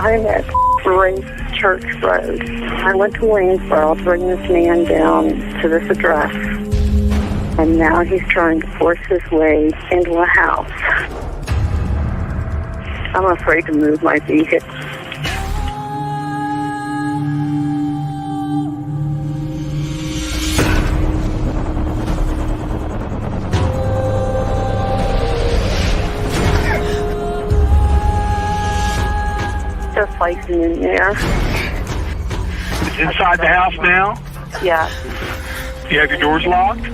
I'm at Grace Church Road. I went to Waynesboro to bring this man down to this address, and now he's trying to force his way into a house. I'm afraid to move my vehicle. Just like in there. It's inside the house now? Yeah. You have your doors locked?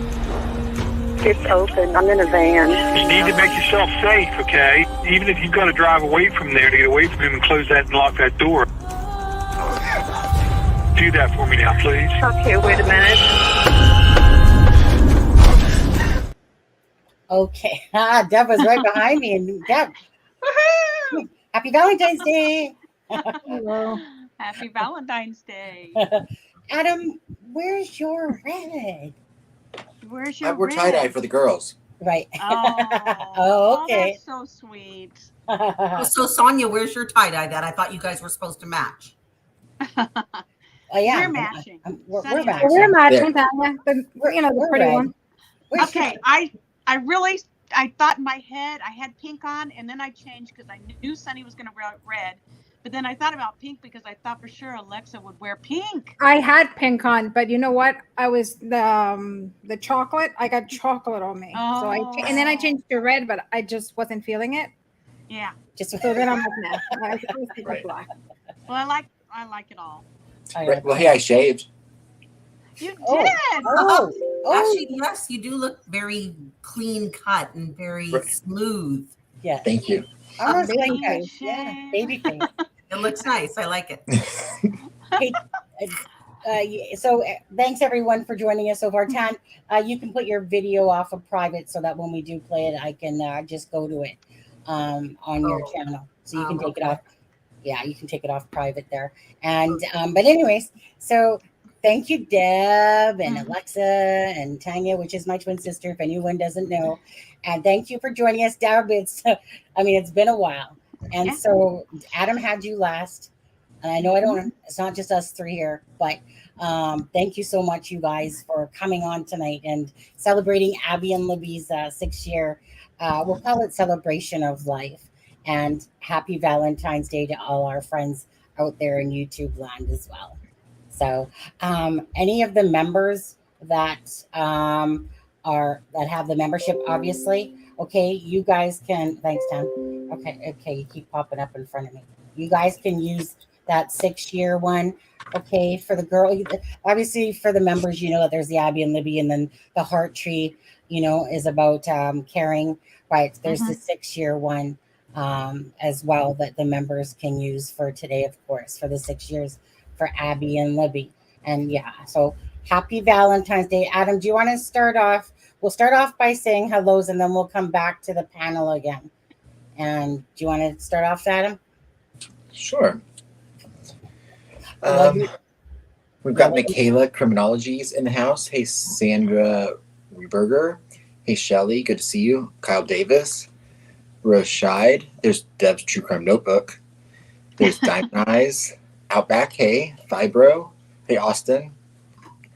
It's open. I'm in a van. You need to make yourself safe, okay? Even if you've got to drive away from there to get away from him and close that and lock that door. Do that for me now, please. Okay, wait a minute. Okay. Deb was right behind me. And Deb. Happy Valentine's Day. Hello. Happy Valentine's Day. Adam, where's your red? Where's your We're tie-dye for the girls. Right. Oh, okay. That's so sweet. So, Sonia, where's your tie-dye that I thought you guys were supposed to match? Oh, yeah. We're matching. We're Sunny matching. We're matching, There. Tanya. The pretty red. one. Where's Okay, I thought in my head I had pink on, and then I changed because I knew Sunny was going to wear red. But then I thought about pink because I thought for sure Alexza would wear pink. I had pink on, but you know what? I was the chocolate. I got chocolate on me, so and then I changed to red, but I just wasn't feeling it. Yeah. Just So then I'm like, nah. I think Right. black. Well, I like it all. Well, hey, I shaved. You did. Oh. Actually, yes, you do look very clean cut and very Right. smooth. Yeah. Thank you. Almost Baby like that. face. Yeah. Baby face. It looks nice. I like it. Hey, so thanks everyone for joining us so far. Tan, you can put your video off of private so that when we do play it, I can just go to it on your channel. So you can take it off. Yeah, you can take it off private there. And but anyways, so thank you, Deb and Alexza and Tanya, which is my twin sister, if anyone doesn't know. And thank you for joining us, Deb. It's been a while. And so Adam had you last. And I know it's not just us three here, but thank you so much, you guys, for coming on tonight and celebrating Abby and Libby's 6-year, we'll call it celebration of life. And happy Valentine's Day to all our friends out there in YouTube land as well. So any of the members that have the membership, obviously, okay, you guys can, thanks, Tom. Okay, you keep popping up in front of me. You guys can use that 6-year one, okay, for the girl. Obviously, for the members, you know that there's the Abby and Libby, and then the heart tree, is about caring, right? There's the 6-year one as well that the members can use for today, of course, for the 6 years for Abby and Libby. And yeah, so happy Valentine's Day. Adam, do you want to start off? We'll start off by saying hellos, and then we'll come back to the panel again. And do you want to start off, Adam? Sure. We've got Michaela Criminologies in the house. Hey, Sandra Reberger. Hey, Shelly. Good to see you. Kyle Davis. Rose Scheid. There's Deb's True Crime Notebook. There's Diamond Eyes. Outback. Hey. Fibro. Hey, Austin.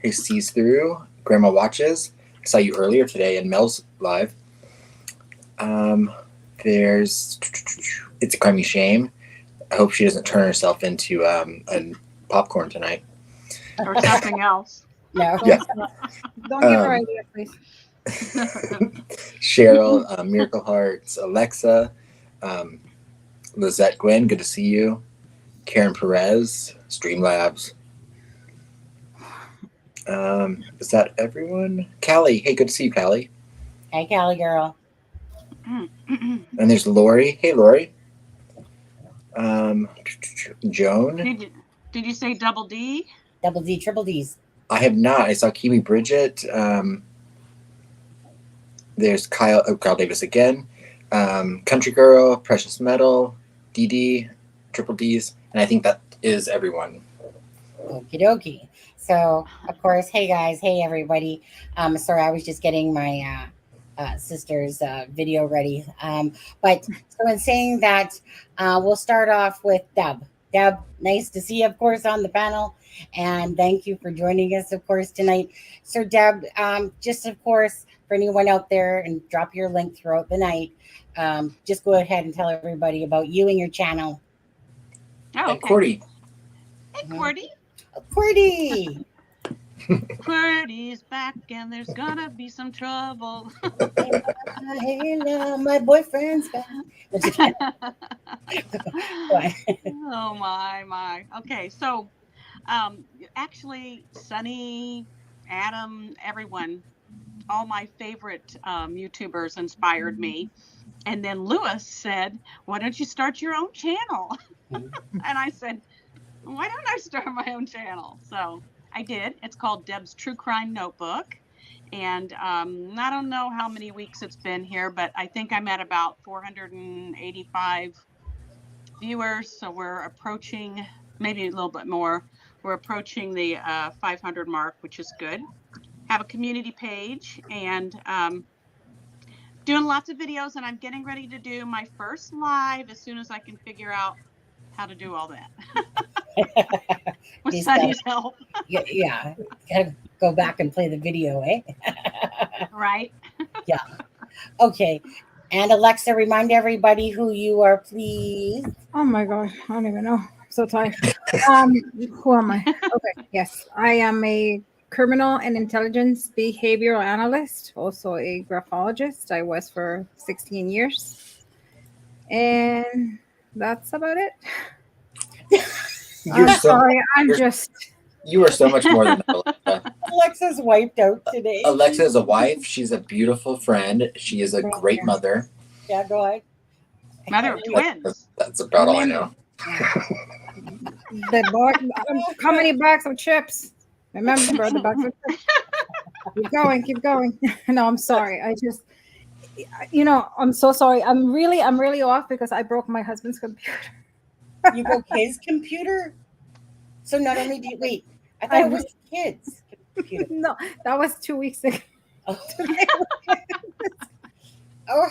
Hey, Sees Through. Grandma Watches. I saw you earlier today in Mel's live. There's It's a Crummy Shame. I hope she doesn't turn herself into a popcorn tonight. Or something else. No. Yeah. Don't give her ideas, please. Cheryl, Miracle Hearts, Alexza, Lizette Gwen, good to see you. Karen Perez, Streamlabs. Is that everyone? Callie, hey, good to see you, Callie. Hey, Callie girl. And there's Lori. Hey, Lori. Joan. Did you say double D? Double D, triple D's. I have not. I saw Kiwi Bridget. There's Kyle Davis again. Country Girl, Precious Metal, DD, Triple D's, and I think that is everyone. Okie dokie. So, of course, hey guys, hey everybody. Sorry, I was just getting my sister's video ready. But so in saying that, we'll start off with Deb. Deb, nice to see you, of course, on the panel. And thank you for joining us, of course, tonight. So, Deb, just, of course, for anyone out there, and drop your link throughout the night, just go ahead and tell everybody about you and your channel. Oh, And Cordy. Hey, Cordy. Cordy! Cordy's back and there's gonna be some trouble. Hey, now, my boyfriend's back. Oh, my. Okay, so actually, Sunny, Adam, everyone, all my favorite YouTubers inspired me. And then Lewis said, why don't you start your own channel? And I said, why don't I start my own channel? So I did. It's called Debs True Crime Notebook. And I don't know how many weeks it's been here, but I think I'm at about 485 viewers. So we're approaching, maybe a little bit more. We're approaching the 500 mark, which is good. Have a community page and doing lots of videos. And I'm getting ready to do my first live as soon as I can figure out how to do all that. With Sunny's help. Yeah, gotta go back and play the video, eh? Right. Yeah. Okay. And Alexza, remind everybody who you are, please. Oh my God, I don't even know. I'm so tired. Who am I? Okay, yes, I am a criminal and intelligence behavioral analyst, also a graphologist. I was for 16 years, and that's about it. I'm sorry. You are so much more than Alexza. Alexza's wiped out today. Alexza is a wife. She's a beautiful friend. She is a great mother. Yeah, go ahead. Mother of twins. That's about all I know. How many bags of chips? Remember the bags of chips. Keep going. No, I'm sorry. I just, I'm so sorry. I'm really off because I broke my husband's computer. You broke his computer? So not only do you wait, I thought it was kids' computer. No, that was 2 weeks ago. Oh.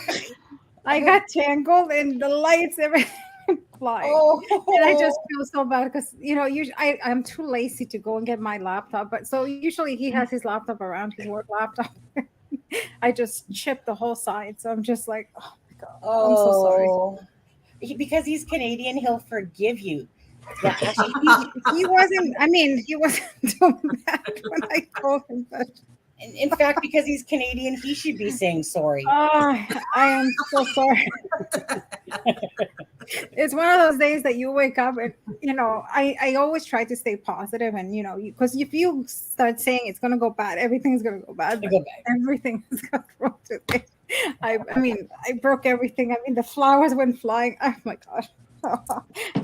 I got tangled in the lights, everything flying. Oh. And I just feel so bad because usually I'm too lazy to go and get my laptop. But so usually he has his laptop around, his work laptop. I just chipped the whole side. So I'm just like, oh my God. I'm so sorry. Because he's Canadian, he'll forgive you. Yeah, he wasn't too bad when I called him. But in fact, because he's Canadian, he should be saying sorry. Oh, I am so sorry. It's one of those days that you wake up and, I always try to stay positive and, because if you start saying it's going to go bad, everything's going to go bad. Everything is going to go today. I broke everything. The flowers went flying. Oh my God.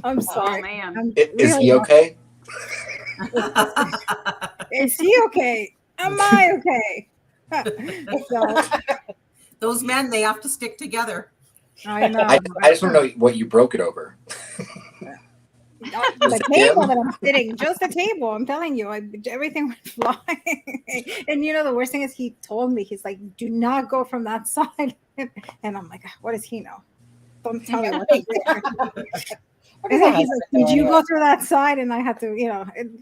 I'm sorry. Oh, man. Is he okay? Is he okay? Am I okay? So, those men, they have to stick together. I know. I just want to know what you broke it over. The table that I'm sitting, just the table. I'm telling you, everything went flying. And the worst thing is, he told me, he's like, "Do not go from that side." And I'm like, "What does he know? Don't tell me what to do." He's like, "Did you go through that side?" And I had to,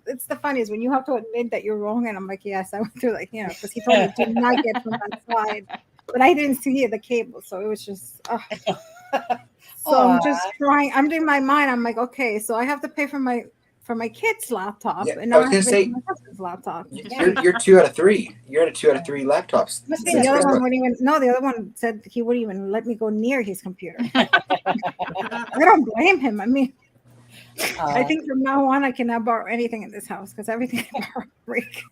it's the funniest when you have to admit that you're wrong. And I'm like, "Yes, I went through because he told me do not get from that side." But I didn't see the cable, so it was just. So I'm just trying. I'm in my mind. I'm like, okay, so I have to pay for my kid's laptop, and now I was going to pay for my husband's laptop. You're 2 out of 3. You're at a 2 out of 3 laptops. The other one wouldn't even. No, the other one said he wouldn't even let me go near his computer. I don't blame him. I think from now on I cannot borrow anything in this house because everything I borrow break.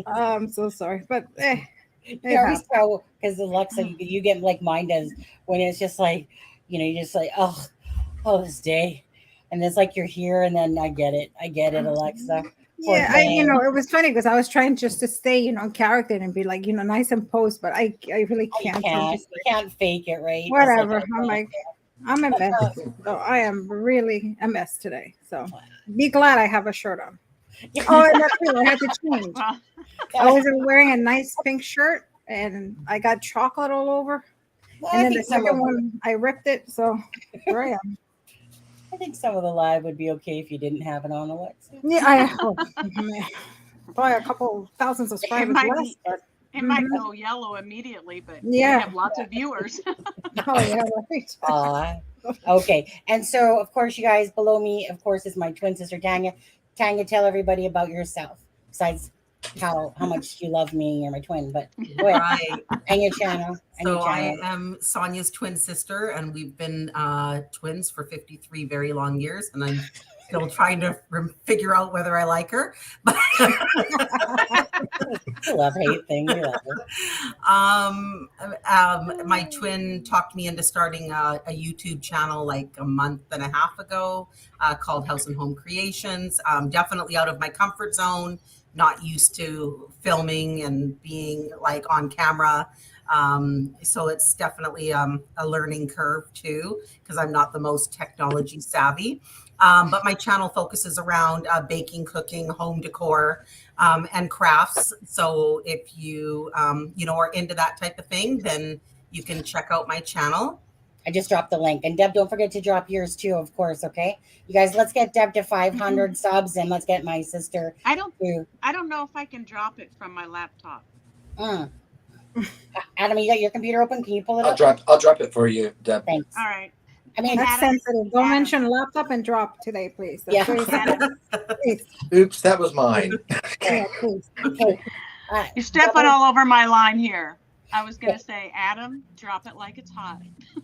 I'm so sorry, but. You always tell because Alexza, you get like mine does when it's just like, you're just like, oh, this day, and it's like you're here, and then I get it, Alexza. Yeah, it was funny because I was trying just to stay, character and be like, nice and post, but I really can't. You can't fake it, right? Whatever. I'm a mess. So I am really a mess today. So be glad I have a shirt on. Oh, and that's true. I had to change. I was wearing a nice pink shirt, and I got chocolate all over. And then the second one, I ripped it. So here I am. I think some of the live would be okay if you didn't have it on Alexa. Yeah, probably a couple thousand subscribers less. But it might go yellow immediately, but yeah, we have lots of viewers. Oh yeah, right. Okay, and so of course, you guys below me, of course, is my twin sister Tanya. Tanya, tell everybody about yourself. Besides how much you love me, you're my twin. But go ahead. Right. And your channel. So I am Sonia's twin sister, and we've been twins for 53 very long years, and I'm still trying to figure out whether I like her. Love-hate thing. We love it. My twin talked me into starting a YouTube channel like a month and a half ago called House and Home Creations. Definitely out of my comfort zone, not used to filming and being like on camera. So it's definitely a learning curve too, because I'm not the most technology savvy. But my channel focuses around baking, cooking, home decor, and crafts. So if you, are into that type of thing, then you can check out my channel. I just dropped the link. And Deb, don't forget to drop yours too, of course, okay? You guys, let's get Deb to 500 subs, and let's get my sister. I don't know if I can drop it from my laptop. Adam, you got your computer open? Can you pull it up? I'll drop it for you, Deb. Thanks. All right. I mean, that's sensitive. Don't mention laptop and drop today, please. That's please. Oops, that was mine. Yeah, please. Okay. You're stepping all over my line here. I was going to say, Adam, drop it like it's hot.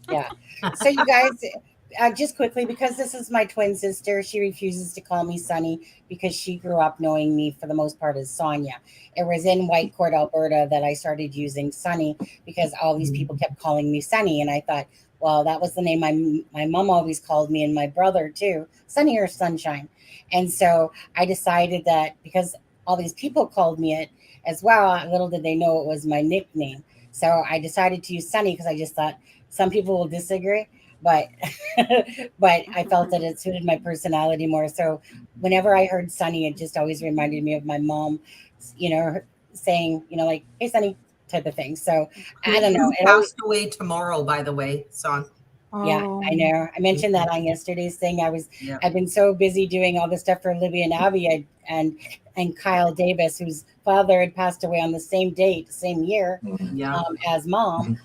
Yeah. So you guys, just quickly, because this is my twin sister, she refuses to call me Sunny because she grew up knowing me for the most part as Sonia. It was in Whitecourt, Alberta that I started using Sunny because all these people kept calling me Sunny. And I thought, well, that was the name my mom always called me, and my brother too, Sunny or Sunshine. And so I decided that because all these people called me it as well, little did they know it was my nickname. So I decided to use Sunny because I just thought some people will disagree, but but I felt that it suited my personality more. So whenever I heard Sunny, it just always reminded me of my mom, saying, like, "Hey, Sunny," type of thing. So I don't know. He passed away tomorrow, by the way, Son. Yeah, I know. I mentioned that on yesterday's thing. I've been so busy doing all this stuff for Libby and Abby and Kyle Davis, whose father had passed away on the same date, same year as mom.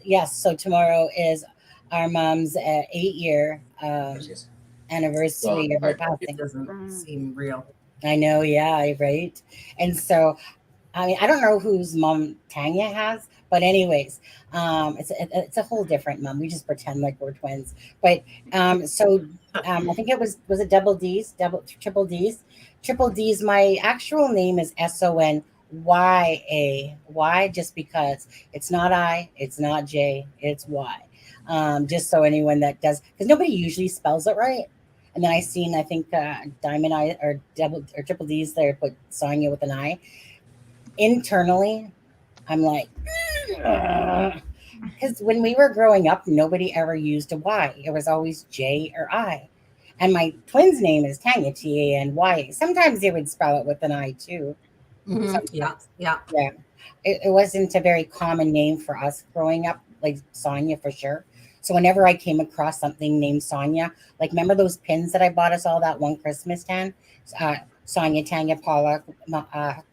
Yes, so tomorrow is our mom's 8-year anniversary of her passing. It doesn't seem real. I know, yeah, right. And so, I mean, I don't know whose mom Tanya has, but anyways, it's a whole different mom. We just pretend like we're twins. But I think it was it triple D's? Triple D's. My actual name is Sonyia. Why? Just because it's not I, it's not J, it's Y. Just so anyone that does, because nobody usually spells it right. And then I think Diamond I or triple D's there put Sonia with an I. Internally, I'm like, because when we were growing up, nobody ever used a Y. It was always J or I. And my twin's name is Tanya, Tanya. Sometimes they would spell it with an I too. Mm-hmm. Yeah. It wasn't a very common name for us growing up, like Sonia for sure. So whenever I came across something named Sonia, like remember those pins that I bought us all that one Christmas time? Sonia, Tanya, Paula,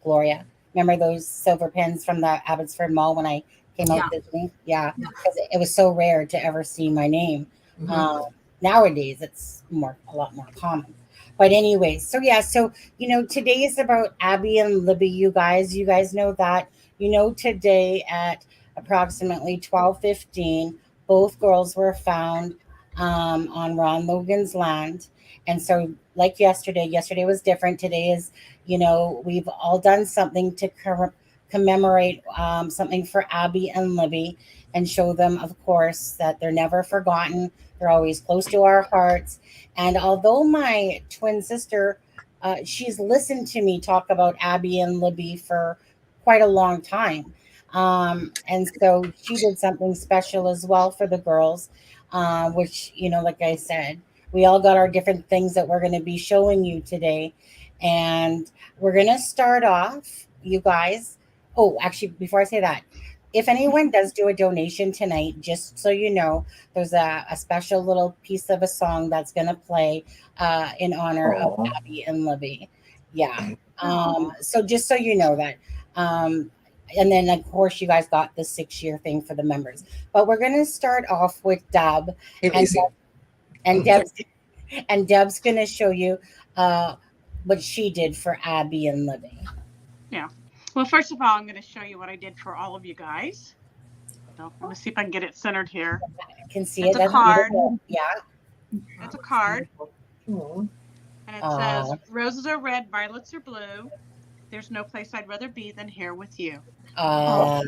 Gloria. Remember those silver pins from the Abbotsford Mall when I came out visiting? Yeah, because it was so rare to ever see my name. Mm-hmm. Nowadays, it's a lot more common. But anyways, so today is about Abby and Libby, you guys. You guys know that. Today at approximately 12:15, both girls were found on Ron Logan's land. And so like yesterday was different. Today is, we've all done something to commemorate something for Abby and Libby and show them, of course, that they're never forgotten. They're always close to our hearts. And although my twin sister, she's listened to me talk about Abby and Libby for quite a long time. And so she did something special as well for the girls, which, like I said, we all got our different things that we're going to be showing you today. And we're going to start off, you guys. Oh, actually, before I say that, if anyone does do a donation tonight, just so you know, there's a special little piece of a song that's going to play in honor of Aw. Abby and Libby. Yeah. So just so you know that. And then, of course, you guys got the 6-year thing for the members. But we're going to start off with Deb. Hey, Lacey. And Deb's going to show you what she did for Abby and Libby. Yeah. Well, first of all, I'm going to show you what I did for all of you guys. So let me see if I can get it centered here. I can see It's it. a card. Beautiful. Yeah. It's a card. Aww. And it says, roses are red, violets are blue. There's no place I'd rather be than here with you. Lie.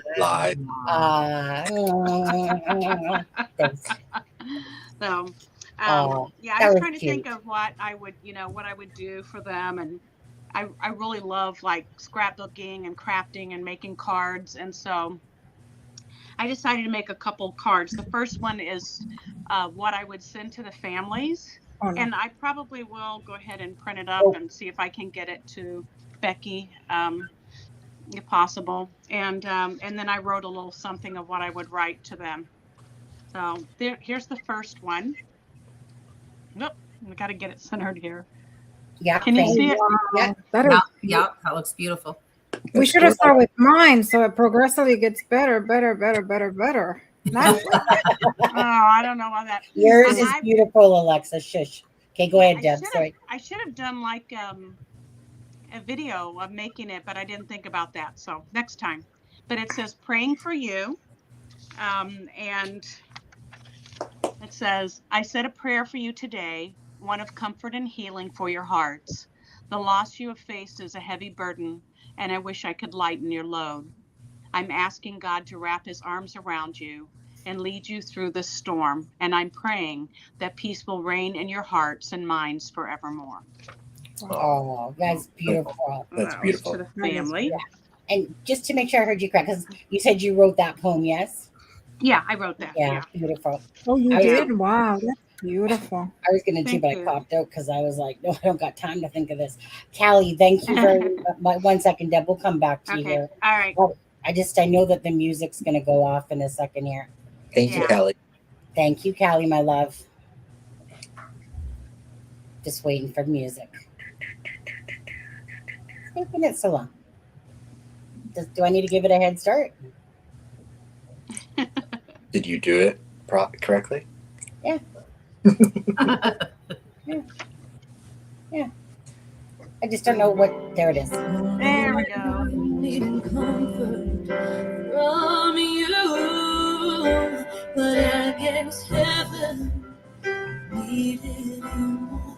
So, yeah, I was trying to think of what I would do for them. And I really love like scrapbooking and crafting and making cards. And so I decided to make a couple cards. The first one is what I would send to the families. Oh, no. And I probably will go ahead and print it up and see if I can get it to Becky, if possible. And then I wrote a little something of what I would write to them. So here's the first one. Nope, we got to get it centered here. Yeah. Can you see it? Yeah, that looks beautiful. We should have started with mine, so it progressively gets better. Not I don't know about that. Yours is beautiful, Alexza. Shush. Okay, go ahead, Deb. Sorry. I should have done like a video of making it, but I didn't think about that. So next time. But it says praying for you. And it says, I said a prayer for you today, one of comfort and healing for your hearts. The loss you have faced is a heavy burden, and I wish I could lighten your load. I'm asking God to wrap his arms around you and lead you through this storm, and I'm praying that peace will reign in your hearts and minds forevermore. Oh, that's beautiful. That's beautiful. To the family. Yeah. And just to make sure I heard you correct, because you said you wrote that poem, yes? Yeah, I wrote that. Yeah, beautiful. Oh, you did? Wow, that's beautiful. I was going to do, but I popped out because I was like, no, I don't got time to think of this. Callie, thank you very much. 1 second, Deb. We'll come back to you here. All right. Oh, I know that the music's going to go off in a second here. Thank you, Callie. Thank you, Callie, my love. Just waiting for music. Taking it so long. Do I need to give it a head start? Did you do it correctly? Yeah. Yeah. I just don't know what. There it is. There we go. Needing comfort from you, but I guess heaven needed you more.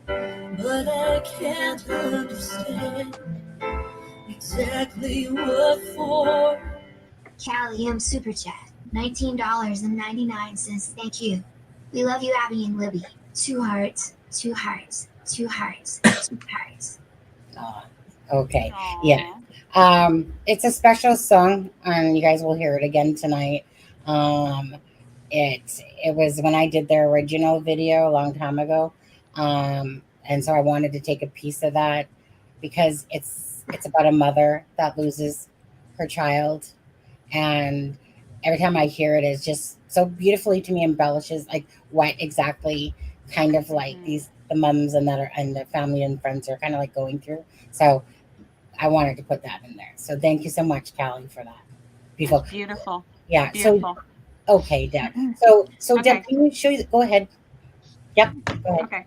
But I can't understand exactly what for. Callie, Super Chat, $19.99. Thank you. We love you, Abby and Libby. 2 hearts, 2 hearts, 2 hearts, 2 hearts. Okay. Yeah. It's a special song, and you guys will hear it again tonight. It was when I did their original video a long time ago. And so I wanted to take a piece of that because it's about a mother that loses her child. And every time I hear it, it's just so beautifully to me embellishes like what exactly kind of like the moms and the family and friends are kind of like going through. So I wanted to put that in there. So thank you so much, Callie, for that. Beautiful. Beautiful. Yeah. Beautiful. So okay, Deb. So Okay. Deb, can you show you? Go ahead. Yep. Go ahead. Okay.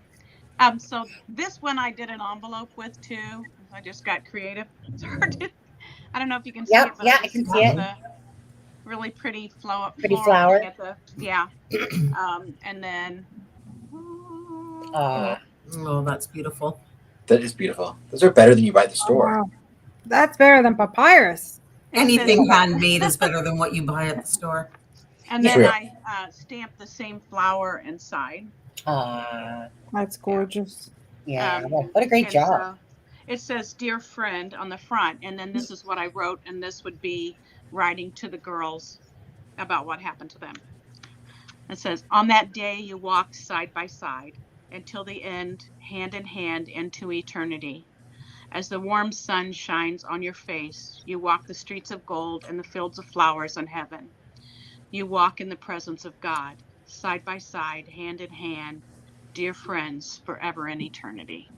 So this one I did an envelope with too. I just got creative. It's hard to, I don't know if you can see it. But I can see it. Really pretty flower. Flower. And then. Oh, that's beautiful. That is beautiful. Those are better than you buy at the store. Wow. That's better than papyrus. Anything handmade is better than what you buy at the store. And then I stamped the same flower inside. That's gorgeous. Yeah. What a great job. So it says, "Dear friend" on the front. And then this is what I wrote. And this would be writing to the girls about what happened to them. It says, "On that day you walked side by side until the end, hand in hand into eternity. As the warm sun shines on your face, you walk the streets of gold and the fields of flowers in heaven. You walk in the presence of God, side by side, hand in hand, dear friends, forever in eternity.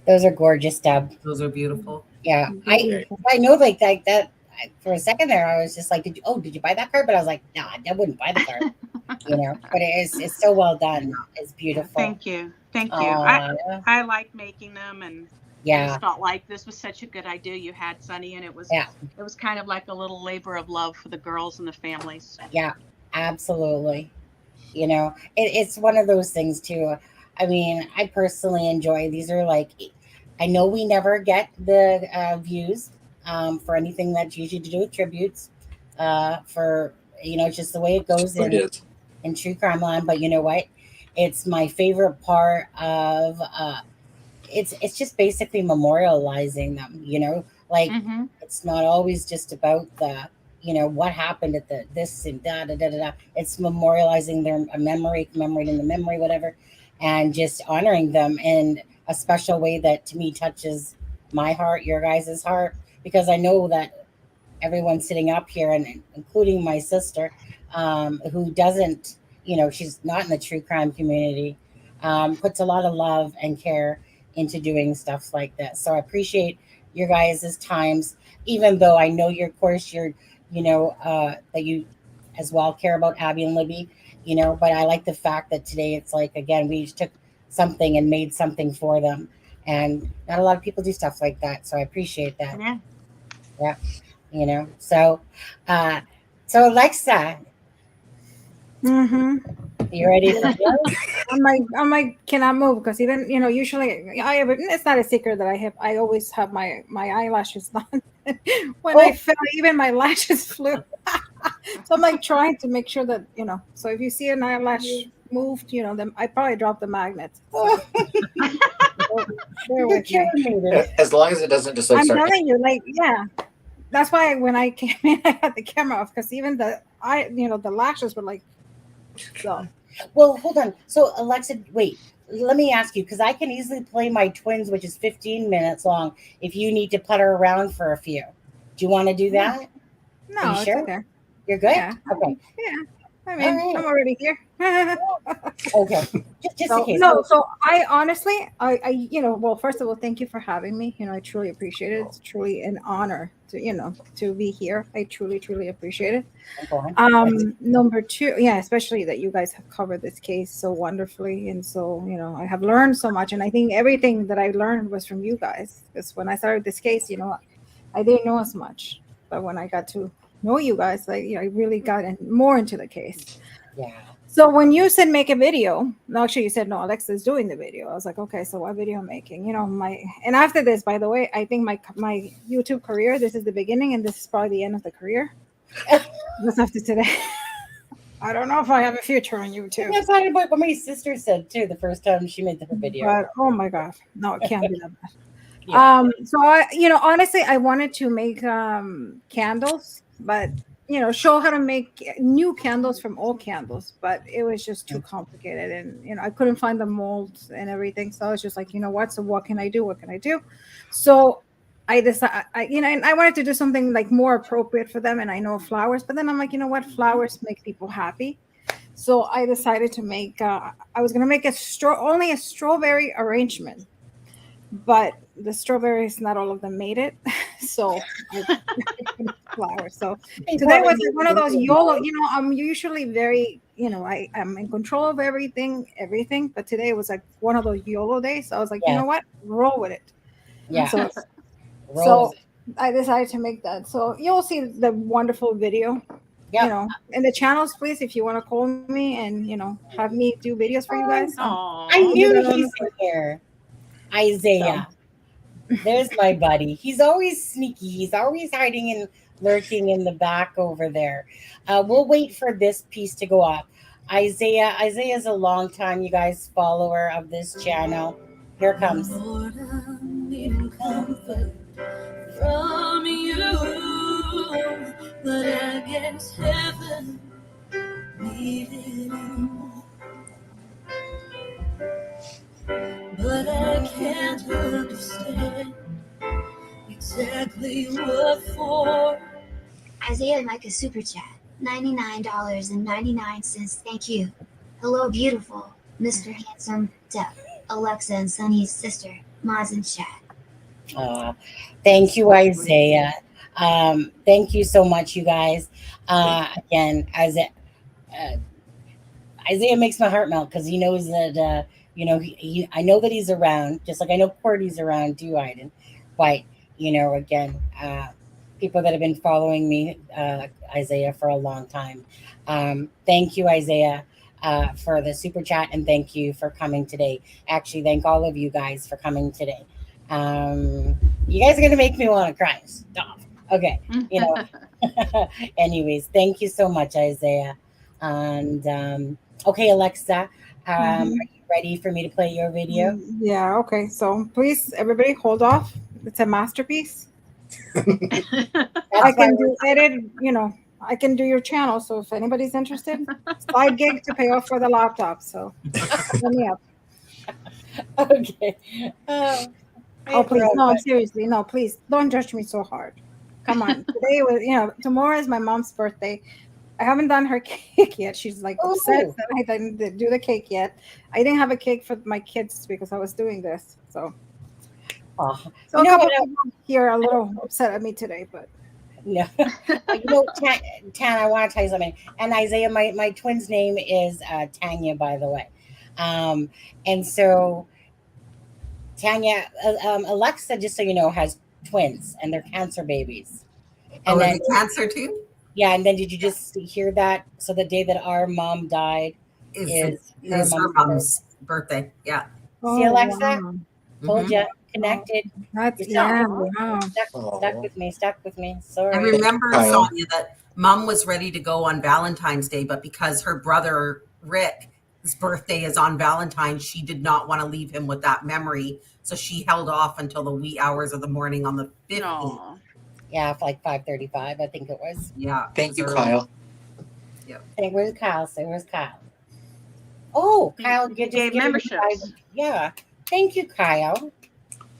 Those are gorgeous, Deb. Those are beautiful. Yeah, Beautiful. I know, like that. For a second there, I was just like, did you buy that card? But I was like, nah, Deb wouldn't buy the card. But it's so well done. It's beautiful. Thank you. Aw. I like making them, and I just felt like this was such a good idea you had, Sunny, and it was kind of like a little labor of love for the girls and the families. Yeah, absolutely. It's one of those things too. I mean, I personally enjoy these. Are like, I know we never get the views for anything that's usually to do with tributes. For it's just the way it goes in true crime land. But you know what? It's my favorite part of it's just basically memorializing them. It's not always just about the what happened at this and da da da da da. It's memorializing their memory, commemorating the memory, whatever, and just honoring them in a special way that to me touches my heart, your guys' heart, because I know that everyone sitting up here, and including my sister, who doesn't, she's not in the true crime community, puts a lot of love and care into doing stuff like this. So I appreciate your guys' times, even though I know you're that you as well care about Abby and Libby, but I like the fact that today it's like, again, we just took something and made something for them. And not a lot of people do stuff like that. So I appreciate that. Yeah. So Alexza, you ready for this? I'm like cannot move because even usually it's not a secret that I always have my eyelashes done. When I fell, even my lashes flew. So I'm like trying to make sure that so if you see an eyelash moved, then I probably dropped the magnet. So, You're killing me. As long as it doesn't just I'm telling you, that's why when I came in, I had the camera off because even the lashes were like. So, well, hold on. So, Alexza, wait. Let me ask you, because I can easily play my twins, which is 15 minutes long, if you need to putter around for a few. Do you want to do that? No, you sure? It's okay. You're good? Yeah. Okay. Yeah. I mean, I'm already here. Okay. Just in case. No, so I honestly, well, first of all, thank you for having me. I truly appreciate it. It's truly an honor to be here. I truly, truly appreciate it. Number two, especially that you guys have covered this case so wonderfully. And so, I have learned so much. And I think everything that I learned was from you guys. Because when I started this case, I didn't know as much. But when I got to know you guys, I really got more into the case. Yeah. So when you said make a video, actually you said no, Alexa's doing the video. I was like, okay, so what video I'm making? And after this, by the way, I think my YouTube career, this is the beginning and this is probably the end of the career. Just after today. I don't know if I have a future on YouTube. That's what my sister said too the first time she made the video. But oh my God, no, it can't be that bad. Yeah. So I, honestly, I wanted to make candles, but show how to make new candles from old candles, but it was just too complicated, and I couldn't find the molds and everything. So I was just like, what? So what can I do? What can I do? So I decided, and I wanted to do something like more appropriate for them. And I know flowers, but then I'm like, what? Flowers make people happy. So I decided to make. I was gonna make only a strawberry arrangement. But the strawberries, not all of them made it. So flowers. So today was one of those YOLO, I'm usually very, I'm in control of everything. But today was like one of those YOLO days. So I was like, you know what? Roll with it. Yeah. So I decided to make that. So you'll see the wonderful video. Yeah. And the channels, please, if you want to call me and, have me do videos for you guys. I knew he's in here. Isaiah. So. There's my buddy. He's always sneaky. He's always hiding and lurking in the back over there. We'll wait for this piece to go off. Isaiah's a long time, you guys, follower of this channel. Here it comes. Lord, I'm needing comfort from you, but I guess heaven needed you. But I can't understand exactly what for. Isaiah and Micah super chat. $99.99. Thank you. Hello, beautiful. Mr. Handsome, Deb, Alexza, and Sunny's sister, Maz in chat. Thank you, Isaiah. Thank you so much, you guys. Again, Isaiah makes my heart melt because he knows that, I know that he's around, just like I know Cordy's around too, Aiden. But, again, people that have been following me, Isaiah, for a long time. Thank you, Isaiah, for the super chat, and thank you for coming today. Actually, thank all of you guys for coming today. You guys are going to make me want to cry. Stop. Okay. Anyways, thank you so much, Isaiah. And, okay, Alexza, are you ready for me to play your video? Yeah, okay. So please, everybody, hold off. It's a masterpiece. I can do edit, I can do your channel. So if anybody's interested, side gig to pay off for the laptop. So let me up. Okay. Oh, please. No, seriously. No, please don't judge me so hard. Come on. Today was, tomorrow is my mom's birthday. I haven't done her cake yet. She's like upset that I didn't do the cake yet. I didn't have a cake for my kids because I was doing this. So a couple of people here are a little upset at me today, but no. Tan, I want to tell you something. And Isaiah, my twin's name is Tanya, by the way. And so Tanya, Alexza, just so you know, has twins, and they're cancer babies. And then cancer too? Yeah, and then did you just hear that? So the day that our mom died is her mom's birthday. Yeah. See, Alexza? Told you. Connected. That's Stuck with me. Sorry. I remember, Sonia, that Mom was ready to go on Valentine's Day, but because her brother Rick's birthday is on Valentine's, she did not want to leave him with that memory, so she held off until the wee hours of the morning on the 15th. Aww. Yeah, for like 5:35, I think it was. Yeah. Thank you, Kyle. Yep. Hey, where's Kyle? Say, where's Kyle? Oh, Kyle, you gave memberships. Yeah. Thank you, Kyle.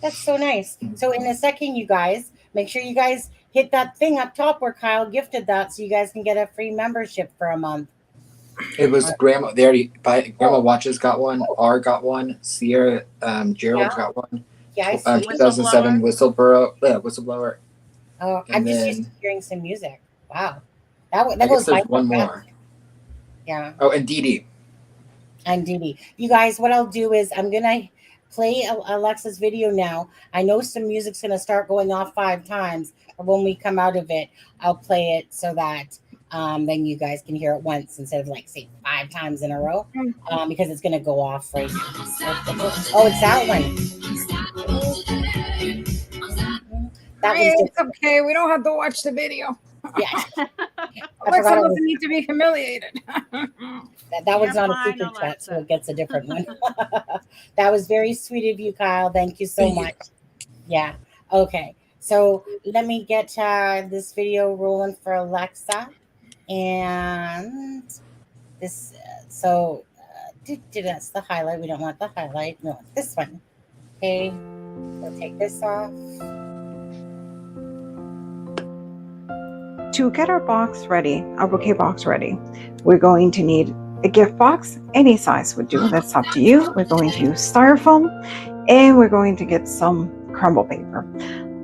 That's so nice. So in a second, you guys, make sure you guys hit that thing up top where Kyle gifted that so you guys can get a free membership for a month. It was Grandma. They already Grandma Watches got one. R got one. Sierra Gerald got one. Yeah, I see. 2007 whistleblower. Oh, I'm just used to hearing some music. Wow. That I was guess there's one more. Yeah. Oh, and Dee Dee. And Dee Dee. You guys, what I'll do is I'm going to play Alexza's video now. I know some music's going to start going off 5 times, but when we come out of it, I'll play it so that then you guys can hear it once instead of like say 5 times in a row, because it's going to go off right. Oh, it's that one. It's okay. We don't have to watch the video. Yeah. Alexa doesn't need to be humiliated. That one's not a super chat, so it gets a different one. That was very sweet of you, Kyle. Thank you so much. Yeah. Okay. So let me get this video rolling for Alexza. And this, that's the highlight. We don't want the highlight. No, this one. Okay. We'll take this off. To get our box ready, our bouquet box ready, we're going to need a gift box. Any size would do. That's up to you. We're going to use styrofoam, and we're going to get some crumble paper.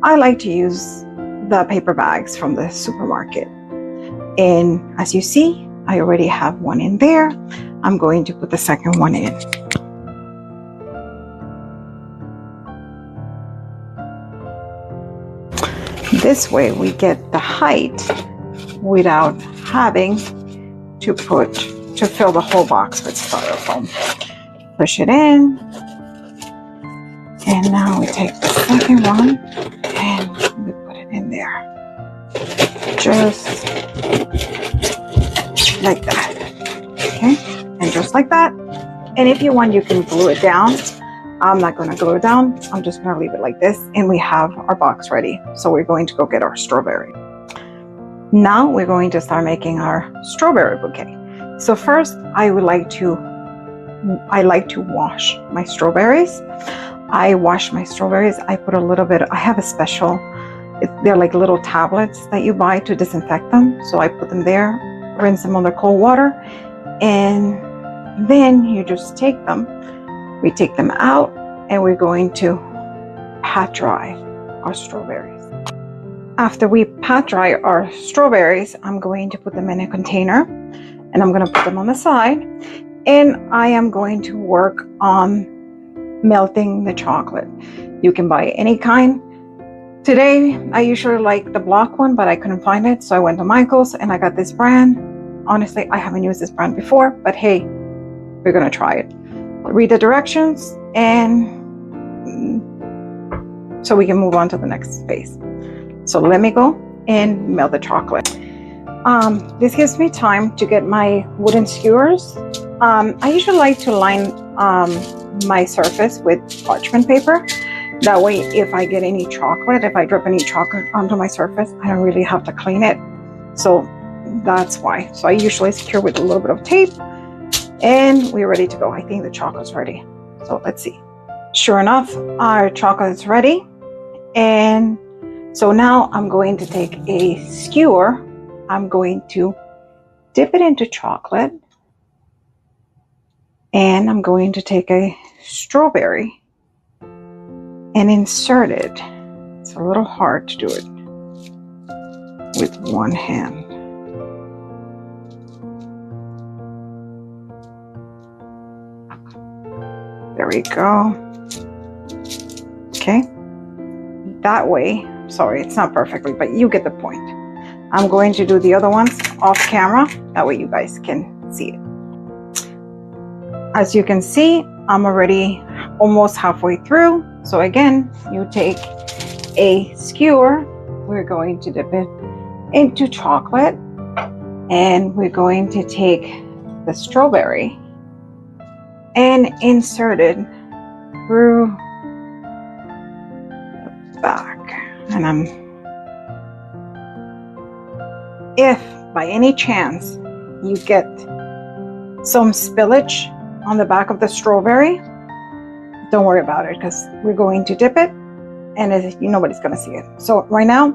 I like to use the paper bags from the supermarket. And as you see, I already have one in there. I'm going to put the second one in. This way we get the height without having to fill the whole box with styrofoam. Push it in. And now we take the second one and we put it in there. Just like that. Okay? And just like that. And if you want, you can glue it down. I'm not going to glue it down. I'm just going to leave it like this. And we have our box ready. So we're going to go get our strawberry. Now we're going to start making our strawberry bouquet. So first, I like to wash my strawberries. I wash my strawberries. I put a little bit, I have a special, they're like little tablets that you buy to disinfect them. So I put them there, rinse them under cold water, and then you just take them. We take them out and we're going to pat dry our strawberries. After we pat dry our strawberries, I'm going to put them in a container and I'm going to put them on the side, and I am going to work on melting the chocolate. You can buy any kind. Today, I usually like the block one, but I couldn't find it. So I went to Michael's and I got this brand. Honestly, I haven't used this brand before, but hey, we're going to try it. Read the directions and so we can move on to the next phase. So let me go and melt the chocolate. This gives me time to get my wooden skewers. I usually like to line my surface with parchment paper. That way, if I get any chocolate, if I drip any chocolate onto my surface, I don't really have to clean it. So that's why. So I usually secure with a little bit of tape, and we're ready to go. I think the chocolate's ready. So let's see. Sure enough, our chocolate is ready. And so now I'm going to take a skewer. I'm going to dip it into chocolate. And I'm going to take a strawberry and insert it. It's a little hard to do it with one hand. There we go. Okay. That way, sorry, it's not perfectly, but you get the point. I'm going to do the other ones off camera. That way you guys can see it. As you can see, I'm already almost halfway through. So again, you take a skewer. We're going to dip it into chocolate. And we're going to take the strawberry and insert it through the back. And if by any chance you get some spillage on the back of the strawberry, don't worry about it, because we're going to dip it and nobody's going to see it. So right now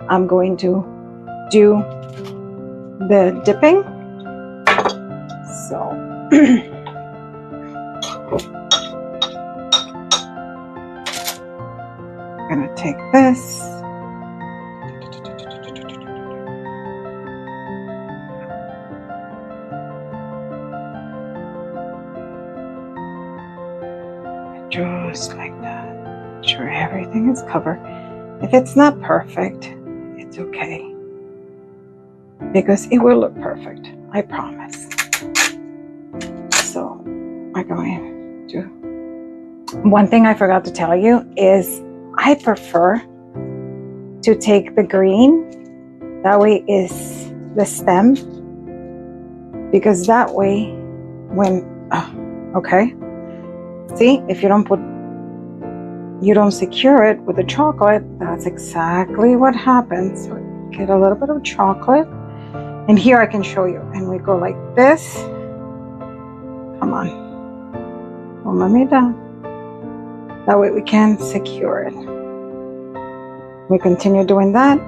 I'm going to do the dipping. So I'm going to take this. Just like that. Make sure everything is covered. If it's not perfect, it's okay, because it will look perfect, I promise. So I'm going to, one thing I forgot to tell you is I prefer to take the green, that way is the stem, because that way when, okay, see, if you don't secure it with the chocolate, that's exactly what happens. So get a little bit of chocolate, and here I can show you, and we go like this. Come on, don't let me down. That way we can secure it. We continue doing that,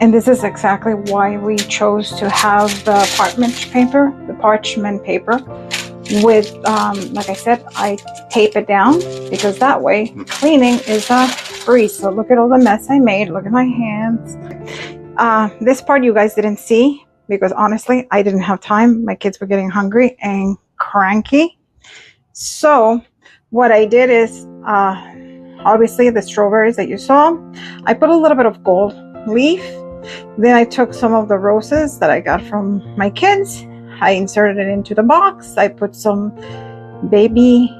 and this is exactly why we chose to have the parchment paper with like I said, I tape it down, because that way cleaning is free. So look at all the mess I made. Look at my hands. This part you guys didn't see, because honestly I didn't have time. My kids were getting hungry and cranky. So what I did is obviously the strawberries that you saw, I put a little bit of gold leaf. Then I took some of the roses that I got from my kids. I inserted it into the box. I put some baby,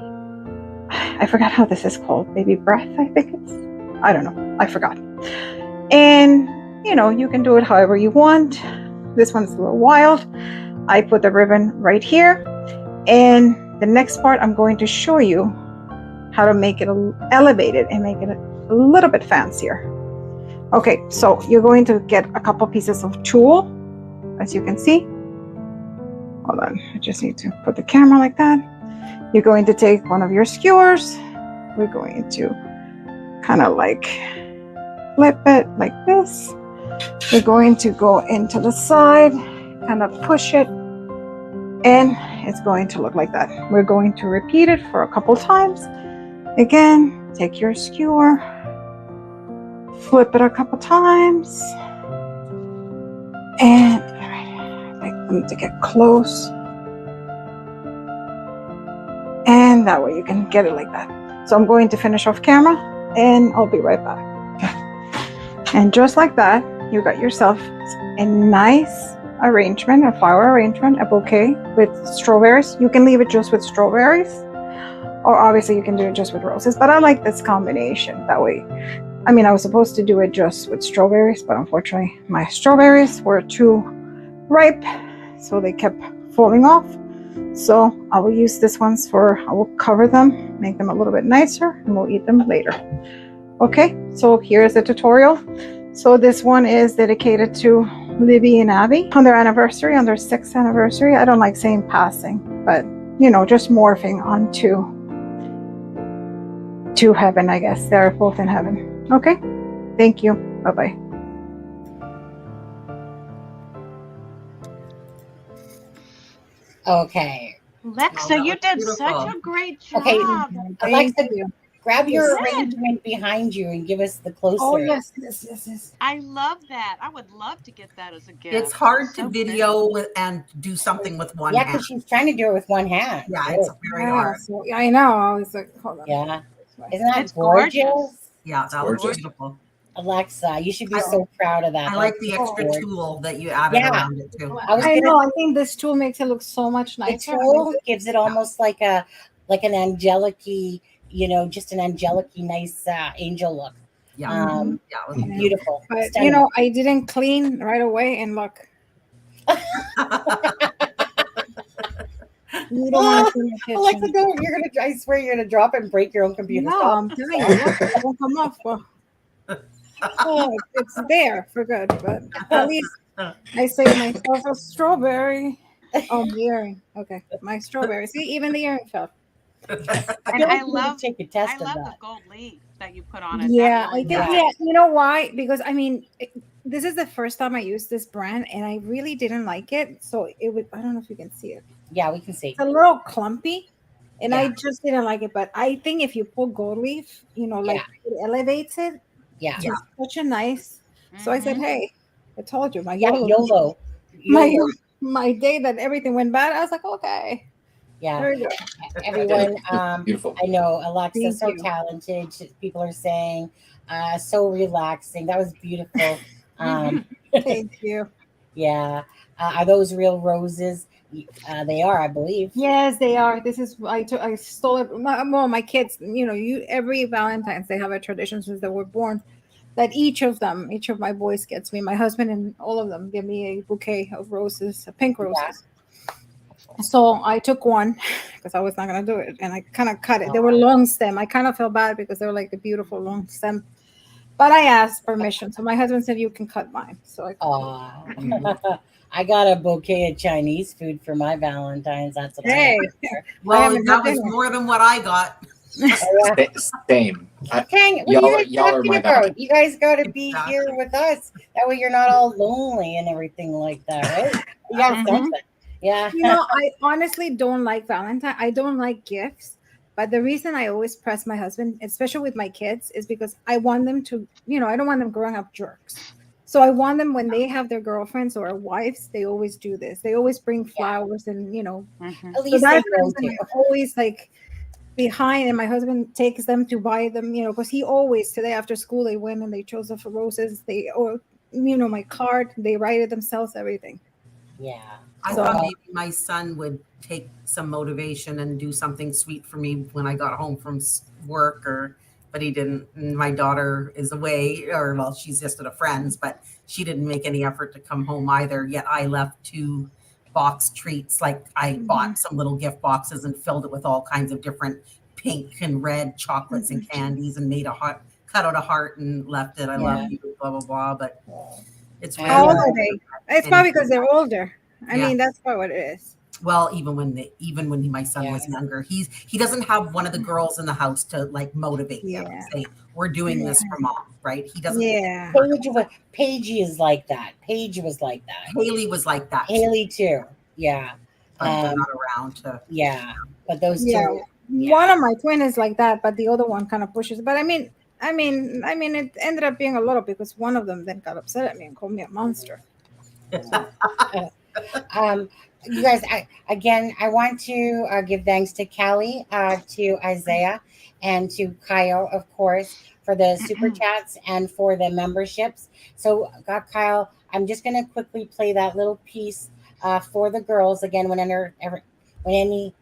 I forgot how this is called, baby breath, I think it's, I don't know, I forgot. And you can do it however you want. This one's a little wild. I put the ribbon right here, and the next part I'm going to show you how to make it elevated and make it a little bit fancier. Okay, so you're going to get a couple pieces of tulle, as you can see. Hold on, I just need to put the camera like that. You're going to take one of your skewers, we're going to kind of like flip it like this. We're going to go into the side, kind of push it, and it's going to look like that. We're going to repeat it for a couple times. Again, take your skewer, flip it a couple times, and I like them to get close. And that way you can get it like that. So I'm going to finish off camera and I'll be right back. And just like that, you got yourself a nice arrangement, a flower arrangement, a bouquet with strawberries. You can leave it just with strawberries, or obviously you can do it just with roses, but I like this combination that way. I mean, I was supposed to do it just with strawberries, but unfortunately my strawberries were too ripe, so they kept falling off. So I will use this ones I will cover them, make them a little bit nicer, and we'll eat them later. Okay, so here's the tutorial. So this one is dedicated to Libby and Abby on their anniversary, on their 6th anniversary. I don't like saying passing, but you know, just morphing onto heaven, I guess. They're both in heaven. Okay, thank you. Bye-bye. Okay. Alexa, you did such a great job. Okay, Alexa, you. grab your Yes. arrangement behind you and give us the closer. Oh, yes. I love that. I would love to get that as a gift. It's hard So to video and do something with one Yeah, hand. because she's trying to do it with one hand. Yeah, it's very hard. So, I know. I was like, hold on. Yeah. Isn't that It's gorgeous? gorgeous. Yeah, that was Gorgeous. beautiful. Alexa, you should be so proud of that. I like the That's extra gorgeous. tool that you added Yeah. around it too. I know. I think this tool makes it look so much The nicer. tool gives it almost like an angelic-y, just an angelic-y nice angel look. Yeah, Yeah, it was beautiful. But Stunning. I didn't clean right away, and look. You don't want to clean the kitchen. Alexa, go! I swear you're gonna drop it and break your own computer. No, Stop. I'm telling you, look, it won't come off. Well, oh, it's there for good, but at least I saved myself a strawberry. Oh, the earring. Okay, my strawberry. See, even the earring fell. And I I love take a test of the that. gold leaf that you put on it. Yeah, That I really think. nice. Yeah, you know why? Because I mean, this is the first time I used this brand, and I really didn't like it. So it would. I don't know if you can see it. Yeah, we can see. It's a little clumpy, and I Yeah. just didn't like it. But I think if you put gold leaf, like it elevates it. Yeah. It's such a nice. So I said, hey, I told you, my Yeah, YOLO. YOLO. My day that everything went bad, I was like, okay. Yeah. Very good. Everyone, Beautiful. I know Alexa's Thank so you. talented. People are saying, so relaxing. That was beautiful. Thank you. Yeah. Are those real roses? They are, I believe. Yes, they are. This is I stole it. My kids, every Valentine's they have a tradition since they were born that each of my boys gets me. My husband and all of them give me a bouquet of roses, pink roses. So I took one because I was not gonna do it, and I kind of cut it. They were long stem. I kind of felt bad because they were like the beautiful long stem. But I asked permission, so my husband said you can cut mine. So I got a bouquet of Chinese food for my Valentine's. That's what Hey. Well, that was more than what I got. Same. Dang, what Y'all are are you guys talking my about? bad. You guys got to be here with us. That way you're not all lonely and everything like that, right? You got something. Yeah. I honestly don't like Valentine. I don't like gifts. But the reason I always press my husband, especially with my kids, is because I want them to, I don't want them growing up jerks. So I want them when they have their girlfriends or wives, they always do this. They always bring flowers and, At least so that they know reason to. I'm always like behind, and my husband takes them to buy them, because he always, today after school, they went and they chose the roses. My card, they write it themselves, everything. Yeah. I thought maybe my son would take some motivation and do something sweet for me when I got home from work, but he didn't. And my daughter is away, she's just at a friend's, but she didn't make any effort to come home either. Yet I left 2 box treats. Like I bought some little gift boxes and filled it with all kinds of different pink and red chocolates and candies, and made cut out a heart and left it. I love you, blah, blah, blah. But it's really How old are they? It's probably because they're older. I mean, that's probably what it is. Well, even when my son was younger, he doesn't have one of the girls in the house to like motivate him and say, we're doing this for mom, right? He doesn't. Yeah. Paige is like that. Paige was like that. Haley was like that. Haley too. Yeah. But they're not around to. Yeah. But those two. Yeah. One of my twin is like that, but the other one kind of pushes. But I mean, it ended up being a little because one of them then got upset at me and called me a monster. You guys, I want to give thanks to Kelly, to Isaiah, and to Kyle, of course, for the super chats and for the memberships. So, Kyle, I'm just going to quickly play that little piece for the girls again. When anyone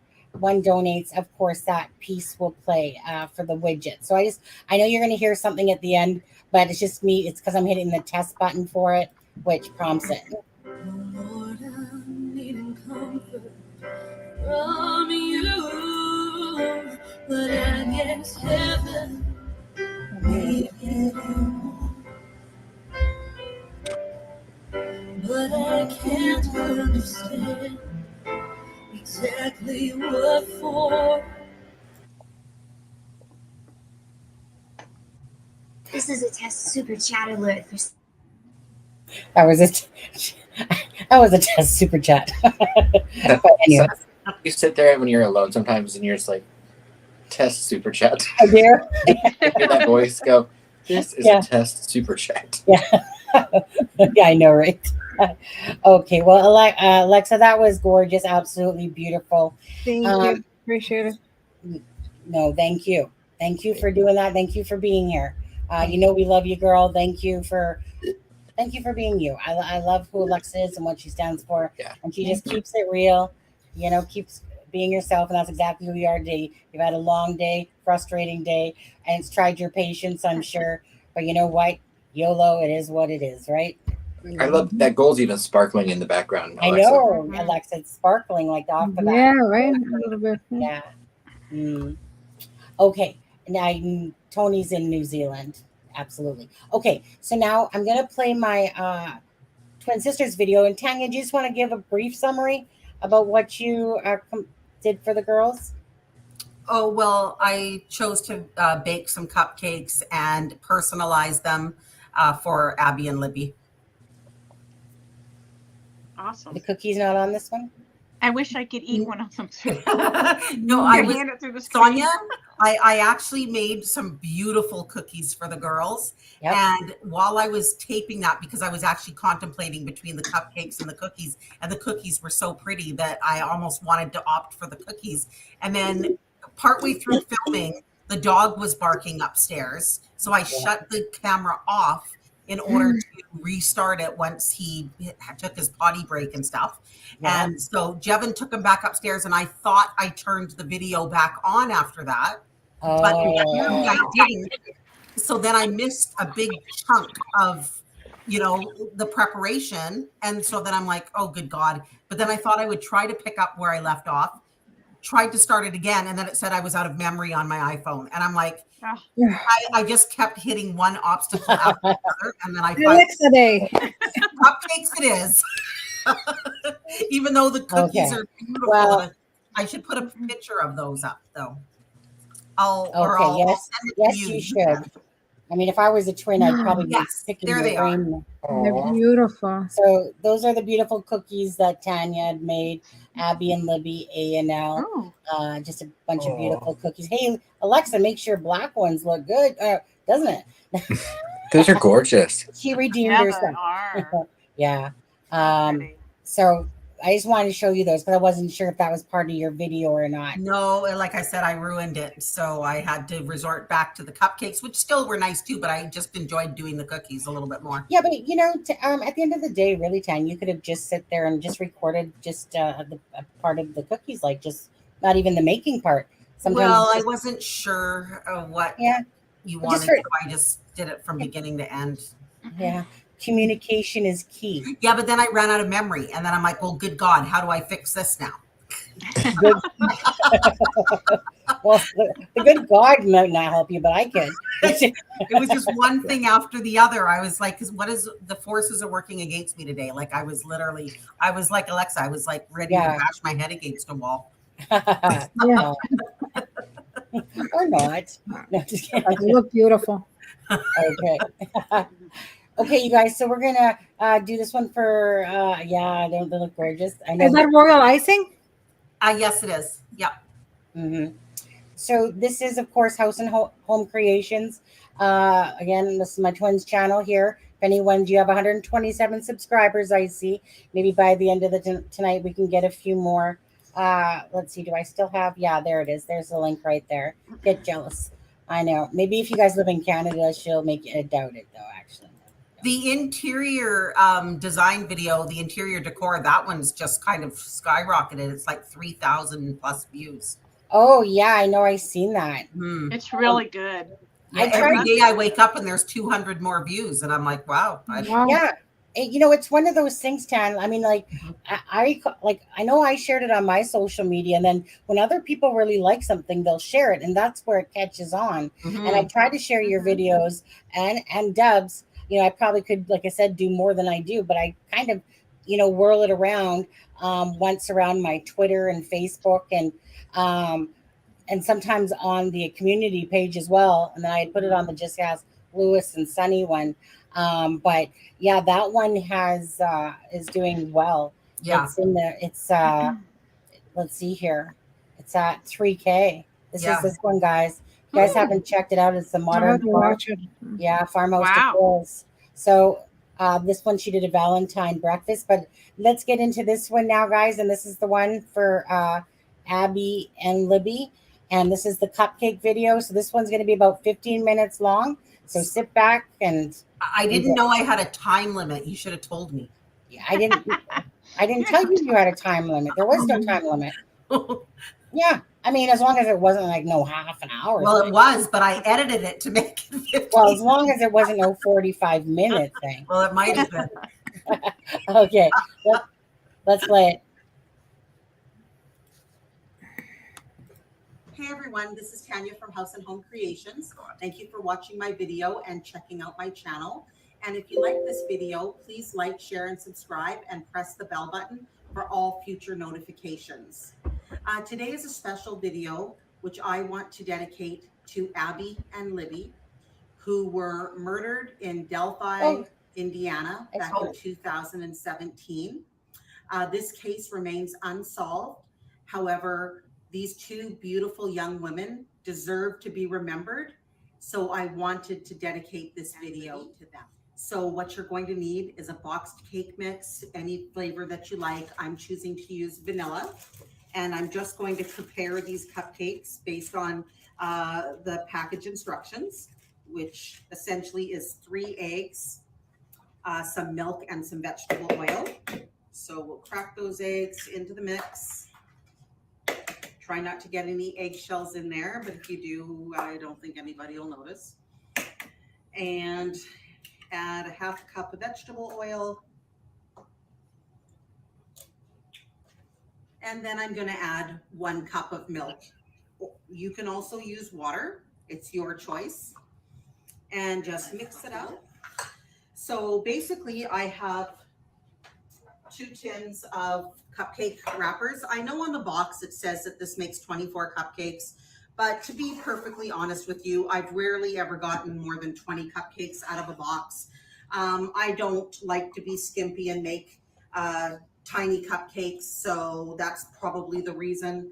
donates, of course, that piece will play for the widget. So I know you're going to hear something at the end, but it's just me. It's because I'm hitting the test button for it, which prompts it. Lord, I'm needing comfort from you, but I guess heaven needed you. But I can't understand exactly what for. This is a test super chat alert for. That was a test super chat. But anyway. You sit there when you're alone sometimes and you're just like, test super chat. I do. Hear that voice go, this is a test super chat. Yeah. Yeah, I know, right? Okay, well, Alexza, that was gorgeous. Absolutely beautiful. Thank you. Appreciate it. No, thank you. Thank you for doing that. Thank you for being here. You know we love you, girl. Thank you for being you. I love who Alexza is and what she stands for. Yeah. And she just keeps it real, keeps being yourself. And that's exactly who you are today. You've had a long day, frustrating day, and it's tried your patience, I'm sure. But you know what? YOLO, it is what it is, right? I love that gold's even sparkling in the background. Alexza. I know, Alexza, it's sparkling like off the bat. Yeah, right. A little bit. Yeah. Okay. Now Tony's in New Zealand. Absolutely. Okay. So now I'm gonna play my twin sisters video. And Tanya, do you just want to give a brief summary about what you did for the girls? Oh, well, I chose to bake some cupcakes and personalize them for Abby and Libby. Awesome. The cookie's not on this one? I wish I could eat one of them too. No, I hand it through the screen. Tanya, I actually made some beautiful cookies for the girls. Yep. And while I was taping that, because I was actually contemplating between the cupcakes and the cookies were so pretty that I almost wanted to opt for the cookies. And then partway through filming, the dog was barking upstairs. So I shut the camera off in order to restart it once he took his potty break and stuff. Yeah. And so Jevin took him back upstairs, and I thought I turned the video back on after that, but I didn't. So then I missed a big chunk of, the preparation. And so then I'm like, oh, good God. But then I thought I would try to pick up where I left off, tried to start it again, and then it said I was out of memory on my iPhone. And I'm like, I just kept hitting one obstacle after the other, and then I Alexza Day. Cupcakes it is. Even though the cookies are beautiful. Well, I should put a picture of those up, though. I'll send it to you. You should. I mean, if I was a twin, I'd probably be picking your brain. They're beautiful. So those are the beautiful cookies that Tanya had made. Abby and Libby, A&L. Just a bunch of beautiful cookies. Hey, Alexza, make sure black ones look good, doesn't it? Those are gorgeous. She redeemed herself. Yeah. So I just wanted to show you those because I wasn't sure if that was part of your video or not. No, like I said, I ruined it. So I had to resort back to the cupcakes, which still were nice too, but I just enjoyed doing the cookies a little bit more. Yeah, but at the end of the day, really, Tanya, you could have just sit there and just recorded just a part of the cookies, like just not even the making part. Sometimes I wasn't sure of what you wanted, so I just did it from beginning to end. Yeah. Communication is key. Yeah, but then I ran out of memory, and then I'm like, well, good God, how do I fix this now? Good. Well, the good God might not help you, but I could. It was just one thing after the other. I was like, what is the forces are working against me today? Like I was like Alexza, I was like ready to bash my head against a wall. Yeah. Or not. No, just kidding. You look beautiful. Okay. Okay, you guys. So we're gonna do this one for they look gorgeous. I know. Is that royal icing? Yes, it is. Yeah. Mm-hmm. So this is, of course, House and Home Creations. Again, this is my twins' channel here. If anyone, you have 127 subscribers, I see. Maybe by the end of the tonight, we can get a few more. Let's see. Do I still have? Yeah, there it is. There's the link right there. Get jealous. I know. Maybe if you guys live in Canada, she'll make you doubt it, though, actually. The interior design video, the interior decor, that one's just kind of skyrocketed. It's like 3,000 plus views. Oh, yeah, I know. I've seen that. It's really good. Yeah, every day I wake up and there's 200 more views, and I'm like, wow. Yeah. You know, it's one of those things, Tan. I mean, like, I know I shared it on my social media, and then when other people really like something, they'll share it, and that's where it catches on. And I try to share your videos and Debs. You know, I probably could, like I said, do more than I do, but I kind of, you know, whirl it around once around my Twitter and Facebook and sometimes on the community page as well. And then I put it on the Just Ask Lewis and Sunny one. But yeah, that one is doing well. Yeah. It's in there. It's let's see here. It's at 3K. This is this one, guys. If you guys haven't checked it out, it's the modern farmhouse decors. So this one, she did a Valentine breakfast, but let's get into this one now, guys. And this is the one for Abby and Libby. And this is the cupcake video. So this one's going to be about 15 minutes long. So sit back and... I didn't know I had a time limit. You should have told me. Yeah, I didn't tell you had a time limit. There was no time limit. Yeah. I mean, as long as it wasn't like half an hour. Well, it was, but I edited it to make it 15. Well, as long as it wasn't 45-minute thing. Well, it might have been. Okay. Let's play it. Hey everyone, this is Tanya from House and Home Creations. Thank you for watching my video and checking out my channel. And if you like this video, please like, share, and subscribe and press the bell button for all future notifications. Today is a special video which I want to dedicate to Abby and Libby, who were murdered in Delphi, Indiana, back in 2017. This case remains unsolved. However, these two beautiful young women deserve to be remembered. So I wanted to dedicate this video to them. So what you're going to need is a boxed cake mix, any flavor that you like. I'm choosing to use vanilla. And I'm just going to prepare these cupcakes based on the package instructions, which essentially is 3 eggs, some milk, and some vegetable oil. So we'll crack those eggs into the mix. Try not to get any eggshells in there, but if you do, I don't think anybody will notice. And add a half cup of vegetable oil. And then I'm going to add 1 cup of milk. You can also use water. It's your choice. And just mix it up. So basically I have 2 tins of cupcake wrappers. I know on the box it says that this makes 24 cupcakes, but to be perfectly honest with you, I've rarely ever gotten more than 20 cupcakes out of a box. I don't like to be skimpy and make tiny cupcakes, so that's probably the reason.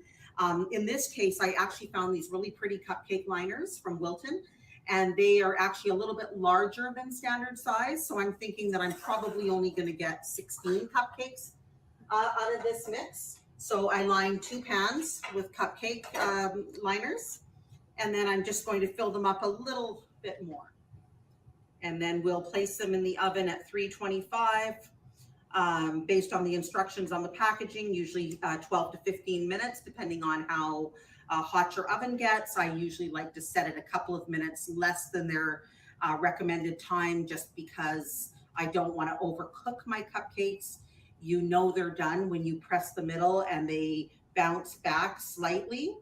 In this case, I actually found these really pretty cupcake liners from Wilton, and they are actually a little bit larger than standard size, so I'm thinking that I'm probably only going to get 16 cupcakes out of this mix. So I lined 2 pans with cupcake liners, and then I'm just going to fill them up a little bit more. And then we'll place them in the oven at 325. Based on the instructions on the packaging, usually 12 to 15 minutes, depending on how hot your oven gets. I usually like to set it a couple of minutes less than their recommended time, just because I don't want to overcook my cupcakes. You know they're done when you press the middle and they bounce back slightly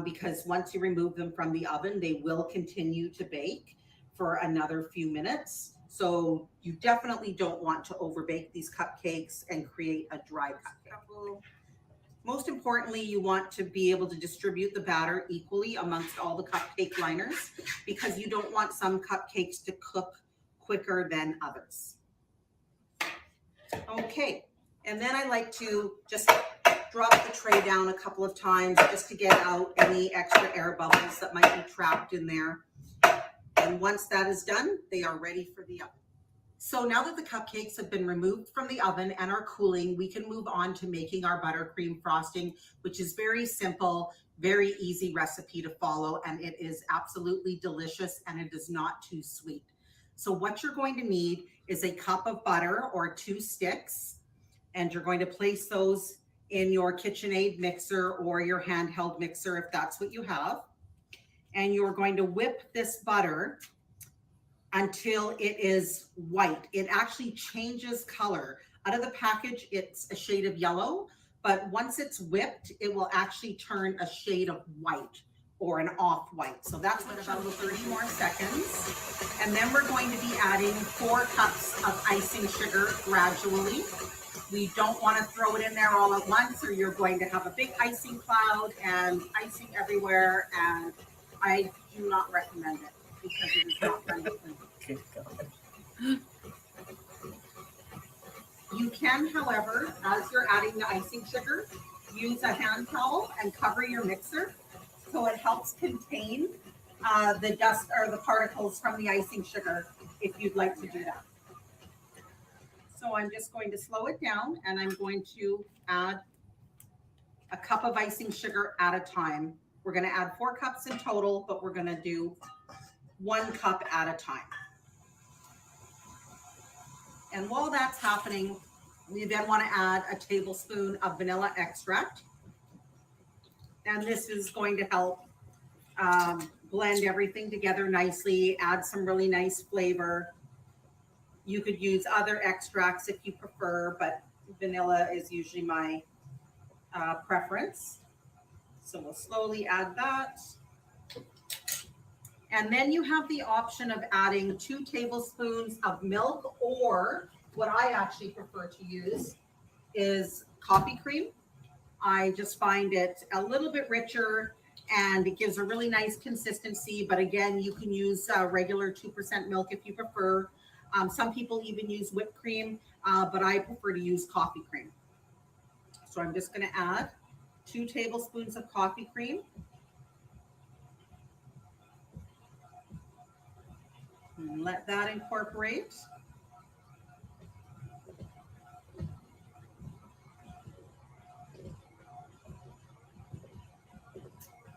because once you remove them from the oven, they will continue to bake for another few minutes. So you definitely don't want to overbake these cupcakes and create a dry cupcake. Most importantly, you want to be able to distribute the batter equally amongst all the cupcake liners because you don't want some cupcakes to cook quicker than others. Okay, and then I like to just drop the tray down a couple of times just to get out any extra air bubbles that might be trapped in there. And once that is done, they are ready for the oven. So now that the cupcakes have been removed from the oven and are cooling, we can move on to making our buttercream frosting, which is very simple, very easy recipe to follow, and it is absolutely delicious and it is not too sweet. So what you're going to need is a cup of butter or 2 sticks, and you're going to place those in your KitchenAid mixer or your handheld mixer if that's what you have. And you're going to whip this butter until it is white. It actually changes color. Out of the package, it's a shade of yellow, but once it's whipped, it will actually turn a shade of white or an off-white. So that's what about 30 more seconds. And then we're going to be adding 4 cups of icing sugar gradually. We don't want to throw it in there all at once or you're going to have a big icing cloud and icing everywhere, and I do not recommend it because it is not friendly. You can, however, as you're adding the icing sugar, use a hand towel and cover your mixer so it helps contain the dust or the particles from the icing sugar if you'd like to do that. So I'm just going to slow it down and I'm going to add a cup of icing sugar at a time. We're going to add 4 cups in total, but we're going to do 1 cup at a time. And while that's happening, we then want to add a tablespoon of vanilla extract. And this is going to help blend everything together nicely, add some really nice flavor. You could use other extracts if you prefer, but vanilla is usually my preference. So we'll slowly add that. And then you have the option of adding 2 tablespoons of milk, or what I actually prefer to use is coffee cream. I just find it a little bit richer and it gives a really nice consistency. But again, you can use regular 2% milk if you prefer. Some people even use whipped cream, but I prefer to use coffee cream. So I'm just going to add 2 tablespoons of coffee cream. And let that incorporate.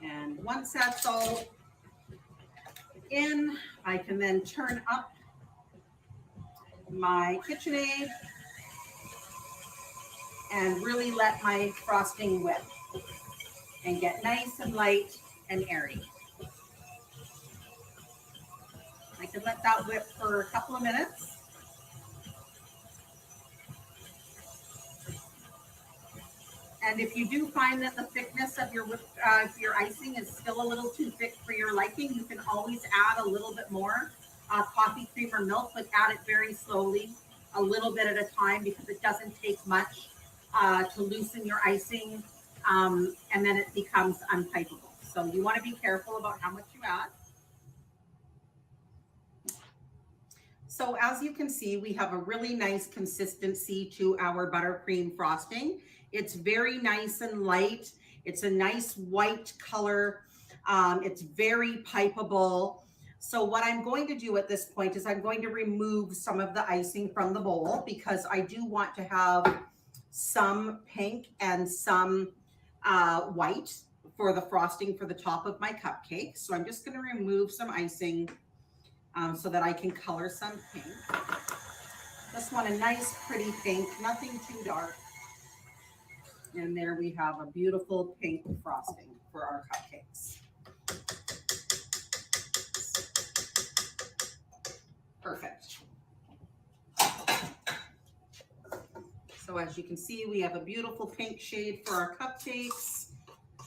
And once that's all in, I can then turn up my KitchenAid and really let my frosting whip and get nice and light and airy. I can let that whip for a couple of minutes. And if you do find that the thickness of your icing is still a little too thick for your liking, you can always add a little bit more coffee cream or milk, but add it very slowly, a little bit at a time, because it doesn't take much to loosen your icing, and then it becomes unpipeable. So you want to be careful about how much you add. So as you can see, we have a really nice consistency to our buttercream frosting. It's very nice and light. It's a nice white color. It's very pipeable. So what I'm going to do at this point is I'm going to remove some of the icing from the bowl because I do want to have some pink and some white for the frosting for the top of my cupcake. So I'm just going to remove some icing so that I can color some pink. Just want a nice pretty pink, nothing too dark. And there we have a beautiful pink frosting for our cupcakes. Perfect. So as you can see, we have a beautiful pink shade for our cupcakes.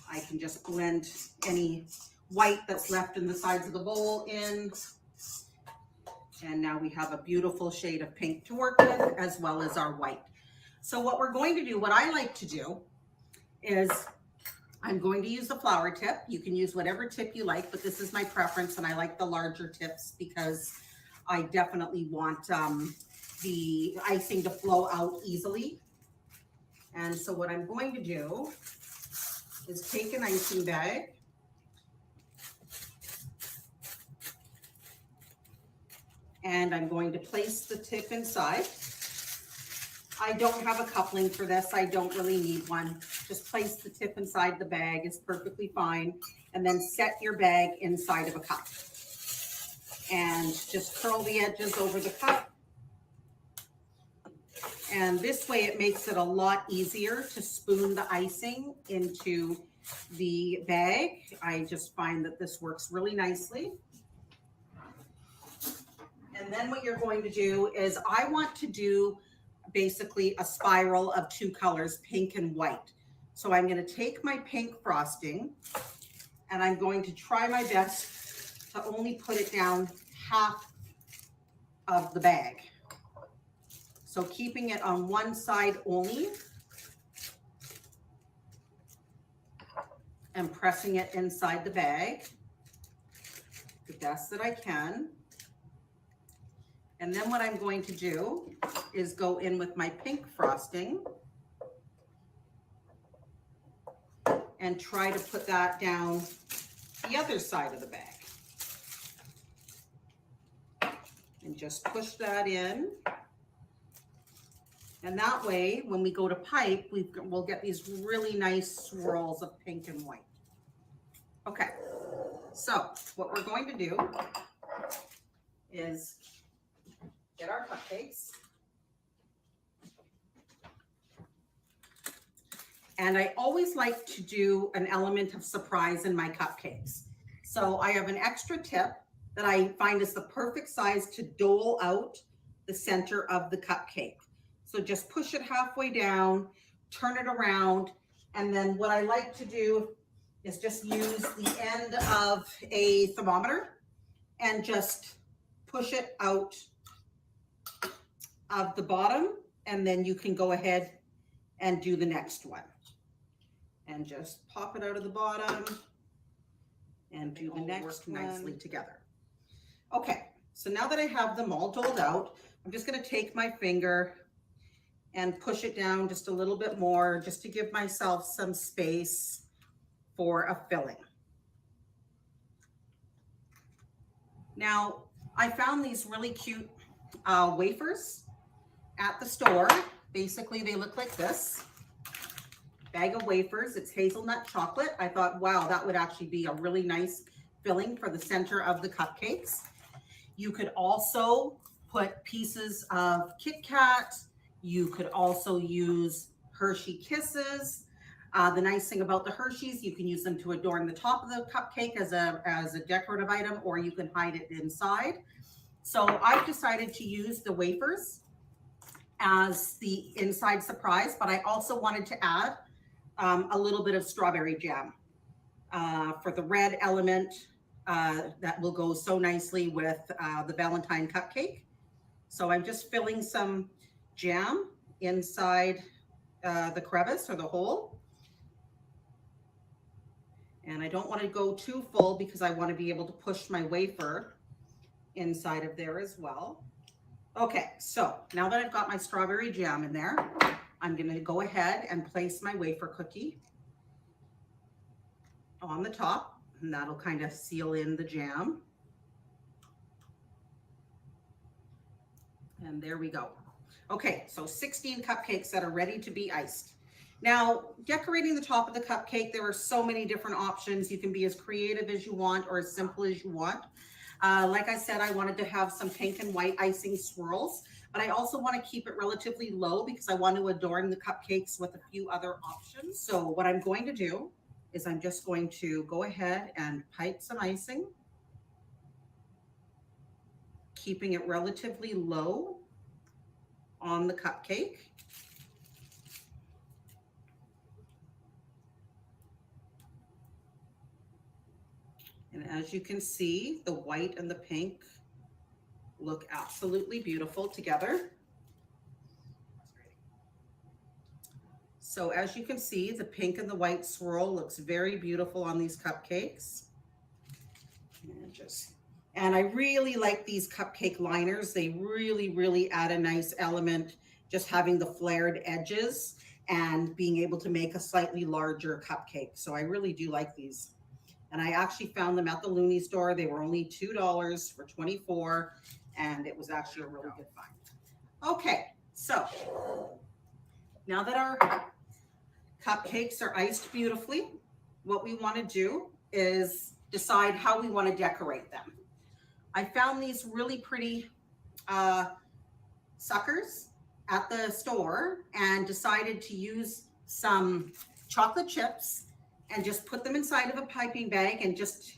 I can just blend any white that's left in the sides of the bowl in. And now we have a beautiful shade of pink to work with, as well as our white. So what we're going to do, what I like to do, is I'm going to use a flower tip. You can use whatever tip you like, but this is my preference, and I like the larger tips because I definitely want the icing to flow out easily. And so what I'm going to do is take an icing bag, and I'm going to place the tip inside. I don't have a coupling for this. I don't really need one. Just place the tip inside the bag is perfectly fine. And then set your bag inside of a cup. And just curl the edges over the cup. And this way it makes it a lot easier to spoon the icing into the bag. I just find that this works really nicely. And then what you're going to do is I want to do basically a spiral of two colors, pink and white. So I'm going to take my pink frosting and I'm going to try my best to only put it down half of the bag. So keeping it on one side only and pressing it inside the bag the best that I can. And then what I'm going to do is go in with my pink frosting and try to put that down the other side of the bag. And just push that in. And that way, when we go to pipe, we'll get these really nice swirls of pink and white. Okay, so what we're going to do is get our cupcakes. And I always like to do an element of surprise in my cupcakes. So I have an extra tip that I find is the perfect size to dole out the center of the cupcake. So just push it halfway down, turn it around, and then what I like to do is just use the end of a thermometer and just push it out of the bottom, and then you can go ahead and do the next one. And just pop it out of the bottom and do the next one nicely together. Okay, so now that I have them all doled out, I'm just going to take my finger and push it down just a little bit more, just to give myself some space for a filling. Now, I found these really cute wafers at the store. Basically, they look like this. Bag of wafers. It's hazelnut chocolate. I thought, wow, that would actually be a really nice filling for the center of the cupcakes. You could also put pieces of Kit Kat. You could also use Hershey Kisses. The nice thing about the Hershey's, you can use them to adorn the top of the cupcake as a decorative item, or you can hide it inside. So I've decided to use the wafers as the inside surprise, but I also wanted to add a little bit of strawberry jam for the red element that will go so nicely with the Valentine cupcake. So I'm just filling some jam inside the crevice or the hole. And I don't want to go too full because I want to be able to push my wafer inside of there as well. Okay, so now that I've got my strawberry jam in there, I'm going to go ahead and place my wafer cookie on the top, and that'll kind of seal in the jam. And there we go. Okay, so 16 cupcakes that are ready to be iced. Now, decorating the top of the cupcake, there are so many different options. You can be as creative as you want or as simple as you want. Like I said, I wanted to have some pink and white icing swirls, but I also want to keep it relatively low because I want to adorn the cupcakes with a few other options. So what I'm going to do is I'm just going to go ahead and pipe some icing, keeping it relatively low on the cupcake. And as you can see, the white and the pink look absolutely beautiful together. So as you can see, the pink and the white swirl looks very beautiful on these cupcakes. And I really like these cupcake liners. They really add a nice element, just having the flared edges and being able to make a slightly larger cupcake. So I really do like these. And I actually found them at the Looney store. They were only $2 for 24, and it was actually a really good find. Okay, so now that our cupcakes are iced beautifully, what we want to do is decide how we want to decorate them. I found these really pretty suckers at the store and decided to use some chocolate chips and just put them inside of a piping bag and just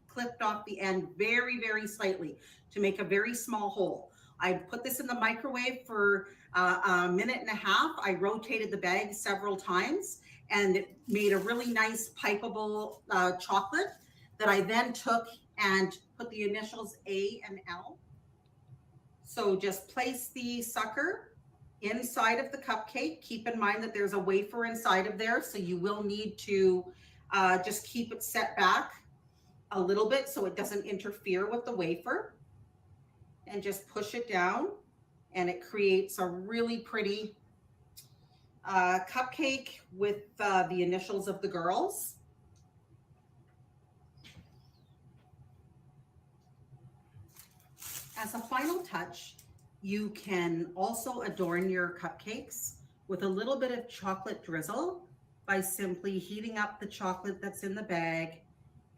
clipped off the end very slightly to make a very small hole. I put this in the microwave for a minute and a half. I rotated the bag several times and it made a really nice pipeable chocolate that I then took and put the initials A and L. So just place the sucker inside of the cupcake. Keep in mind that there's a wafer inside of there, so you will need to just keep it set back a little bit so it doesn't interfere with the wafer. And just push it down, and it creates a really pretty cupcake with the initials of the girls. As a final touch, you can also adorn your cupcakes with a little bit of chocolate drizzle by simply heating up the chocolate that's in the bag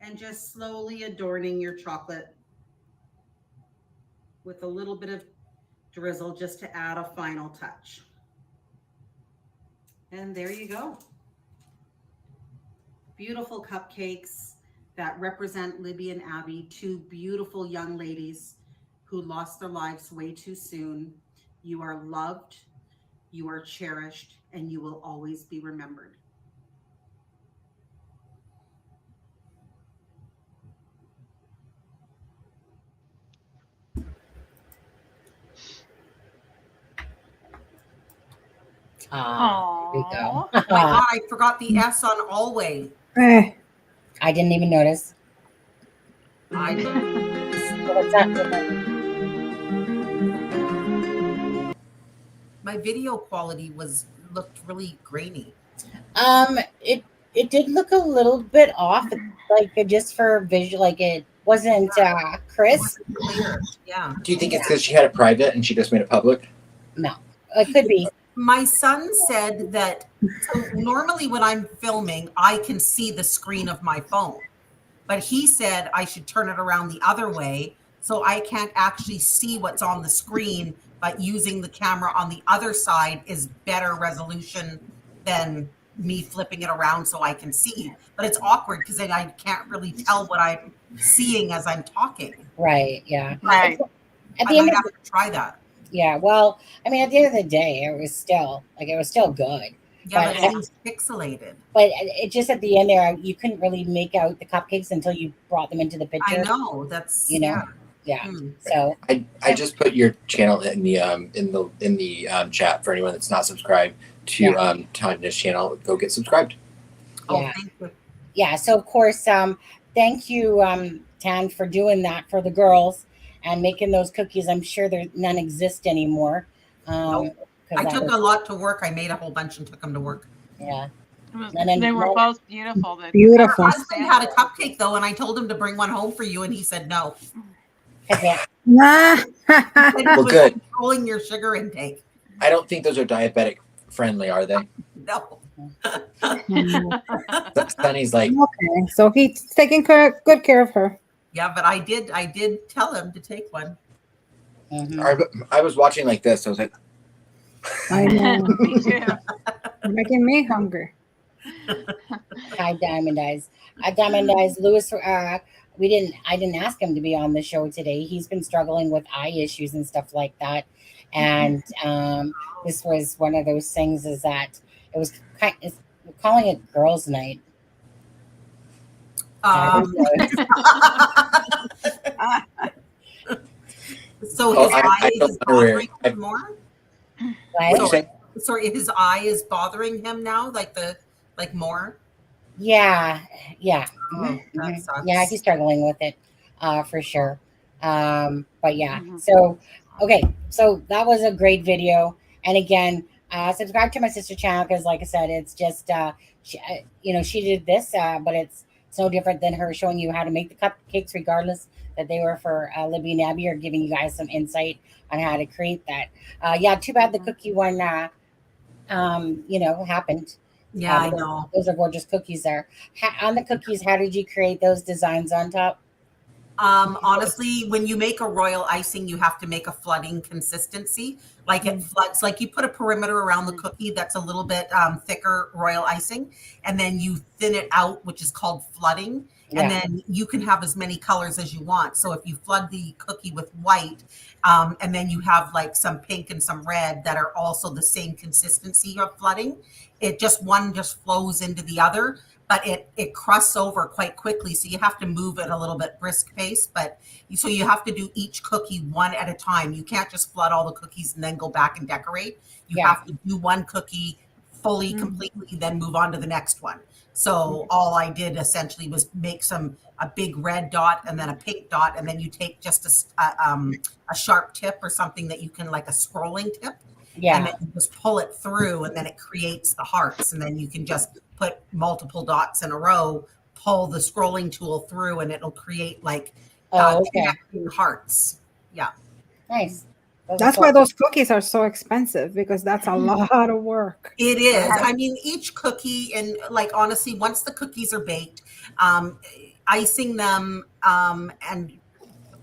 and just slowly adorning your chocolate with a little bit of drizzle just to add a final touch. And there you go. Beautiful cupcakes that represent Libby and Abby, two beautiful young ladies who lost their lives way too soon. You are loved, you are cherished, and you will always be remembered. There we go. Oh my God, I forgot the S on always. I didn't even notice. I What's that? My video quality looked really grainy. It did look a little bit off, like just for visual, like it wasn't crisp. It wasn't clear. Yeah. Do you think it's because she had it private and she just made it public? No, it could be. My son said that so normally when I'm filming, I can see the screen of my phone, but he said I should turn it around the other way so I can't actually see what's on the screen, but using the camera on the other side is better resolution than me flipping it around so I can see. But it's awkward because then I can't really tell what I'm seeing as I'm talking. Right. Yeah. Right. At I the end might of have to try that. Yeah, well, I mean, at the end of the day, it was still good. Yeah, but it seems pixelated. But it just at the end there, you couldn't really make out the cupcakes until you brought them into the picture. I know that's yeah. So I just put your channel in the chat for anyone that's not subscribed to Tanya's channel. Go get subscribed. Yeah. Thank you. Yeah. So of course, thank you, Tan, for doing that for the girls. And making those cookies, I'm sure none exist anymore. I took a lot to work. I made a whole bunch and took them to work. Yeah. They were both beautiful. Beautiful. My husband had a cupcake though, and I told him to bring one home for you, and he said no. Well, good. Controlling your sugar intake. I don't think those are diabetic friendly, are they? No. Sunny's like, okay, so he's taking good care of her. Yeah, but I did tell him to take one. Mm-hmm. I was watching like this. I was like, I know. Me too. You're making me hungry. Hi, Diamond Eyes. Diamond Eyes, Lewis. I didn't ask him to be on the show today. He's been struggling with eye issues and stuff like that. And this was one of those things. Is that it was we're calling it Girls' Night. So his eye is bothering him more? What'd you say? Sorry, his eye is bothering him now, like more? Yeah. Oh, that sucks. Yeah, he's struggling with it, for sure. But yeah, so okay, so that was a great video. And again, subscribe to my sister channel because, like I said, it's just she did this, but it's no different than her showing you how to make the cupcakes, regardless that they were for Libby and Abby, or giving you guys some insight on how to create that. Yeah, too bad the cookie one, happened. Yeah, I know. Those are gorgeous cookies there. On the cookies, how did you create those designs on top? Honestly, when you make a royal icing, you have to make a flooding consistency. Like it floods, like you put a perimeter around the cookie that's a little bit thicker royal icing, and then you thin it out, which is called flooding. Yeah. And then you can have as many colors as you want. So if you flood the cookie with white, and then you have like some pink and some red that are also the same consistency of flooding, one just flows into the other. But it crusts over quite quickly, so you have to move at a little bit brisk pace. So you have to do each cookie one at a time. You can't just flood all the cookies and then go back and decorate. You have to do one cookie fully, completely, then move on to the next one. So all I did essentially was make a big red dot and then a pink dot, and then you take just a sharp tip or something that you can, like a scrolling tip. Yeah. And then you just pull it through, and then it creates the hearts, and then you can just put multiple dots in a row, pull the scrolling tool through, and it'll create like connecting hearts. Yeah. Nice. That's why those cookies are so expensive, because that's a lot of work. It is. I mean, each cookie, and like honestly, once the cookies are baked, icing them and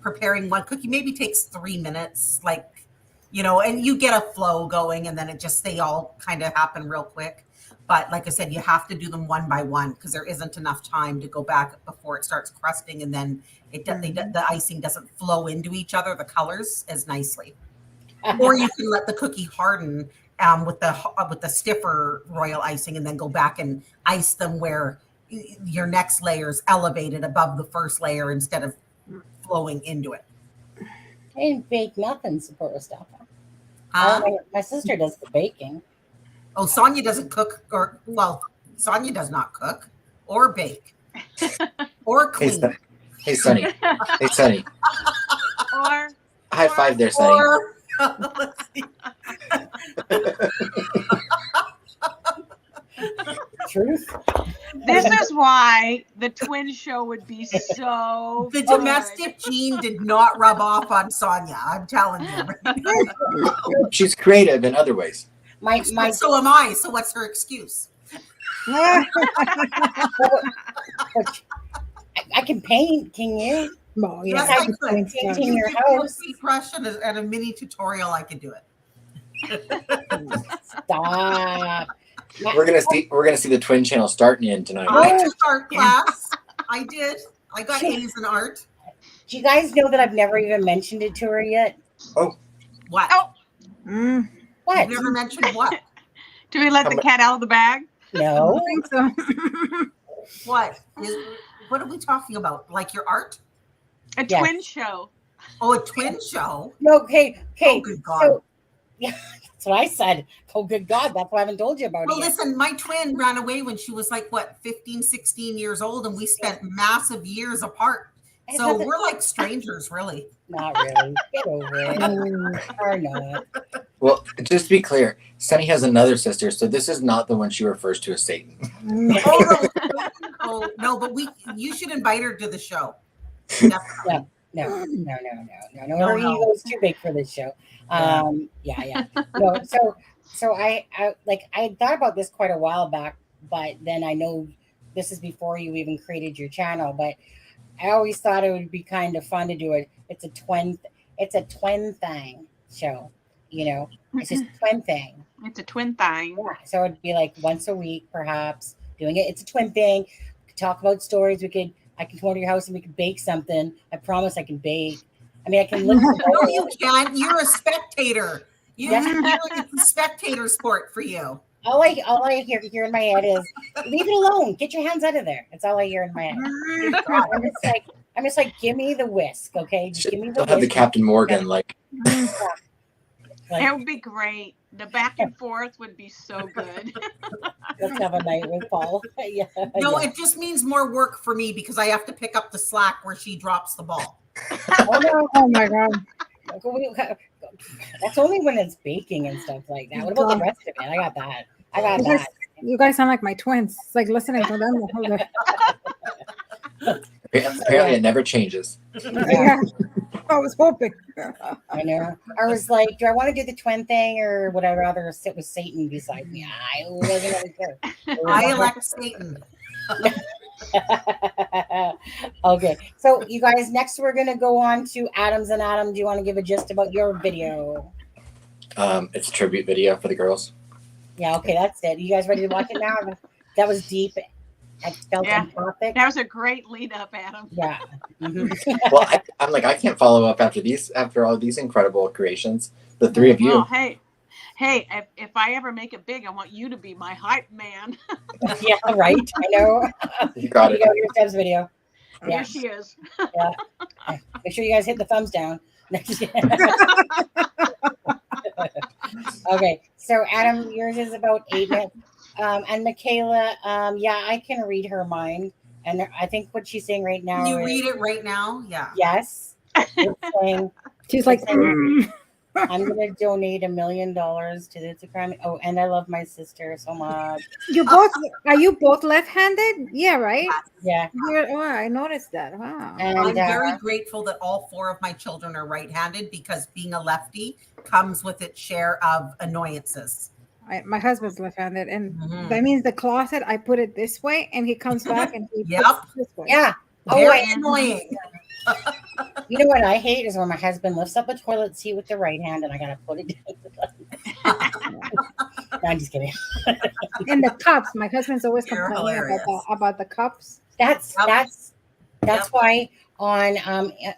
preparing one cookie maybe takes 3 minutes, and you get a flow going, and then they all kind of happen real quick. But like I said, you have to do them one by one, because there isn't enough time to go back before it starts crusting, and then the icing doesn't flow into each other, the colors, as nicely. Or you can let the cookie harden with the stiffer royal icing, and then go back and ice them where your next layer is elevated above the first layer instead of flowing into it. I didn't bake nothing, supposed to. My sister does the baking. Oh, Sonia doesn't cook, Sonia does not cook or bake or clean. Hey, Sonny. Hey, Sonny. Or high five there, Sonny. Let's see. Truth. This is why the twin show would be so The good. domestic gene did not rub off on Sonia, I'm telling you. She's creative in other ways. So am I. So what's her excuse? I can paint. Can you? Oh, Yes, I I could. painting your If you house. brush and a mini tutorial, I could do it. Stop. We're gonna see the twin channel starting in tonight. I took art class. I did. I got A's in art. Do you guys know that I've never even mentioned it to her yet? Oh. What? Oh. What? You never mentioned what? Do we let the cat out of the bag? No. I think so. What are we talking about? Like your art? A twin show. Oh, a twin show? No, okay. Oh, good God. So, yeah, that's what I said. Oh, good God. That's why I haven't told you about Well, it yet. listen, my twin ran away when she was 15, 16 years old, and we spent massive years apart. So we're like strangers, really. Not really. Get over it. Or not. Well, just to be clear, Sunny has another sister, so this is not the one she refers to as Satan. No, but you should invite her to the show. Definitely. No. Her ego's too big for this show. Yeah. No, so I thought about this quite a while back, but then I know this is before you even created your channel, but I always thought it would be kind of fun to do it. It's a twin thing show, It's just a twin thing. It's a twin thing. Yeah. So it'd be like once a week, perhaps, doing it. It's a twin thing. We could talk about stories. I can come over to your house and we could bake something. I promise I can bake. I mean, I can look. No, you can't. You're a spectator. You're a spectator sport for you. all I hear in my head is, leave it alone. Get your hands out of there. That's all I hear in my head. I'm just like, give me the whisk, okay? Just give me the They'll have the whisk. Captain Morgan like. That would be great. The back and forth would be so good. Let's have a night with Paul. Yeah. No, yeah. it just means more work for me because I have to pick up the slack where she drops the ball. Oh, no. Oh my god. That's only when it's baking and stuff like that. What about the rest of it? I got that. You guys sound like my twins. It's like listening to them the whole day. Apparently, it never changes. Yeah. I was hoping. I know. I was like, do I want to do the twin thing or would I rather sit with Satan beside me? I wasn't really sure. I elect Satan. Okay. So, you guys, next we're going to go on to Adams and Adam. Do you want to give a gist about your video? It's a tribute video for the girls. Yeah, okay, that's it. You guys ready to watch it now? That was deep. I felt empathic. That was a great lead up, Adam. Yeah. Mm-hmm. Well, I'm like, I can't follow up after all these incredible creations. The three of you. Well, hey, if I ever make it big, I want you to be my hype man. Yeah, right. I know. You got it. Here's Deb's video. There she is. Yeah. Make sure you guys hit the thumbs down. Okay, so Adam, yours is about 8 minutes. And Michaela, yeah, I can read her mind. And I think what she's saying right now. Can you read it right now? Yeah. Yes. Saying, She's like, I'm going to donate $1 million to the crime. Oh, and I love my sister so much. Are you both left-handed? Yeah, right? Yeah. I noticed that. Wow. And, I'm very grateful that all 4 of my children are right-handed because being a lefty comes with its share of annoyances. My husband's left-handed, and that means the closet, I put it this way, and he comes back and he puts it this way. Yeah. Very annoying. You know what I hate is when my husband lifts up a toilet seat with the right hand and I gotta put it down. No, I'm just kidding. And the cups, my husband's always complaining about the cups. That's why on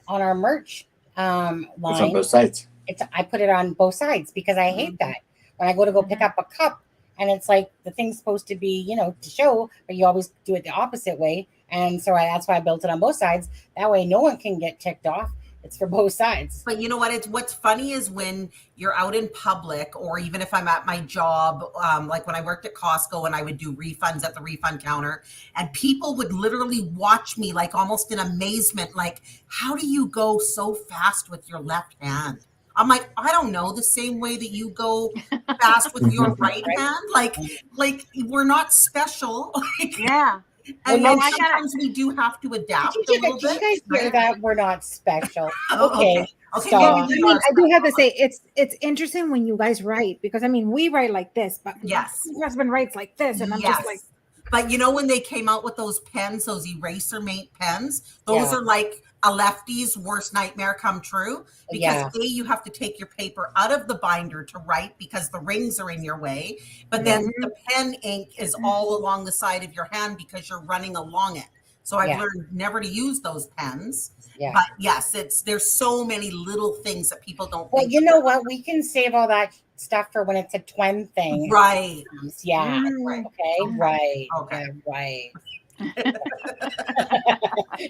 our merch line, it's on both sides. I put it on both sides because I hate that when I go pick up a cup and it's like the thing's supposed to be, to show, but you always do it the opposite way. And so that's why I built it on both sides. That way no one can get ticked off. It's for both sides. But you know what? What's funny is when you're out in public, or even if I'm at my job, like when I worked at Costco and I would do refunds at the refund counter, and people would literally watch me like almost in amazement, like, how do you go so fast with your left hand? I'm like, I don't know, the same way that you go fast with your right hand. Like we're not special. Yeah. And sometimes we do have to adapt a little bit. Did you guys hear that? We're not special. Okay. Stop. I do have to say it's interesting when you guys write, because we write like this, but yes, my husband writes like this, and I'm just like. But when they came out with those pens, those eraser mate pens, those are like a lefty's worst nightmare come true, because you have to take your paper out of the binder to write because the rings are in your way, but then the pen ink is all along the side of your hand because you're running along it. So I've learned never to use those pens. Yeah. But yes, there's so many little things that people don't. Well, you know what? We can save all that stuff for when it's a twin thing. Right. Yeah. Okay. Right. Okay. Right.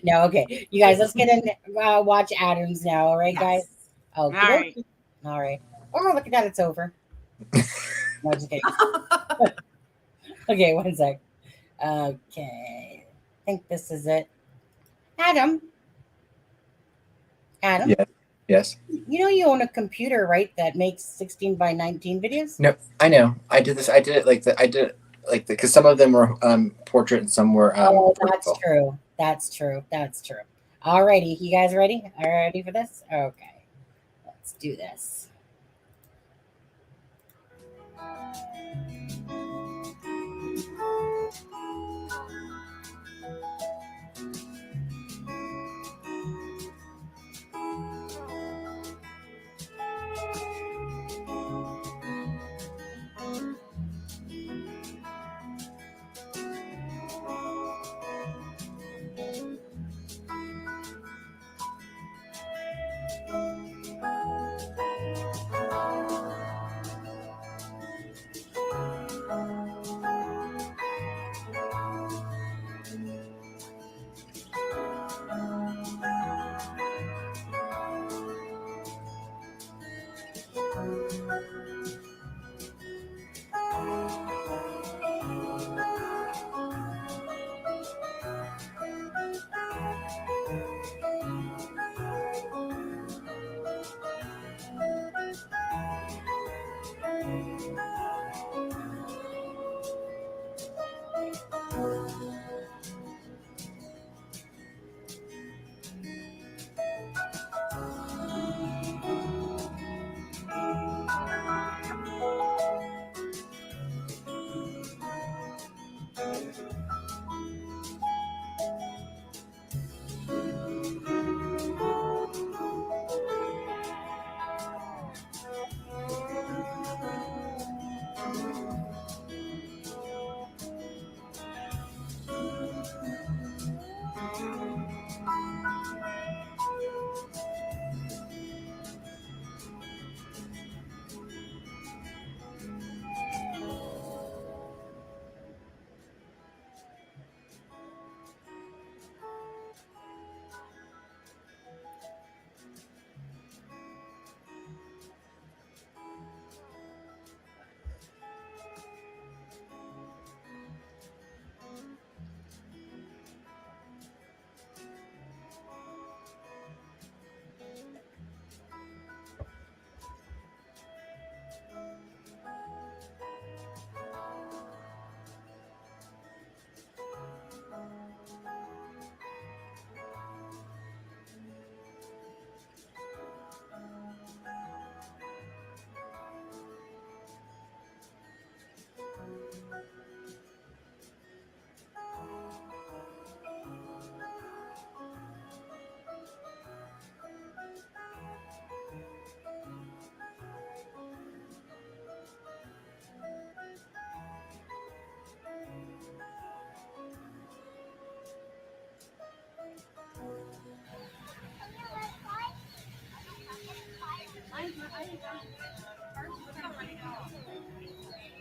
No. Okay. You guys, let's get in. Watch Adams now. All right, guys. Okay. All right. Oh, look at that! It's over. No, just kidding. Okay, one sec. Okay. I think this is it. Adam. Yes. You own a computer, right? That makes 16 by 19 videos. No, I know. I did this. I did it because some of them were portrait and some were. That's true. That's true. Alrighty, you guys ready? Are you ready for this? Okay, let's do this.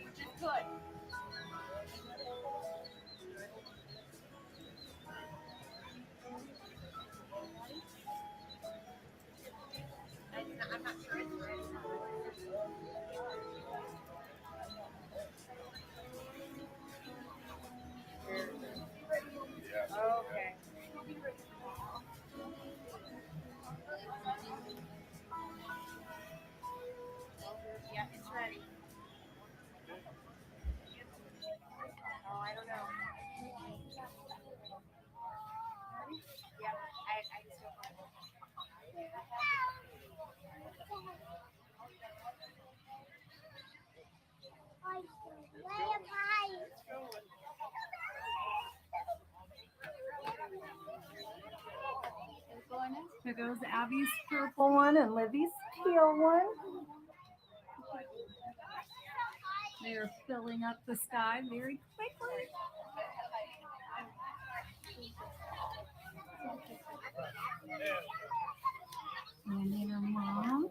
Which is good. I'm not sure it's ready. Okay. Yeah, it's ready. Oh, I don't know. Yeah, I still Here goes Abby's purple one and Libby's teal one. They are filling up the sky very quickly. And then her mom.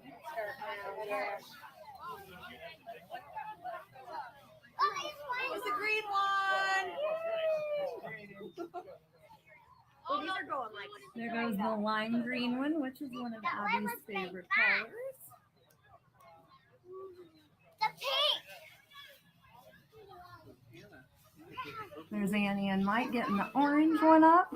It's the green one. Oh, these are going like. There goes the lime green one, which is one of Abby's favorite colors. The pink. There's Annie and Mike getting the orange one up.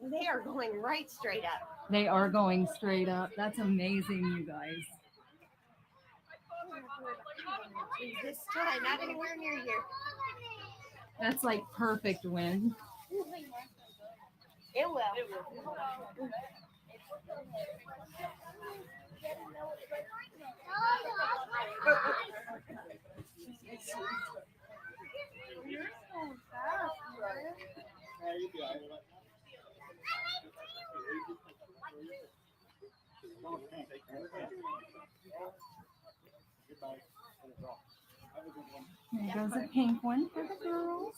They are going right straight up. They are going straight up. That's amazing, you guys. This time, not anywhere near here. That's like perfect wind. It will. It will. You're so fast, right? There goes a pink one for the girls.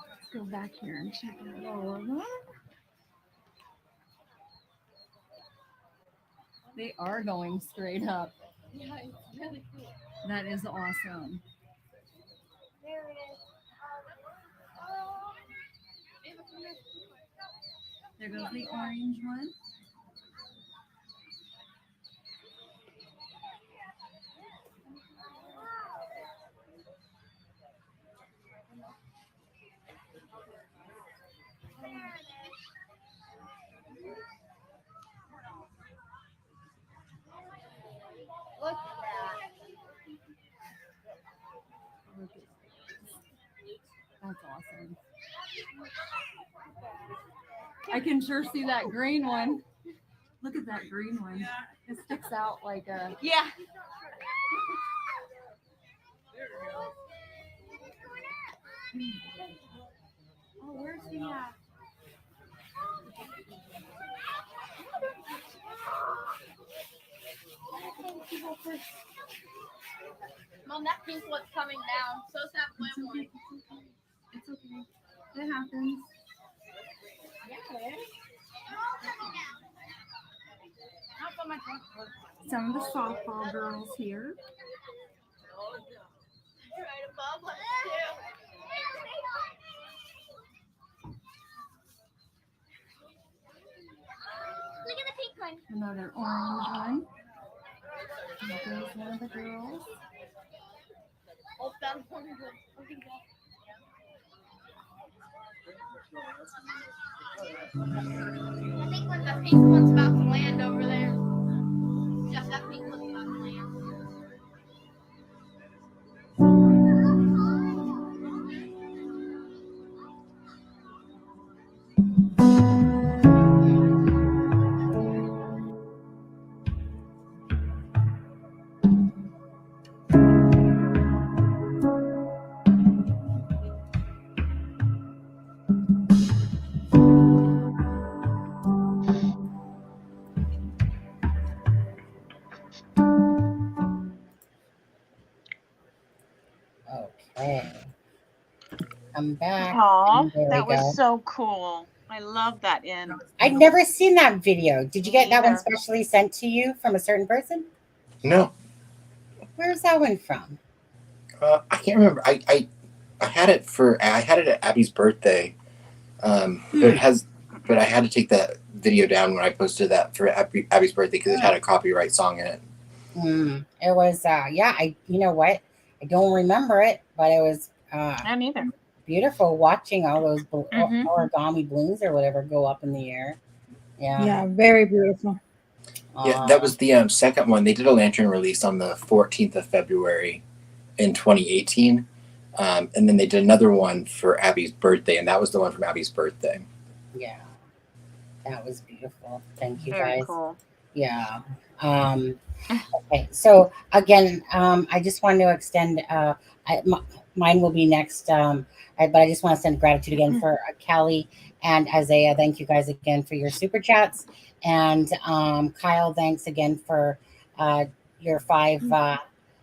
Let's go back here and check out all of them. They are going straight up. Yeah, it's really cool. That is awesome. There it is. There goes the orange one. Look at that. That's awesome. I can sure see that green one. Look at that green one. It sticks out like a... Yeah. Oh, where's he at? Mom, that pink one's coming down. So's that blue one. It's okay. It happens. Some of the softball girls here. Right above us, too. Look at the pink one. Another orange one. There's one of the girls. Oh, that one. I think when the pink one's about to land over there. Jeff, that pink one's about to land. Okay. I'm back. Aw, There that we go. was so cool. I love that in. I'd never seen that video. Did you get that one Neither. specially sent to you from a certain person? No, Where's that one from? I can't remember. I had it at Abby's birthday. But I had to take that video down when I posted that for Abby's birthday because it had a copyright song in it. It was you know what? I don't remember it, but it was I neither. beautiful watching all those origami balloons or whatever go up in the air. Yeah, very beautiful. Yeah, that was the second one. They did a lantern release on the 14th of February in 2018. And then they did another one for Abby's birthday, and that was the one from Abby's birthday. Yeah. That was beautiful. Thank you Very guys. cool. Yeah. Okay. So again, I just want to extend. Mine will be next. But I just want to send gratitude again for Callie and Isaiah. Thank you guys again for your super chats, and Kyle, thanks again for your 5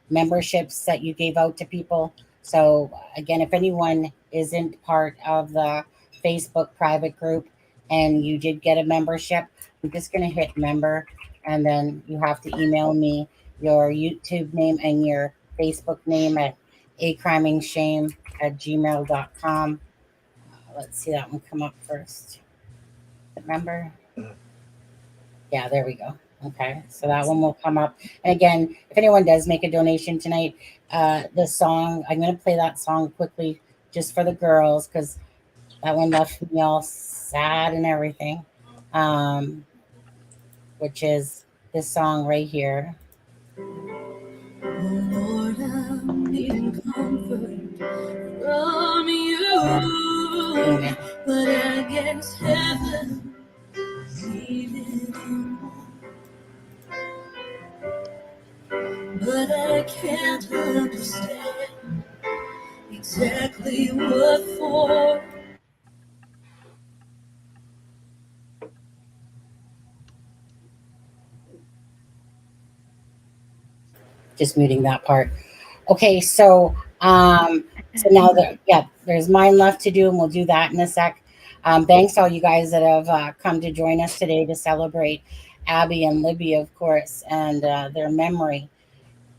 memberships that you gave out to people. So again, if anyone isn't part of the Facebook private group and you did get a membership, I'm just going to hit member, and then you have to email me your YouTube name and your Facebook name at acrimingshame@gmail.com. Let's see that one come up first. Remember? Yeah, there we go. Okay, so that one will come up. And again, if anyone does make a donation tonight, the song, I'm going to play that song quickly just for the girls because that one left me all sad and everything, which is this song right here. Oh Lord, I'm needing comfort from you, but I guess heaven needed him. But I can't understand exactly what for. Just muting that part. Okay, so now there's mine left to do, and we'll do that in a sec. Thanks to all you guys that have come to join us today to celebrate Abby and Libby, of course, and their memory.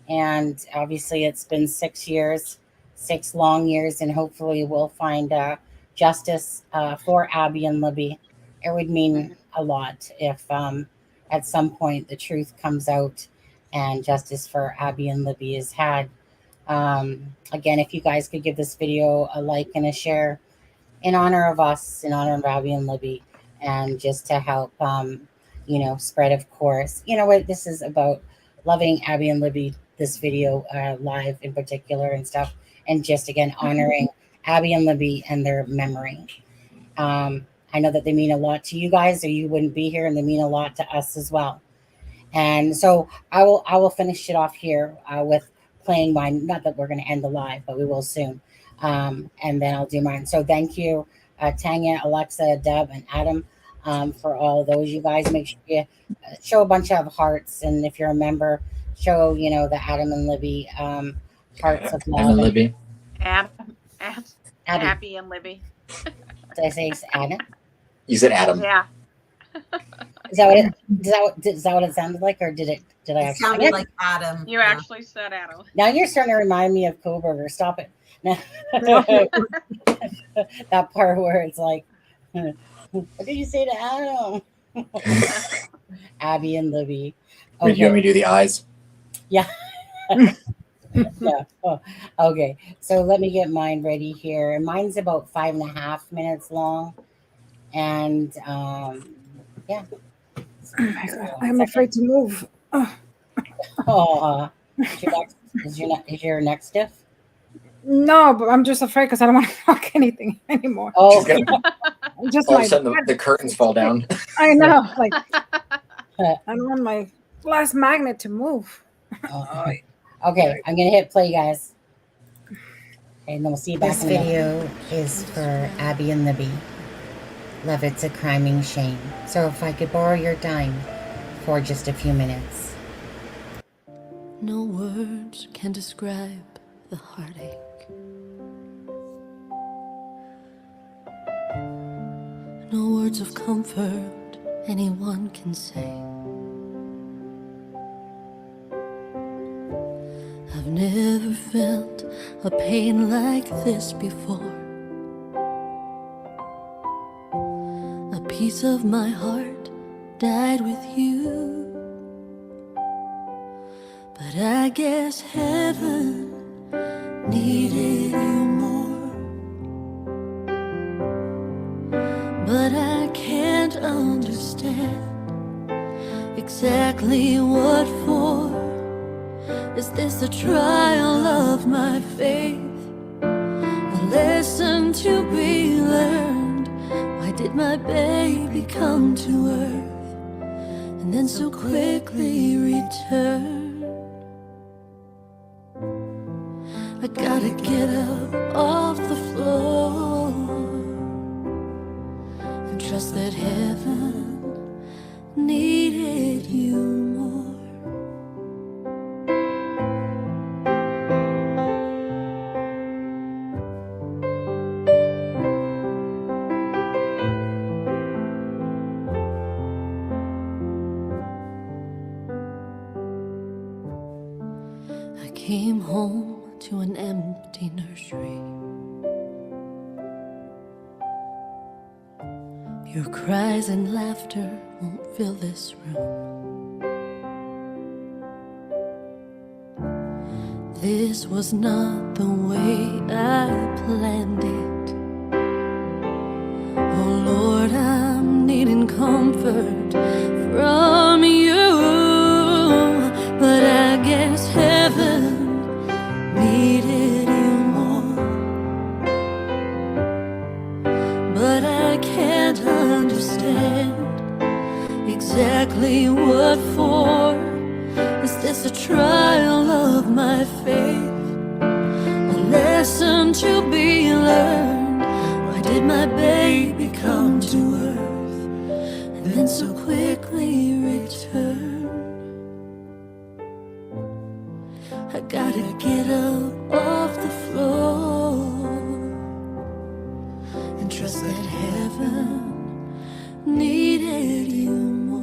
And obviously, it's been 6 years, 6 long years, and hopefully we'll find justice for Abby and Libby. it would mean a lot if at some point the truth comes out and justice for Abby and Libby is had. Again, if you guys could give this video a like and a share in honor of us, in honor of Abby and Libby, and just to help, spread, of course. You know what this is about, loving Abby and Libby, this video live in particular and stuff, and just, again, honoring Abby and Libby and their memory. I know that they mean a lot to you guys, or you wouldn't be here, and they mean a lot to us as well. And so I will finish it off here with playing mine. Not that we're going to end the live, but we will soon. And then I'll do mine. So thank you, Tanya, Alexza, Deb, and Adam, for all those. You guys make sure you show a bunch of hearts, and if you're a member, show the Adam and Libby hearts of love. Adam and Libby. Abby and Libby. Did I say Adam? You said Adam. Yeah. Is that what it sounded like, or did I actually? It sounded like Adam. You actually said Adam. Now you're starting to remind me of Koberger. Stop it. That part where it's like, what did you say to Adam? Abby and Libby. Okay. You want me to do the eyes? Yeah. Yeah. Oh, okay. So let me get mine ready here. And mine's about 5.5 minutes long. And yeah. I'm afraid to move. Oh, is your neck stiff? No, but I'm just afraid because I don't want to rock anything anymore. Oh, just all of a sudden the curtains fall down. I know. Like, I don't want my glass magnet to move. Okay, I'm gonna hit play, guys. And then we'll see you back. This video is for Abby and Libby. Love, it's a criming shame. So if I could borrow your time for just a few minutes. No words can describe the heartache. No words of comfort anyone can say. I've never felt a pain like this before. A piece of my heart died with you. But I guess heaven needed you more. But I can't understand exactly what for. Is this a trial of my faith? A lesson to be learned? Why did my baby come to earth and then so quickly return? I gotta get up off the floor and trust that heaven needed you more. I came home to an empty nursery. Your cries and laughter won't fill this room. This was not the way I planned it. Oh Lord, I'm needing comfort from you. But I guess heaven needed you more. But I can't understand exactly what for. Is this a trial of my faith? A lesson to be learned? Why did my baby come to earth and then so quickly return? I gotta get up off the floor and trust that heaven needed you more.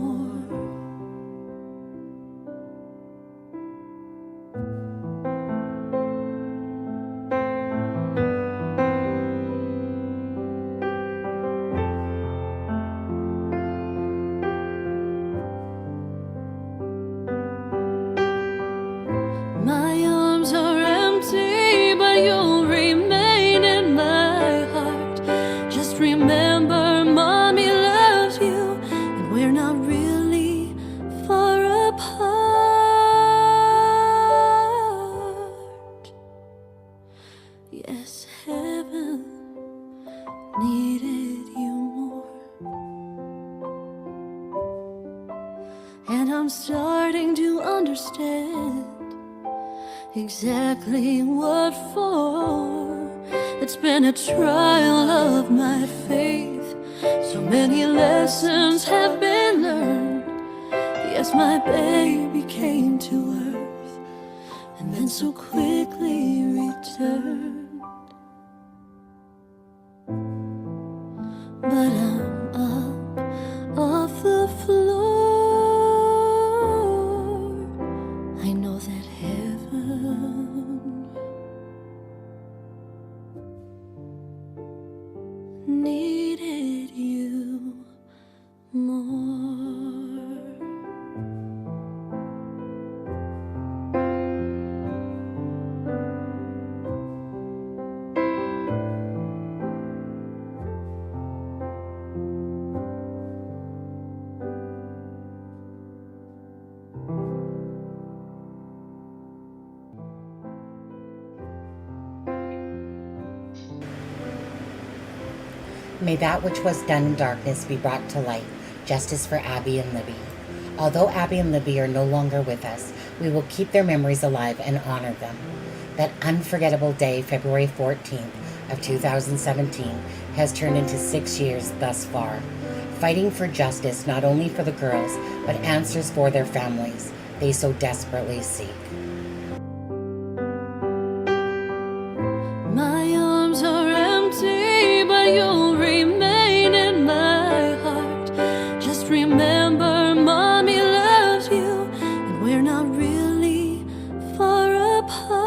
not really far apart. Yes, heaven needed you more. And I'm starting to understand exactly what for. It's been a trial of my faith. So many lessons have been learned. Yes, my baby came to earth and then so quickly returned. But I'm up off the floor. I know that heaven needed you more. May that which was done in darkness be brought to light, justice for Abby and Libby. Although Abby and Libby are no longer with us, we will keep their memories alive and honor them. That unforgettable day, February 14th of 2017, has turned into 6 years thus far, fighting for justice not only for the girls, but answers for their families they so desperately seek. My arms are empty, but you'll remain in my heart. Just remember, Mommy loves you, and we're not really far apart.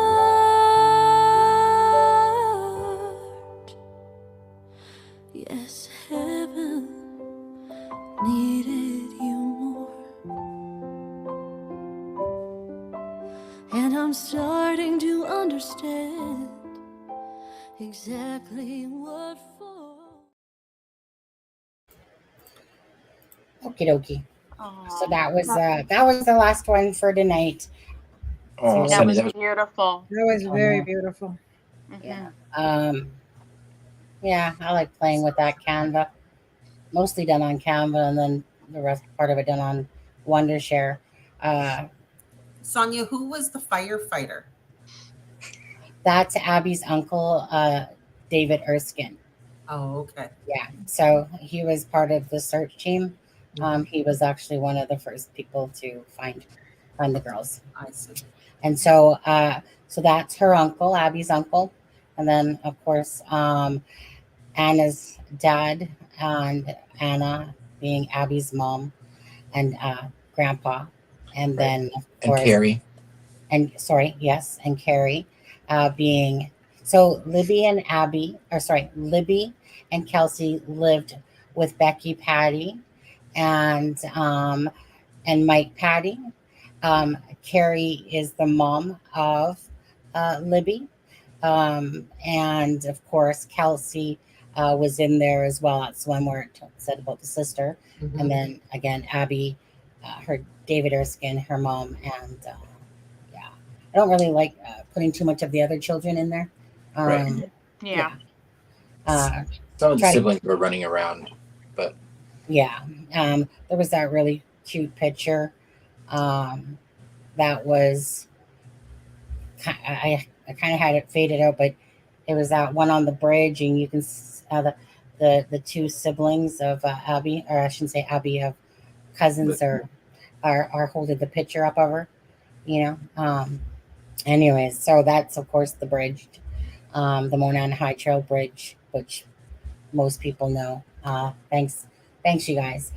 Yes, heaven needed you more. And I'm starting to understand exactly what for. Okie dokie. So that was the last one for tonight. Oh, That Sunny, was that was beautiful. That was very beautiful. Yeah. Yeah, I like playing with that Canva. Mostly done on Canva, and then the rest part of it done on Wondershare. Sonia, who was the firefighter? That's Abby's uncle, David Erskine. Oh, okay. Yeah, so he was part of the search team. He was actually one of the first people to find the girls. I see. And so so that's her uncle, Abby's uncle, and then of course Anna's dad, and Anna being Abby's mom, and grandpa, and then of course Carrie. and Carrie being, so Libby and Kelsey lived with Becky Patty and Mike Patty. Carrie is the mom of Libby, and of course Kelsey was in there as well. That's one where it said about the sister, and then again Abby, her David Erskine, her mom, and yeah, I don't really like putting too much of the other children in there. Right. Yeah. Some of the siblings were running around, but yeah, there was that really cute picture that was, I kind of had it faded out, but it was that one on the bridge, and you can the two siblings of Abby, or I shouldn't say Abby, of cousins are holding the picture up of her, you know. Anyways, so that's of course the bridge, the Monan High Trail Bridge, which most people know. Thanks you guys.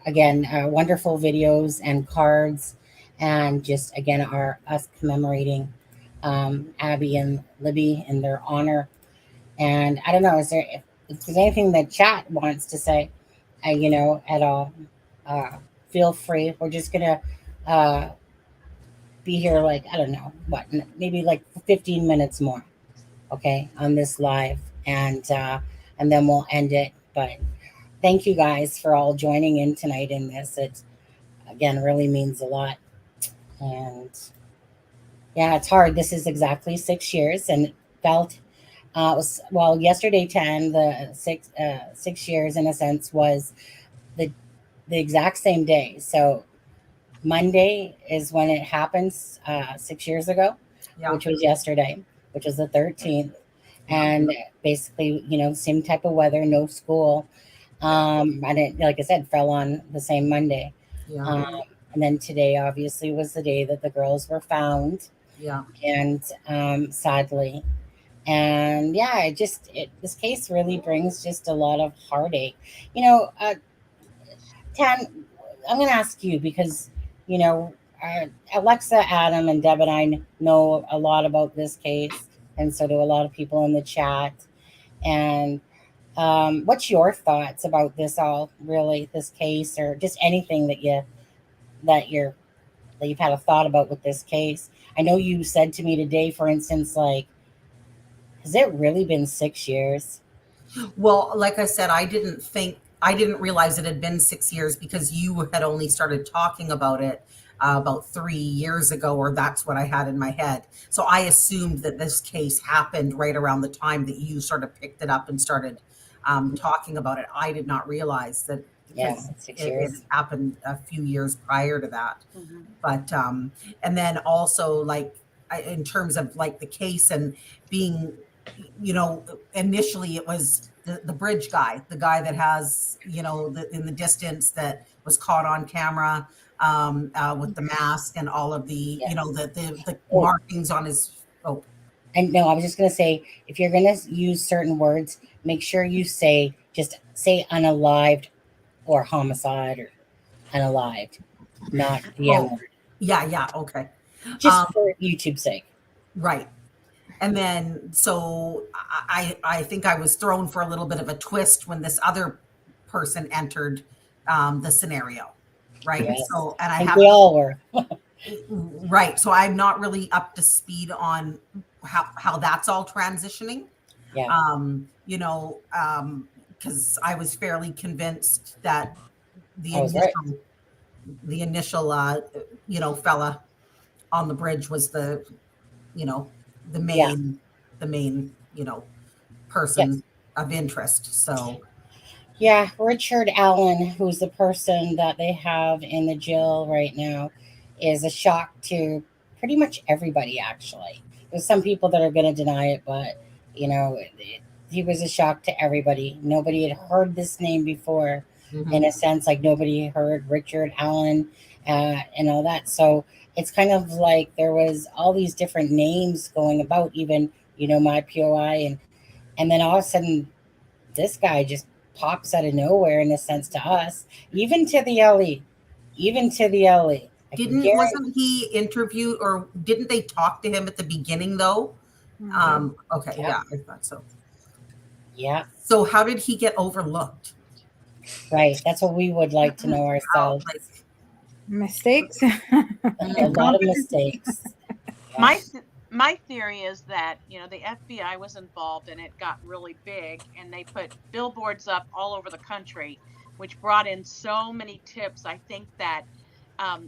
Again, wonderful videos and cards, and just again us commemorating Abby and Libby in their honor. And I don't know, if there's anything that chat wants to say, at all, feel free. We're just gonna be here like, I don't know what, maybe like 15 minutes more, okay, on this live, and then we'll end it. But thank you guys for all joining in tonight in this. It, again, really means a lot. And yeah, it's hard. This is exactly 6 years, and it felt it was, well, yesterday 10, the 6 years in a sense was the exact same day. So Monday is when it happens, 6 years ago, Yeah. which was yesterday, which was the 13th. And basically, same type of weather, no school. I didn't, like I said, fell on the same Monday. Yeah. And then today, obviously, was the day that the girls were found. Yeah. And sadly, and yeah, this case really brings just a lot of heartache. Tan, I'm going to ask you because, Alexza, Adam, and Deb and I know a lot about this case, and so do a lot of people in the chat. And what's your thoughts about this all, really, this case, or just anything that you've had a thought about with this case? I know you said to me today, for instance, like, has it really been 6 years? Well, like I said, I didn't realize it had been 6 years because you had only started talking about it about 3 years ago, or that's what I had in my head. So I assumed that this case happened right around the time that you sort of picked it up and started talking about it. I did not realize that because 6 years. It happened a few years prior to that. But and then also, like, in terms of like the case and being, initially it was the bridge guy, the guy that has, in the distance, that was caught on camera with the mask and all of the, the markings on his. And no, I was just going to say, if you're going to use certain words, make sure you say unalived or homicide or unalived, not the M word. Yeah. Okay. Just for YouTube's sake. Right. And then, so I think I was thrown for a little bit of a twist when this other person entered the scenario, right? Yes. So, and we all were. Right. So I'm not really up to speed on how that's all transitioning. Yeah. Because I was fairly convinced that the initial fella on the bridge was the main person of interest. So yeah, Richard Allen, who's the person that they have in the jail right now, is a shock to pretty much everybody. Actually, there's some people that are going to deny it, but he was a shock to everybody. Nobody had heard this name before. In a sense, like nobody heard Richard Allen and all that. So it's kind of like there was all these different names going about, even, my POI. And then all of a sudden, this guy just pops out of nowhere, in a sense, to us, even to the LE. Wasn't he interviewed, or didn't they talk to him at the beginning, though? Okay, yeah, I thought so. Yeah. So how did he get overlooked? Right. That's what we would like to know ourselves. Mistakes. A lot of mistakes. My theory is that, the FBI was involved and it got really big, and they put billboards up all over the country, which brought in so many tips. I think that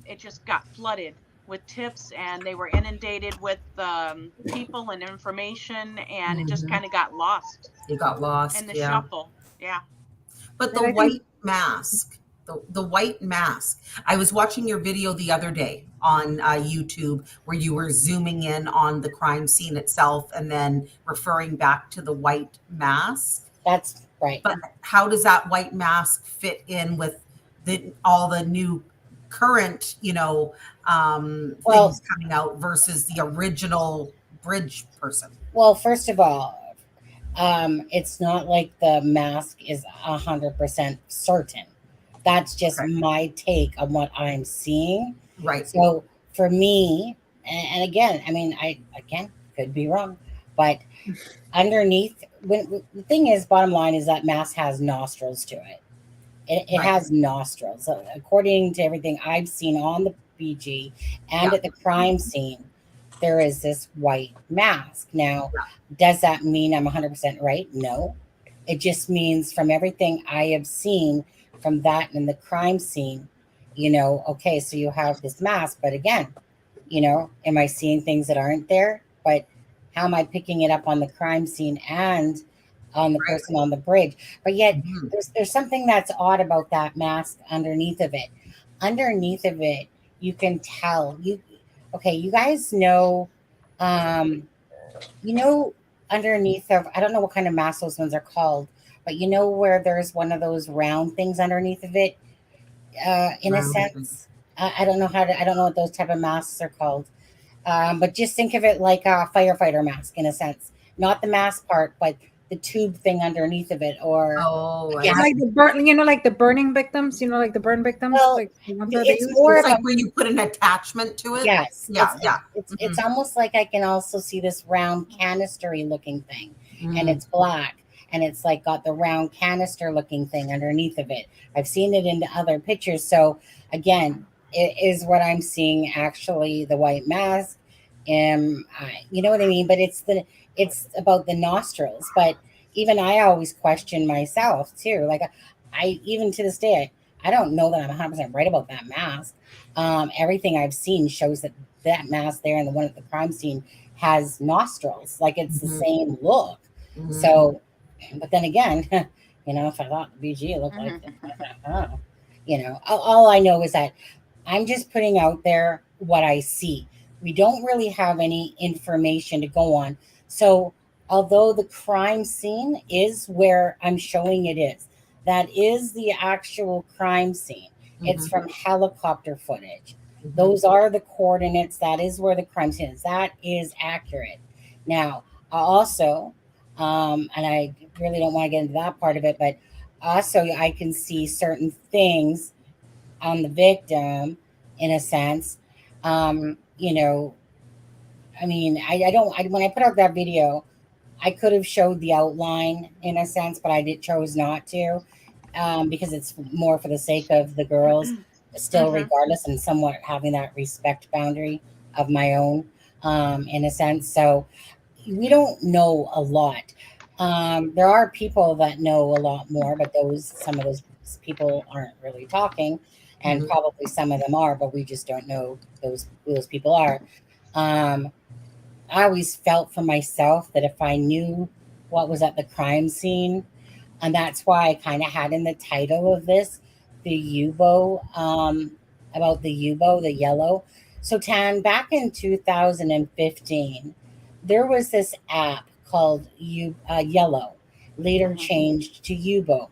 it just got flooded with tips, and they were inundated with people and information, and it just kind of got lost. It got lost in the shuffle. Yeah. But the white mask, the white mask. I was watching your video the other day on YouTube where you were zooming in on the crime scene itself and then referring back to the white mask. That's right. But how does that white mask fit in with all the new current, things coming out versus the original bridge person? Well, first of all, it's not like the mask is 100% certain. That's just my take on what I'm seeing. Right. So for me, and again, I could be wrong, but underneath, the thing is, bottom line is that mask has nostrils to it. It has nostrils. So according to everything I've seen on the BG and at the crime scene, there is this white mask. Now, does that mean I'm 100% right? No. It just means from everything I have seen from that and the crime scene, okay, so you have this mask, but again, am I seeing things that aren't there? But how am I picking it up on the crime scene and on the person on the bridge? But yet there's something that's odd about that mask underneath of it. Underneath of it, you can tell you guys know, underneath of, I don't know what kind of mask those ones are called, but where there's one of those round things underneath of it, in a sense. I don't know I don't know what those type of masks are called. But just think of it like a firefighter mask in a sense, not the mask part, but the tube thing underneath of it, or like the burn, like the burning victims, like the burn victims. Well, like the ones that it's they use. more It's like when you put an attachment to it. Yes. Yeah. It's almost like I can also see this round canistery looking thing, and it's black, and it's like got the round canister looking thing underneath of it. I've seen it in the other pictures. So again, it is what I'm seeing, actually, the white mask. You know what I mean? But it's about the nostrils. But even I always question myself too. Like I even to this day, I don't know that I'm 100% right about that mask. Everything I've seen shows that mask there and the one at the crime scene has nostrils. Like it's the same look. So, but then again, if I thought the BG looked like it, I don't know. All I know is that I'm just putting out there what I see. We don't really have any information to go on. So although the crime scene is where I'm showing it is, that is the actual crime scene. It's from helicopter footage. Those are the coordinates. That is where the crime scene is. That is accurate. Now, also, and I really don't want to get into that part of it, but also I can see certain things on the victim, in a sense. I mean, when I put out that video, I could have showed the outline in a sense, but I chose not to, because it's more for the sake of the girls, still regardless, and somewhat having that respect boundary of my own, in a sense. So we don't know a lot. There are people that know a lot more, but some of those people aren't really talking, and probably some of them are, but we just don't know who those people are. I always felt for myself that if I knew what was at the crime scene, and that's why I kind of had in the title of this, the Yubo, about the Yubo, the yellow. So Tan, back in 2015, there was this app called Yellow, later changed to Yubo.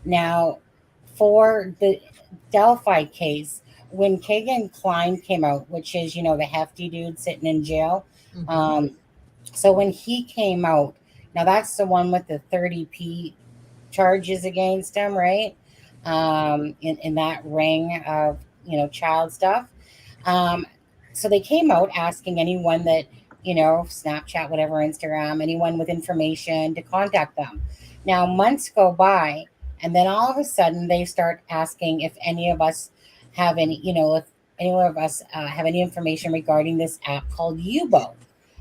Now, for the Delphi case, when Kagan Klein came out, which is, the hefty dude sitting in jail. So when he came out, now that's the one with the 30p charges against him, right? In that ring of, child stuff. So they came out asking anyone that, Snapchat, whatever, Instagram, anyone with information to contact them. Now months go by, and then all of a sudden they start asking if any of us have any, if anyone of us have any information regarding this app called Yubo.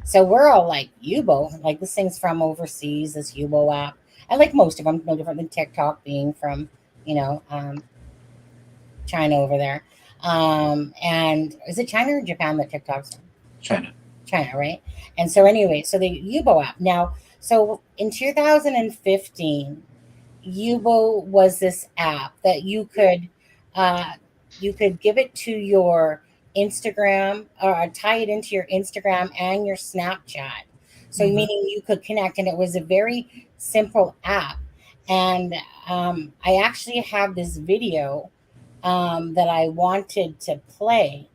So we're all like, Yubo, like this thing's from overseas, this Yubo app. I like most of them, no different than TikTok being from, China over there. And is it China or Japan that TikTok's from? China, right? And so anyway, so the Yubo app. Now, so in 2015, Yubo was this app that you could give it to your Instagram, or tie it into your Instagram and your Snapchat. So meaning you could connect, and it was a very simple app. And I actually have this video that I wanted to play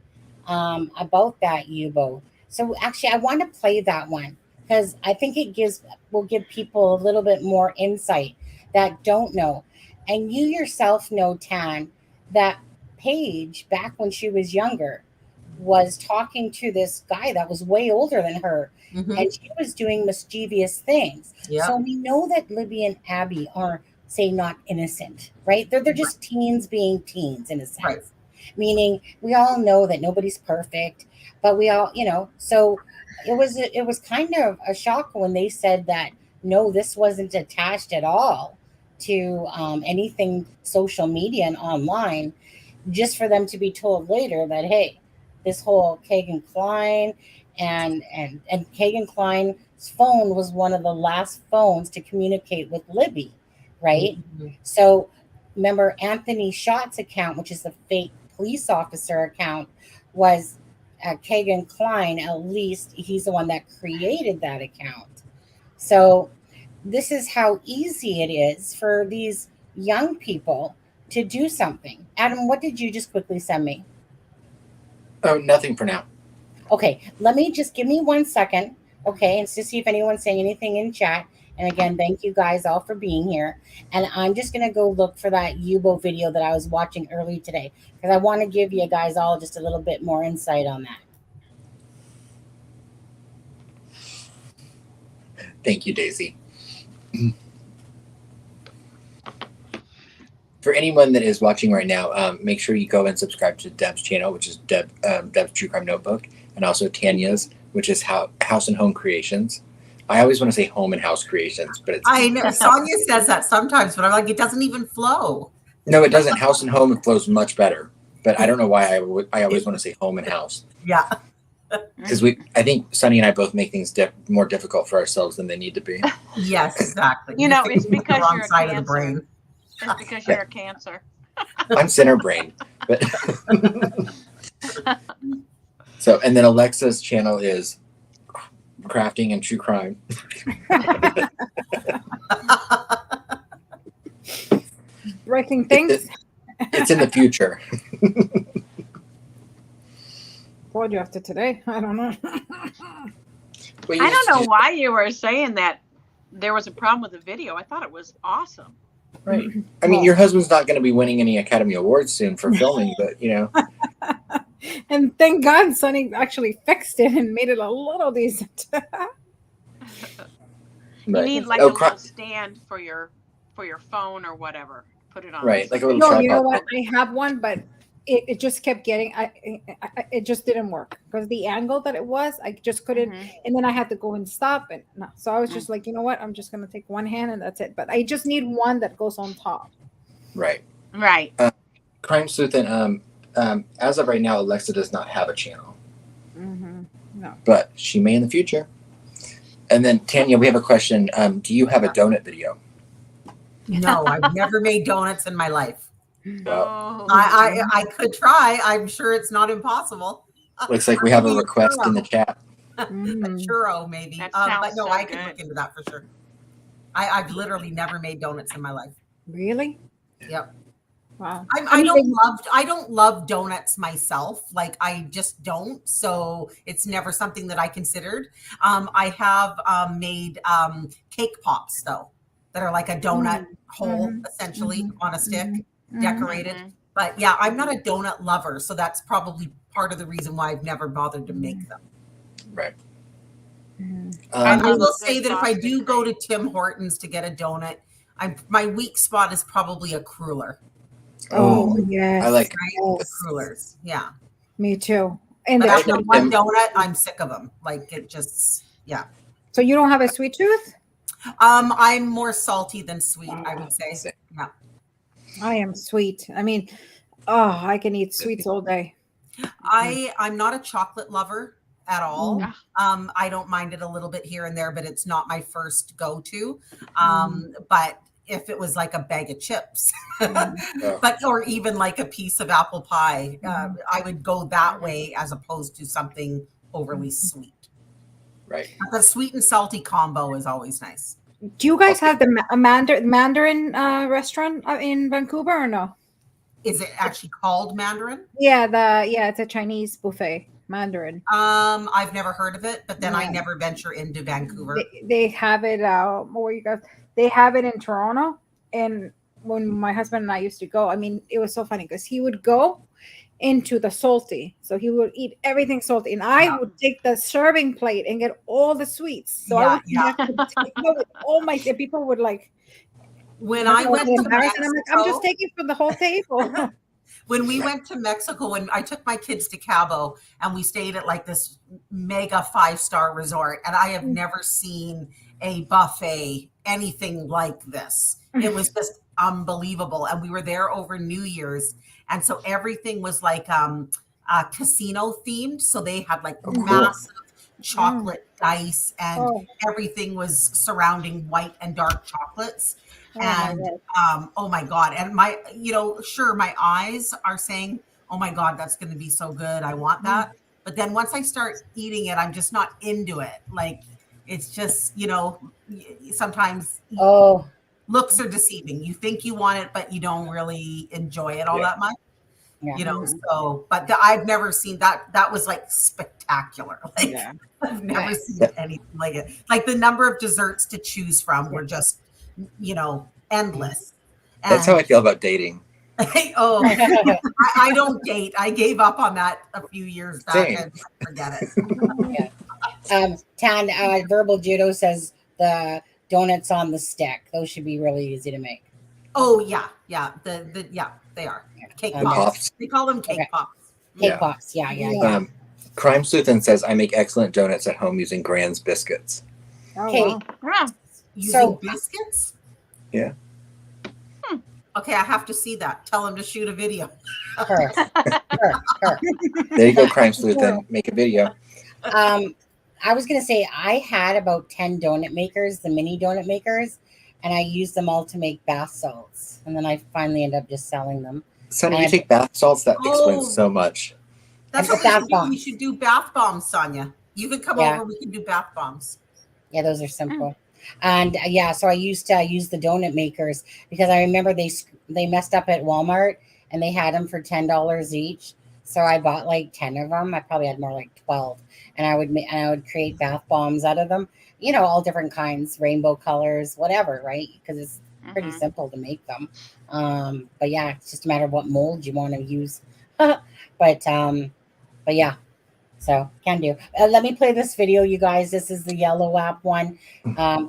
about that Yubo. So actually, I want to play that one because I think will give people a little bit more insight that don't know. And you yourself know, Tan, that Paige, back when she was younger, was talking to this guy that was way older than her, and she was doing mischievous things. So we know that Libby and Abby are, say, not innocent, right? They're just teens being teens, in a sense. Meaning we all know that nobody's perfect, but we all, so it was kind of a shock when they said that no, this wasn't attached at all to anything social media and online, just for them to be told later that, hey, this whole Kagan Klein and Kagan Klein's phone was one of the last phones to communicate with Libby, right? Mm-hmm. So remember, Anthony Schott's account, which is the fake police officer account, was Kagan Klein. At least he's the one that created that account. So this is how easy it is for these young people to do something. Adam, what did you just quickly send me? Oh, nothing for now. Okay, give me 1 second, okay, and to see if anyone's saying anything in chat. And again, thank you guys all for being here. And I'm just going to go look for that Yubo video that I was watching early today, because I want to give you guys all just a little bit more insight on that. Thank you, Daisy. For anyone that is watching right now, make sure you go and subscribe to Deb's channel, which is Deb's True Crime Notebook, and also Tanya's, which is House and Home Creations. I always want to say Home and House Creations, but it's... I know. Sonia says that sometimes, but I'm like, it doesn't even flow. No, it doesn't. House and Home, it flows much better. But I don't know why I always want to say Home and House. Yeah. Because I think Sunny and I both make things more difficult for ourselves than they need to be. Yes, exactly. You know, it's because wrong you're a side Cancer. of the brain. It's because you're a Cancer. I'm center brain. But so, and then Alexza's channel is Crafting and True Crime. Breaking things. It's in the future. What you after today? I don't know. I don't know why you were saying that there was a problem with the video. I thought it was awesome. Right. I mean, your husband's not going to be winning any Academy Awards soon for filming, but you know. And thank God Sonny actually fixed it and made it a little decent. You need like a little stand for your phone or whatever. Put it on. Right, like a little no, tripod. you know what? I have one, but it just kept getting. It just didn't work because the angle that it was, I just couldn't. And then I had to go and stop it. No, so I was just like, you know what? I'm just gonna take one hand and that's it. But I just need one that goes on top. Right. Right. Crime Sleuth and as of right now, Alexza does not have a channel. No. But she may in the future. And then Tanya, we have a question. Do you have a donut video? No, I've never made donuts in my life. Well, I could try. I'm sure it's not impossible. looks like we have a request in the chat. A churro, maybe. But no, I can look into that for sure. I've literally never made donuts in my life. Really? Yep. Wow. I don't love donuts myself. Like I just don't. So it's never something that I considered. I have made cake pops though, that are like a donut hole essentially on a stick, decorated. But yeah, I'm not a donut lover, so that's probably part of the reason why I've never bothered to make them. Right. I will say that if I do go to Tim Hortons to get a donut, my weak spot is probably a cruller. Oh yes, I like the crullers. Yeah, me too. And but that's after one donut, I'm sick of them. Like it just, yeah. So you don't have a sweet tooth? I'm more salty than sweet, I would say. Yeah. I am sweet. I mean, I can eat sweets all day. I'm not a chocolate lover at all. I don't mind it a little bit here and there, but it's not my first go-to. But if it was like a bag of chips, or even like a piece of apple pie, I would go that way as opposed to something overly sweet. Right. The sweet and salty combo is always nice. Do you guys have the Mandarin restaurant in Vancouver or no? Is it actually called Mandarin? Yeah, it's a Chinese buffet, Mandarin. I've never heard of it, but then I never venture into Vancouver. They have it where you guys. They have it in Toronto, and when my husband and I used to go, I mean, it was so funny because he would go into the salty, so he would eat everything salty, and I would take the serving plate and get all the sweets. So I would have to take with all my. People would like. When I went to Mexico, I'm just taking for the whole table. When we went to Mexico, when I took my kids to Cabo and we stayed at like this mega 5-star resort, and I have never seen a buffet anything like this. It was just unbelievable. And we were there over New Year's. And so everything was like casino themed. So they had like massive chocolate dice, and everything was surrounding white and dark chocolates. And oh my God. And my, sure, my eyes are saying, oh my God, that's going to be so good. I want that. But then once I start eating it, I'm just not into it. Like, it's just, sometimes looks are deceiving. You think you want it, but you don't really enjoy it all that much. So, but I've never seen that. That was like spectacular. Like, I've never seen anything like it. Like, the number of desserts to choose from were just, endless. And that's how I feel about dating. I don't date. I gave up on that a few years back. And forget it. Verbal Judo says the donuts on the stick. Those should be really easy to make. Oh yeah. They are cake pops. They call them cake pops. Cake pops. Yeah. Crime Sleuthin says I make excellent donuts at home using Grand's biscuits. Okay. Using biscuits? Yeah. Okay, I have to see that. Tell him to shoot a video. Her. There you go, Crime Sleuthin. Make a video. I was going to say I had about 10 donut makers, the mini donut makers, and I used them all to make bath salts. And then I finally ended up just selling them. Sonia, you take bath salts? That explains so much. That's what we should do. We should do bath bombs, Sonia. You can come over. We can do bath bombs. Yeah, those are simple. And so I used to use the donut makers because I remember they messed up at Walmart and they had them for $10 each. So I bought like 10 of them. I probably had more like 12, and I would create bath bombs out of them. All different kinds, rainbow colors, whatever, right? Because it's pretty simple to make them. But yeah, it's just a matter of what mold you want to use. but yeah. So can do. Let me play this video, you guys. This is the yellow app one.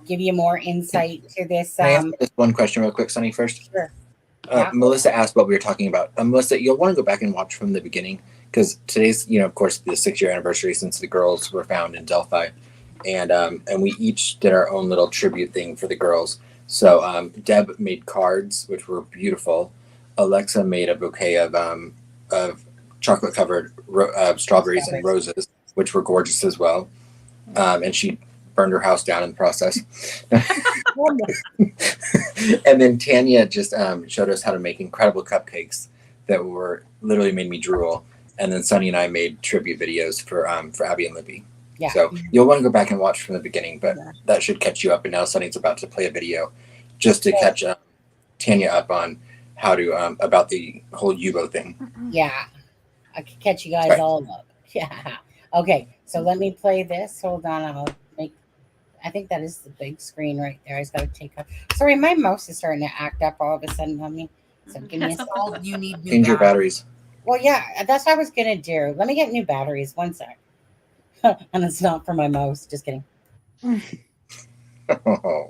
Give you more insight to this. Can I ask just one question real quick, Sunny, first? Sure. Melissa asked what we were talking about. Melissa, you'll want to go back and watch from the beginning because today's, of course, the 6-year anniversary since the girls were found in Delphi. And we each did our own little tribute thing for the girls. So Deb made cards, which were beautiful. Alexza made a bouquet of chocolate-covered strawberries and roses, which were gorgeous as well. And she burned her house down in the process. And then Tanya just showed us how to make incredible cupcakes that were literally made me drool. And then Sunny and I made tribute videos for Abby and Libby. Yeah. So you'll want to go back and watch from the beginning, but that should catch you up. And now Sunny's about to play a video just to catch Tanya up on how to about the whole Yubo thing. Yeah. I can catch you guys all up. Yeah. Okay. So let me play this. Hold on. I think that is the big screen right there. I just got to take off. Sorry, my mouse is starting to act up all of a sudden on me. So give me a second. You need Change your batteries. Well, yeah, that's what I was going to do. Let me get new batteries. One sec. And it's not for my mouse. Just kidding. Oh,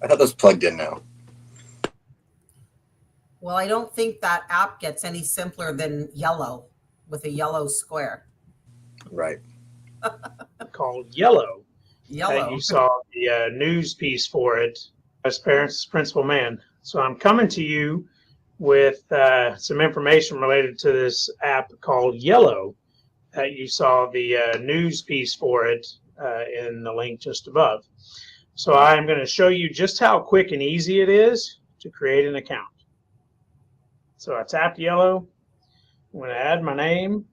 I thought those plugged in now. Well, I don't think that app gets any simpler than yellow with a yellow square. Right. Called Yellow. Yellow. You saw the news piece for it as parents' principal man. So I'm coming to you with some information related to this app called Yellow. You saw the news piece for it in the link just above. So I'm going to show you just how quick and easy it is to create an account. So I tapped Yellow. I'm going to add my name.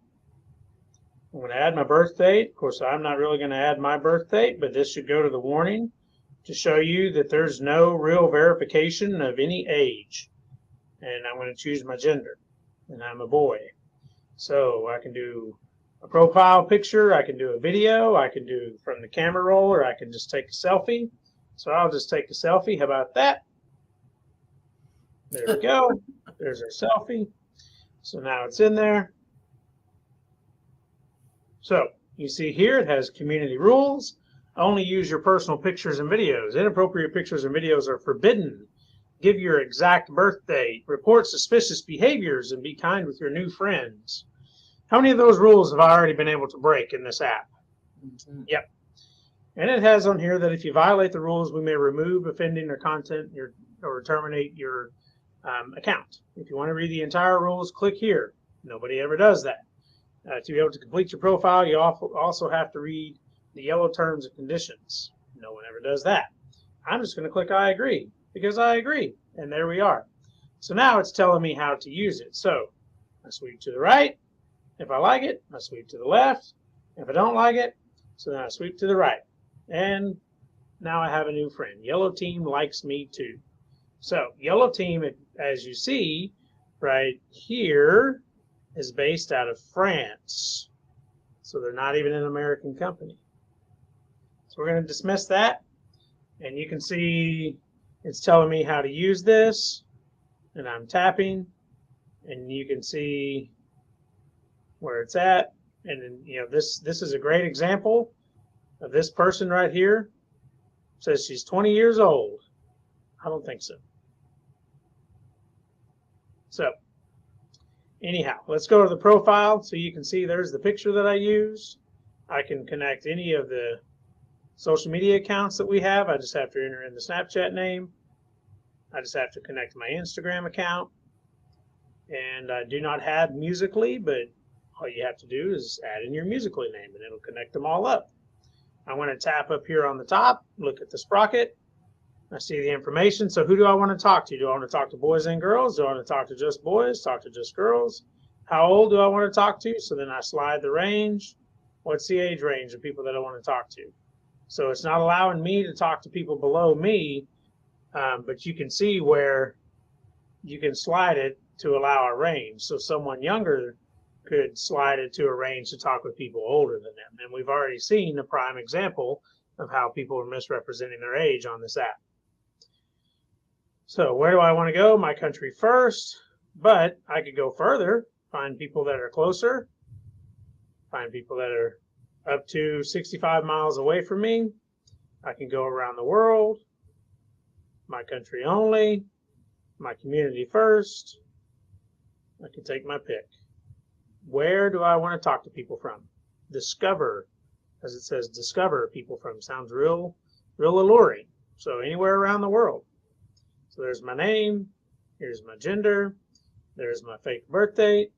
I'm going to add my birth date. Of course, I'm not really going to add my birth date, but this should go to the warning to show you that there's no real verification of any age. And I'm going to choose my gender, and I'm a boy. So I can do a profile picture, I can do a video, I can do from the camera roll, or I can just take a selfie. So I'll just take a selfie. How about that? There we go. There's our selfie. So now it's in there. So you see here it has community rules. Only use your personal pictures and videos. Inappropriate pictures and videos are forbidden. Give your exact birth date. Report suspicious behaviors and be kind with your new friends. How many of those rules have I already been able to break in this app? Yep. And it has on here that if you violate the rules, we may remove offending or content or terminate your account. If you want to read the entire rules, click here. Nobody ever does that. To be able to complete your profile, you also have to read the yellow terms and conditions. No one ever does that. I'm just going to click I agree because I agree. And there we are. So now it's telling me how to use it. So I sweep to the right. If I like it, I sweep to the left. If I don't like it, so then I sweep to the right. And now I have a new friend. Yellow team likes me too. So yellow team, as you see right here, is based out of France. So they're not even an American company. So we're going to dismiss that. And you can see it's telling me how to use this. And I'm tapping. And you can see where it's at. And then, you know, this is a great example of this person right here. It says she's 20 years old. I don't think so. So anyhow, let's go to the profile so you can see there's the picture that I use. I can connect any of the social media accounts that we have. I just have to enter in the Snapchat name. I just have to connect my Instagram account. And I do not have Musical.ly, but all you have to do is add in your Musical.ly name and it'll connect them all up. I'm going to tap up here on the top, look at the sprocket. I see the information. So who do I want to talk to? Do I want to talk to boys and girls? Do I want to talk to just boys? Talk to just girls? How old do I want to talk to? So then I slide the range. What's the age range of people that I want to talk to? So it's not allowing me to talk to people below me, but you can see where you can slide it to allow a range. So someone younger could slide it to a range to talk with people older than them. And we've already seen a prime example of how people are misrepresenting their age on this app. So where do I want to go? My country first, but I could go further, find people that are closer, find people that are up to 65 miles away from me. I can go around the world, my country only, my community first. I can take my pick. Where do I want to talk to people from? Discover, as it says, discover people from. Sounds real alluring. So anywhere around the world. So there's my name, here's my gender, there's my fake birth date.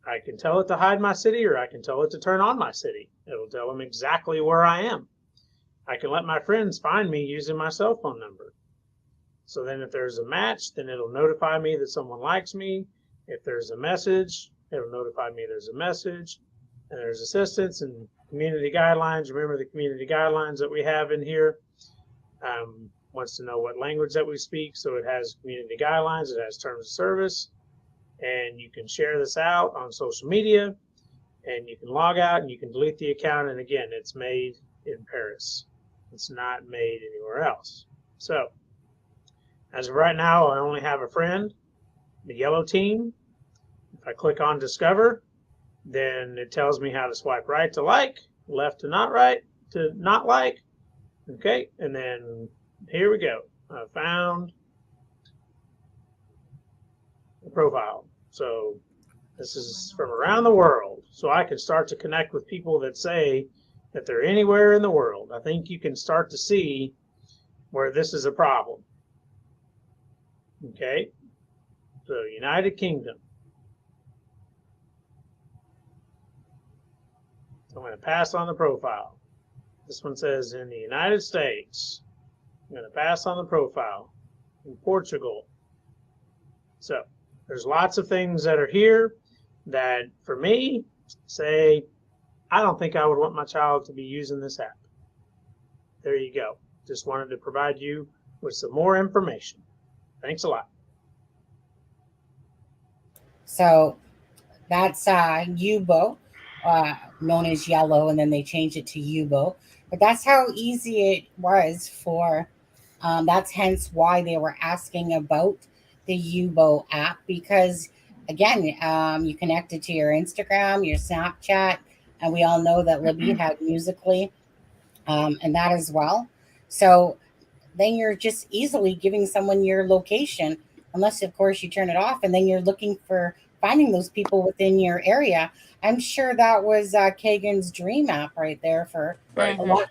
I can tell it to hide my city or I can tell it to turn on my city. It'll tell them exactly where I am. I can let my friends find me using my cell phone number. So then if there's a match, then it'll notify me that someone likes me. If there's a message, it'll notify me there's a message. And there's assistance and community guidelines. Remember the community guidelines that we have in here. Wants to know what language that we speak. So it has community guidelines, it has terms of service. And you can share this out on social media. And you can log out and you can delete the account. And again, it's made in Paris. It's not made anywhere else. So as of right now, I only have a friend, the yellow team. If I click on Discover, then it tells me how to swipe right to like, left to not like. Okay, and then here we go. I found the profile. So this is from around the world. So I can start to connect with people that say that they're anywhere in the world. I think you can start to see where this is a problem. Okay, so United Kingdom. So I'm going to pass on the profile. This one says in the United States. I'm going to pass on the profile. In Portugal. So there's lots of things that are here that for me say, I don't think I would want my child to be using this app. There you go. Just wanted to provide you with some more information. Thanks a lot. So that's Yubo, known as Yellow, and then they changed it to Yubo. But that's how easy it was for, that's hence why they were asking about the Yubo app, because again, you connect it to your Instagram, your Snapchat, and we all know that Libby had Musical.ly and that as well. So then you're just easily giving someone your location, unless of course you turn it off, and then you're looking for finding those people within your area. I'm sure that was Kagan's dream app right there for a lot.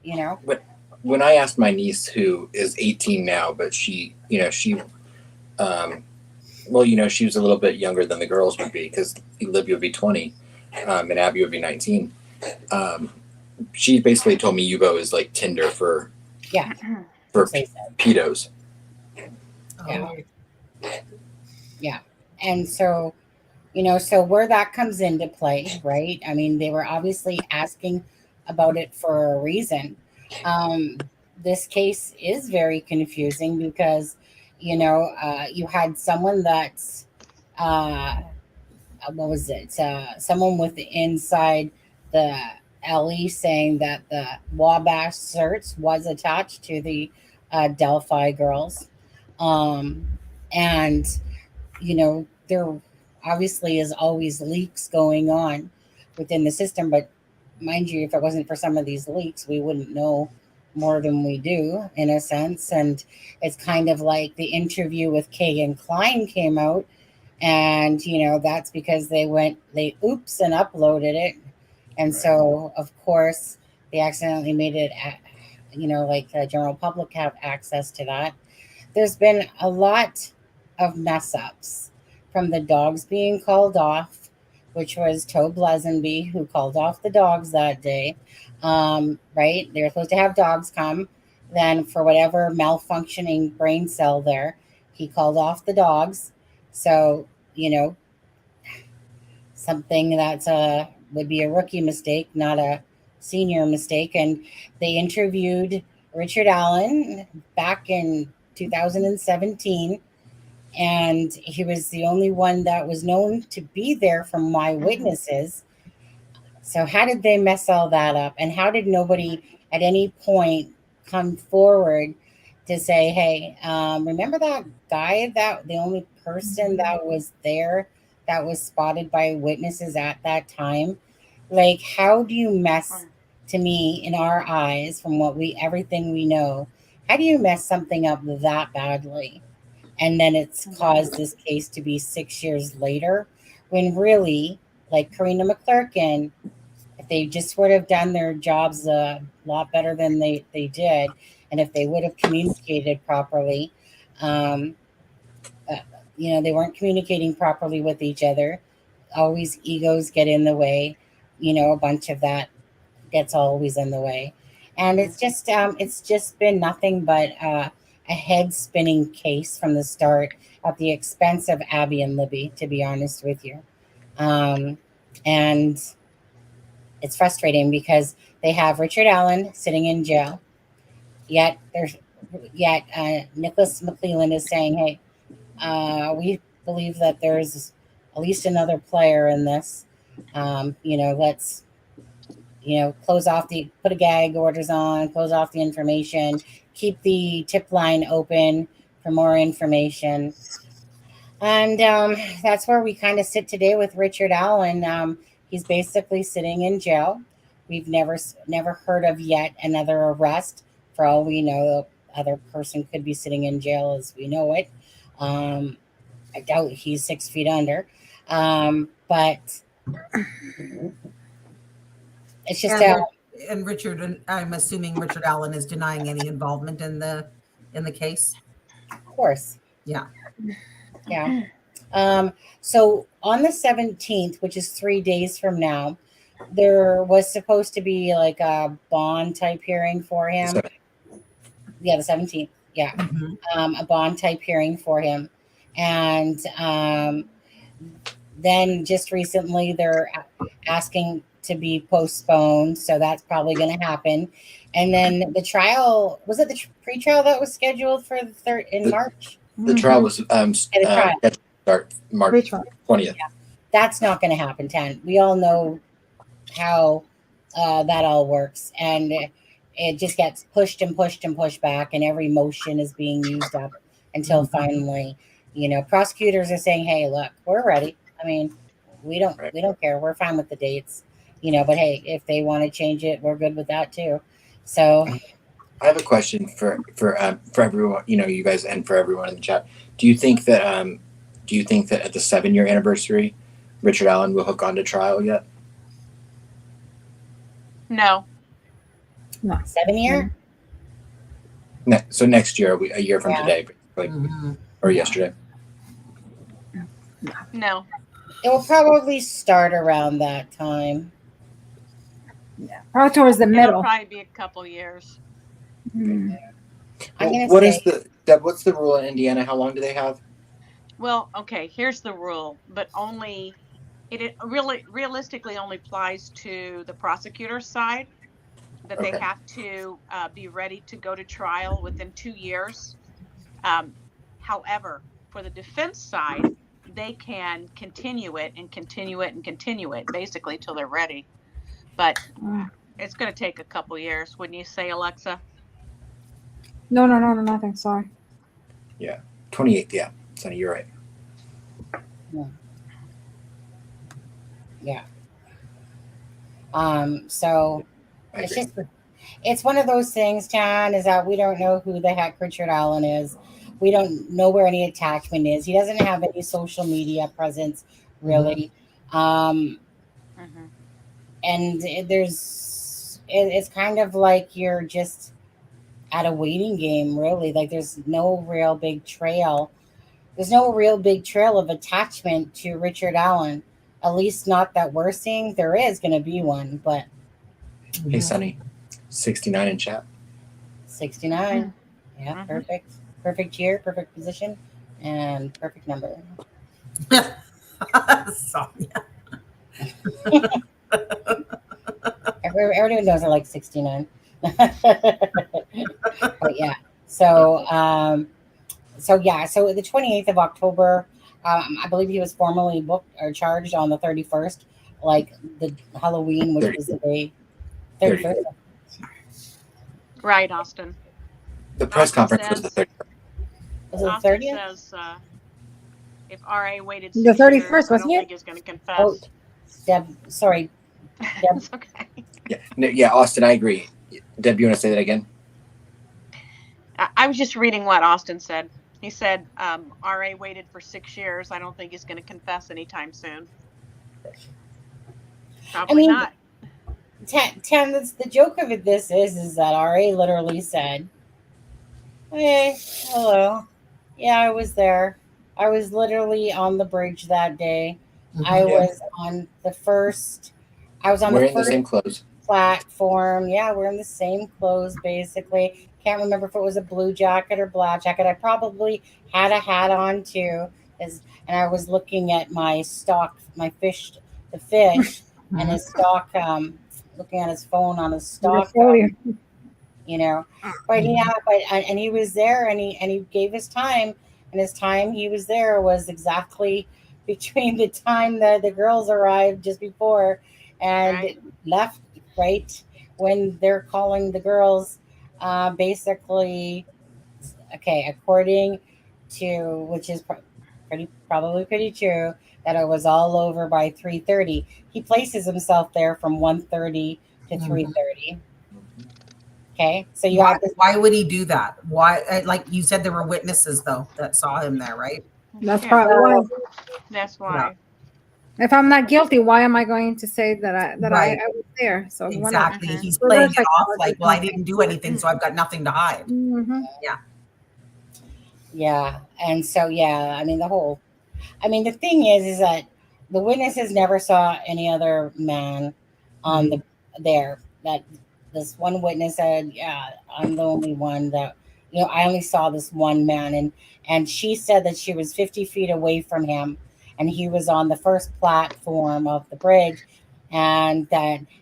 you know. But when I asked my niece, who is 18 now, but she she was a little bit younger than the girls would be, because Libby would be 20, and Abby would be 19. She basically told me Yubo is like Tinder for pedos. Yeah. Yeah. And so, so where that comes into play, right? I mean, they were obviously asking about it for a reason. This case is very confusing because, you had someone that's, what was it? Someone with the inside the Ellie saying that the Wabash search was attached to the Delphi girls. And, there obviously is always leaks going on within the system. But mind you, if it wasn't for some of these leaks, we wouldn't know more than we do, in a sense. And it's kind of like the interview with Kay and Klein came out. And, that's because they oops and uploaded it. And so, of course, they accidentally made it, like the general public have access to that. There's been a lot of mess ups, from the dogs being called off, which was Tobe Lesenby who called off the dogs that day. Right? They were supposed to have dogs come. Then, for whatever malfunctioning brain cell there, he called off the dogs. So, something that would be a rookie mistake, not a senior mistake. And they interviewed Richard Allen back in 2017. And he was the only one that was known to be there from my witnesses. So how did they mess all that up? And how did nobody at any point come forward to say, hey, remember that guy, that the only person that was there that was spotted by witnesses at that time? Like, how do you mess, to me, in our eyes, from everything we know, how do you mess something up that badly? And then it's caused this case to be 6 years later, when really, like Karina McClurkin, if they just would have done their jobs a lot better than they did, and if they would have communicated properly, they weren't communicating properly with each other. Always egos get in the way. A bunch of that gets always in the way. And it's just been nothing but a head-spinning case from the start, at the expense of Abby and Libby, to be honest with you. And it's frustrating because they have Richard Allen sitting in jail, yet Nicholas McClelland is saying, hey, we believe that there's at least another player in this. Let's close off put a gag orders on, close off the information, keep the tip line open for more information. And that's where we kind of sit today with Richard Allen. He's basically sitting in jail. We've never heard of yet another arrest. For all we know, the other person could be sitting in jail as we know it. I doubt he's 6 feet under. But it's just and Richard, I'm assuming Richard Allen is denying any involvement in the case. Of course. Yeah. Yeah. So on the 17th, which is 3 days from now, there was supposed to be like a bond type hearing for him. Yeah, the 17th. Yeah. Mm-hmm. A bond type hearing for him. And then just recently they're asking to be postponed. So that's probably going to happen. And then the trial, was it the pre-trial that was scheduled for in March? The trial was start March 20th. Yeah. That's not going to happen, Tan. We all know how that all works. And it just gets pushed and pushed and pushed back, and every motion is being used up until finally, prosecutors are saying, hey, look, we're ready. I mean, we don't care. We're fine with the dates, but hey, if they want to change it, we're good with that too. So I have a question for everyone, you guys, and for everyone in the chat. Do you think that at the 7-year anniversary, Richard Allen will have gone to trial yet? No. No. 7 year? So next year, a year from Yeah. today, basically, or yesterday. No. It will probably start around that time. Yeah, probably towards the It'll middle. probably be a couple years. I'm Well, gonna what say is the Deb? What's the rule in Indiana? How long do they have? Well, okay, here's the rule, but only it really realistically only applies to the prosecutor's side, that they Okay. have to be ready to go to trial within 2 years. However, for the defense side, they can continue it and continue it and continue it basically till they're ready. But it's going to take a couple years, wouldn't you say, Alexza? No, nothing. Sorry. Yeah, 28th. Yeah, Sonny, you're right. Yeah. So I it's agree. just it's one of those things, John, is that we don't know who the heck Richard Allen is. We don't know where any attachment is. He doesn't have any social media presence, really. And it's kind of like you're just at a waiting game, really. Like there's no real big trail. There's no real big trail of attachment to Richard Allen. At least not that we're seeing. There is going to be one, but Hey, Sonny, 69 in chat. 69. Yeah, perfect. Perfect year, perfect position, and perfect number. Sonia. Everyone knows I like 69. But yeah. So the 28th of October, I believe he was formally booked or charged on the 31st, like the Halloween, which 30. was the day 31st. Right, Austin. The press Austin conference was the 30th. Was it the Austin 30th? says if RA waited The 6 years, 31st, I don't wasn't it? think he's going to confess. Oh, Deb, sorry. Deb. It's okay. Yeah, Austin, I agree. Deb, you want to say that again? I was just reading what Austin said. He said RA waited for 6 years. I don't think he's going to confess anytime soon. Probably not. Tam, the joke of it is that RA literally said, "Hey, hello. Yeah, I was there. I was literally on the bridge that day. I was on the first. I was on Wearing the the first same clothes. platform. Yeah, we're in the same clothes, basically. Can't remember if it was a blue jacket or black jacket. I probably had a hat on too, and I was looking at my stock, the fish, and his stock. Looking at his phone on his stock. But and he was there, and he gave his time, and his time he was there was exactly between the time that the girls arrived just before and left right when they're calling the girls, basically. Okay, according to, which is probably pretty true, that it was all over by 3:30. He places himself there from 1:30 to 3:30. Okay, so you have this. Why would he do that? Why? Like you said, there were witnesses though that saw him there, right? That's probably why. That's why. If I'm not guilty, why am I going to say that I Right. was there? So Exactly. He's playing it off like, well, I didn't do anything, so I've got nothing to hide. Yeah, and so I mean the thing is that the witnesses never saw any other man on there. That this one witness said, "Yeah, I'm the only one that I only saw this one man," and she said that she was 50 feet away from him, and he was on the first platform of the bridge, and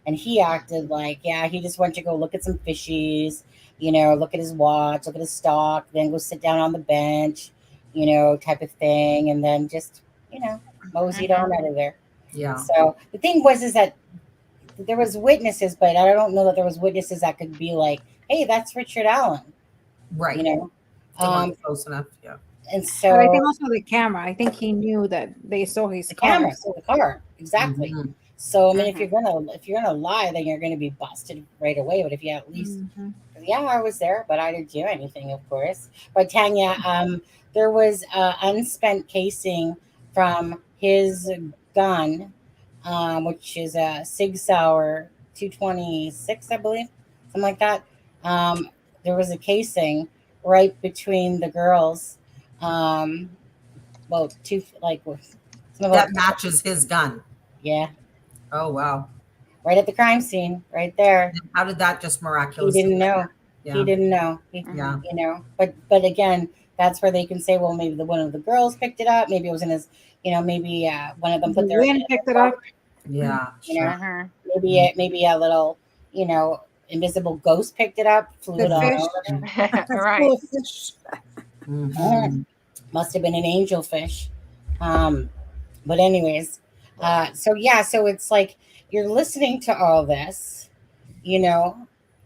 he acted like he just went to go look at some fishies. Look at his watch, look at his stock, then go sit down on the bench, type of thing, and then just, moseyed on out of there. Yeah. So the thing is that there was witnesses, but I don't know that there was witnesses that could be like, hey, that's Richard Allen. Right. Close enough. Yeah. And so but I think also the camera. I think he knew that they saw his camera, saw the car. Exactly. Mm-hmm. So I mean, if you're gonna lie, then you're gonna be busted right away. But if you at least, I was there, but I didn't do anything, of course. But Tanya, there was unspent casing from his gun, which is a Sig Sauer 226, I believe. something like that. There was a casing right between the girls. Well, two like That matches his gun. Yeah. Oh wow. Right at the crime scene, right there. How did that just He miraculously? didn't know. Yeah. He didn't know. Yeah. You know, but again, that's where they can say, well, maybe one of the girls picked it up. Maybe it was in his, maybe one of them put their wind picked it up. Yeah. You know, maybe a little, invisible ghost picked it up, flew it on over. Right. Must have been an angelfish. But anyways, so it's like you're listening to all this,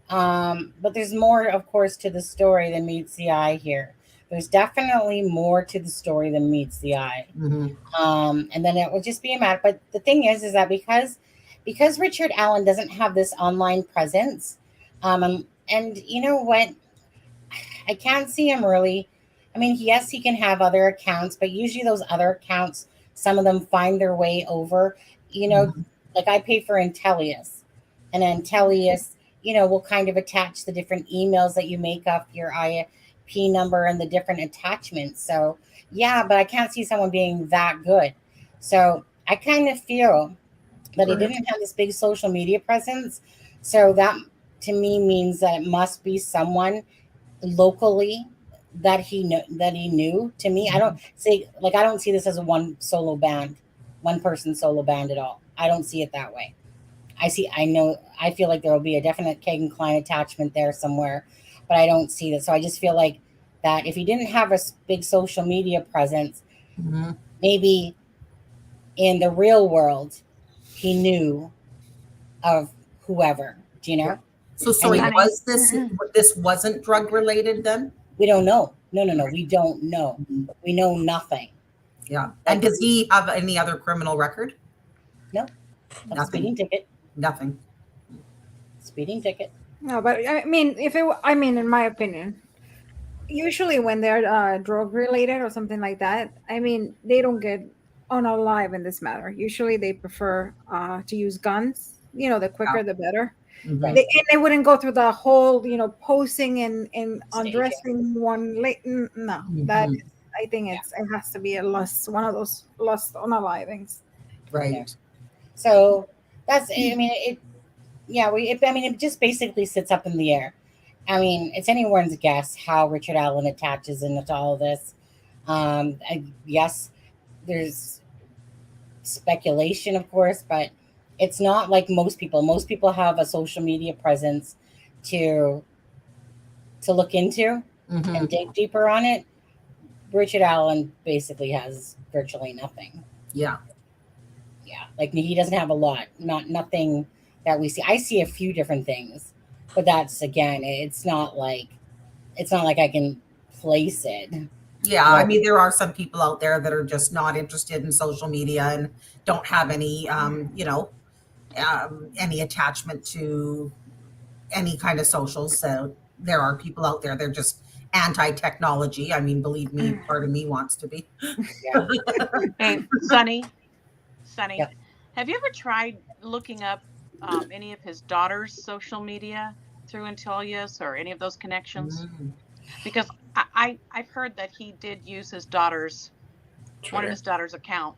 but there's more, of course, to the story than meets the eye here. There's definitely more to the story than meets the eye. And then it will just be a matter. But the thing is that because Richard Allen doesn't have this online presence, and you know what? I can't see him really. I mean, yes, he can have other accounts, but usually those other accounts, some of them find their way over, like I pay for Intellius, and Intellius, will kind of attach the different emails that you make up your IP number and the different attachments. So yeah, but I can't see someone being that good. So I kind of feel that he didn't have this big social media presence. So that to me means that it must be someone locally that he knew. To me, I don't see this as a one person solo band at all. I don't see it that way. I feel like there will be a definite Keg and Klein attachment there somewhere, but I don't see that. So I just feel like that if he didn't have a big social media presence, maybe in the real world, he knew of whoever, do you know? So sorry, this wasn't drug related then? We don't know. No. We don't know. We know nothing. Yeah. And does he have any other criminal record? No. Nothing. Speeding ticket. Nothing. Speeding ticket. No, but I mean, in my opinion, usually when they're drug related or something like that, I mean, they don't get unalive in this matter. Usually they prefer to use guns. The quicker the better. They wouldn't go through the whole, posing and undressing one late. No, that is, I think it has to be one of those lust unalivings. Right. So that's, it just basically sits up in the air. I mean, it's anyone's guess how Richard Allen attaches into all of this. Yes, there's speculation, of course, but it's not like most people. Most people have a social media presence to look into and dig deeper on it. Richard Allen basically has virtually nothing. Yeah. Yeah. Like he doesn't have a lot, nothing that we see. I see a few different things, but that's, again, it's not like I can place it. Yeah, I mean, there are some people out there that are just not interested in social media and don't have any, any attachment to any kind of socials. So there are people out there, they're just anti-technology. I mean, believe me, part of me wants to be. Yeah. Hey, Sonny, Yeah. have you ever tried looking up any of his daughter's social media through Intellius or any of those connections? Because I've heard that he did use his daughter's, one of his daughter's account.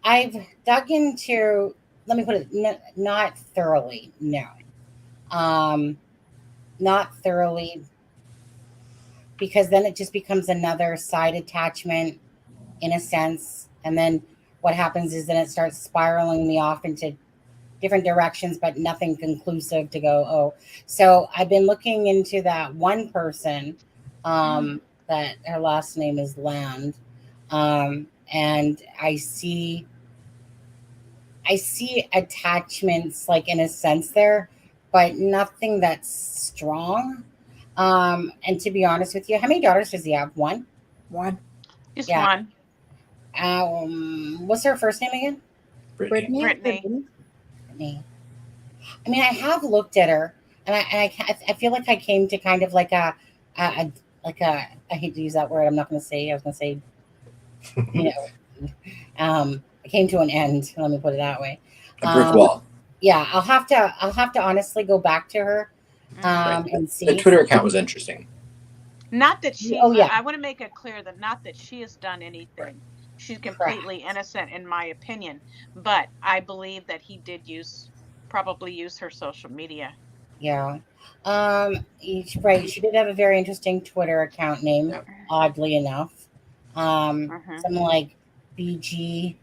I've dug into, let me put it, not thoroughly, no. Not thoroughly, because then it just becomes another side attachment in a sense. And then what happens is then it starts spiraling me off into different directions, but nothing conclusive to go, oh. So I've been looking into that one person, that her last name is Land. And I see attachments, like, in a sense there, but nothing that's strong. And to be honest with you, how many daughters does he have? One? Just one. What's her first name again? Brittany. I mean, I have looked at her, and I feel like I came to kind of like a I hate to use that word. I'm not going to say. I was going to say, I came to an end. Let me put it that way. A brick wall. Yeah, I'll have to honestly go back to her and see. The Twitter account was interesting. Not that she's. Oh, yeah. I want to make it clear that not that she has done anything. She's completely innocent, in my opinion. But I believe that he did probably use her social media. Yeah. Right. She did have a very interesting Twitter account name, oddly enough. Something like BG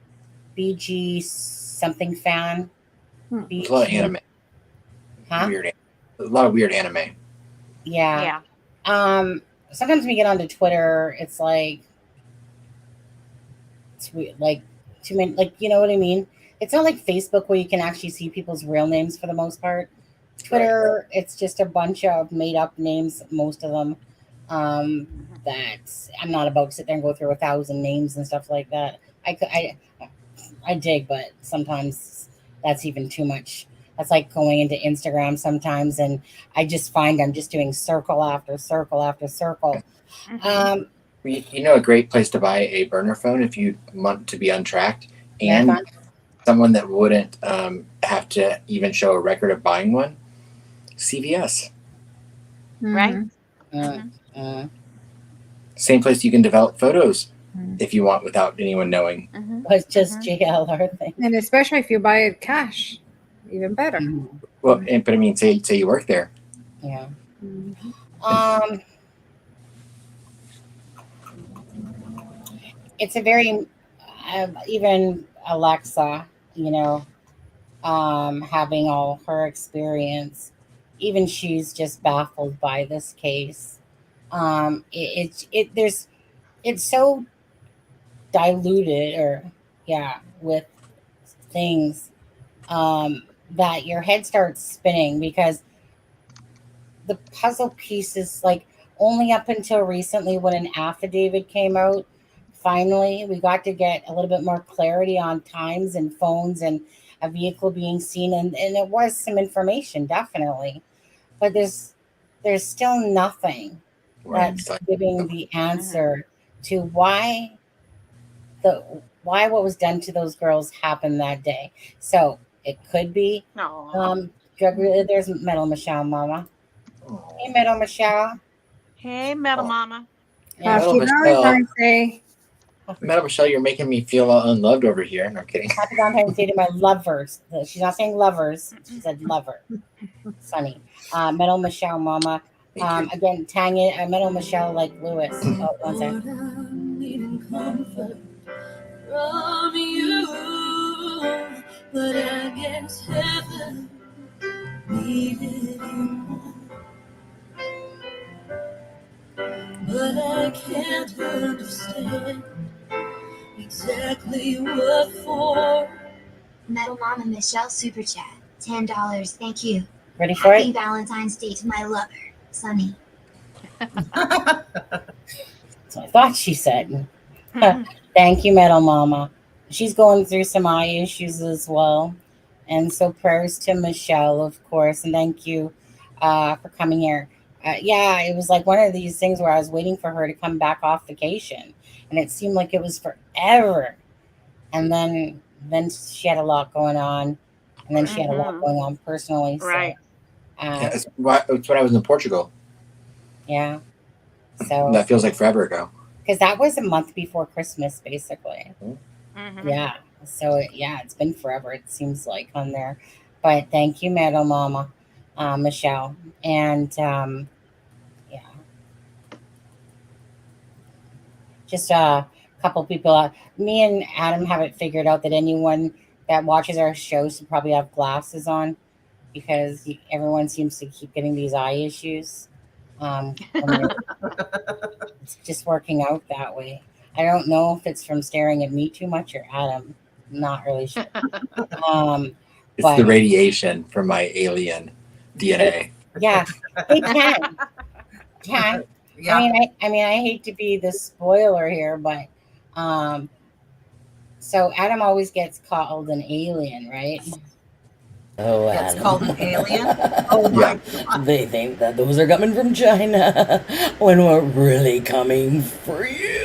something fan. There's a lot of anime. Huh? A lot of weird anime. Yeah. Sometimes when we get onto Twitter, it's like it's weird, like too many, like, you know what I mean? It's not like Facebook where you can actually see people's real names for the most part. Twitter, it's just a bunch of made up names, most of them. That I'm not about to sit there and go through 1,000 names and stuff like that. I dig, but sometimes that's even too much. That's like going into Instagram sometimes, and I just find I'm just doing circle after circle after circle. You know, a great place to buy a burner phone if you want to be untracked, and someone that wouldn't have to even show a record of buying one. CVS. Right. Same place you can develop photos if you want without anyone knowing. It's just JLR thing. And especially if you buy it cash, even better. Well, but I mean, say you work there. Yeah. It's a very even Alexza, you know, having all her experience, even she's just baffled by this case. It's so diluted with things that your head starts spinning, because the puzzle pieces, like, only up until recently when an affidavit came out, finally we got to get a little bit more clarity on times and phones and a vehicle being seen, and it was some information, definitely, but there's still nothing that's giving the answer to why what was done to those girls happened that day. So it could be drug related. There's Metal Michelle Mama. Hey, Metal Michelle. Hey, Metal Mama. Metal Michelle, you're making me feel unloved over here. No kidding. Happy Valentine's Day to my lovers. She's not saying lovers. She said lover. Sunny. Metal Michelle Mama. Again, Tanya, Metal Michelle like Lewis. Oh, one second. From you, but I guess heaven needed you. But I can't understand exactly what for. Metal Mama Michelle Super Chat, $10. Thank you. Ready for Happy it? Valentine's Day to my lover, Sunny. So I thought she said. Thank you, Metal Mama. She's going through some eye issues as well. And so prayers to Michelle, of course. And thank you for coming here. It was like one of these things where I was waiting for her to come back off vacation. And it seemed like it was forever. And then she had a lot going on. And then she had a lot going on personally. Right. So, it's when I was in Portugal. Yeah. So that feels like forever ago. Because that was a month before Christmas, basically. Yeah. So, it's been forever, it seems like, on there. But thank you, Metal Mama, Michelle. And, just a couple people. Me and Adam have it figured out that anyone that watches our show should probably have glasses on, because everyone seems to keep getting these eye issues. It's just working out that way. I don't know if it's from staring at me too much or Adam. I'm not really sure. It's the radiation from my alien DNA. Yeah, they can. Yeah. I mean, I hate to be the spoiler here, but so Adam always gets called an alien, right? Oh, It's Adam. called an alien. Oh my God. They think that those are coming from China when we're really coming for you.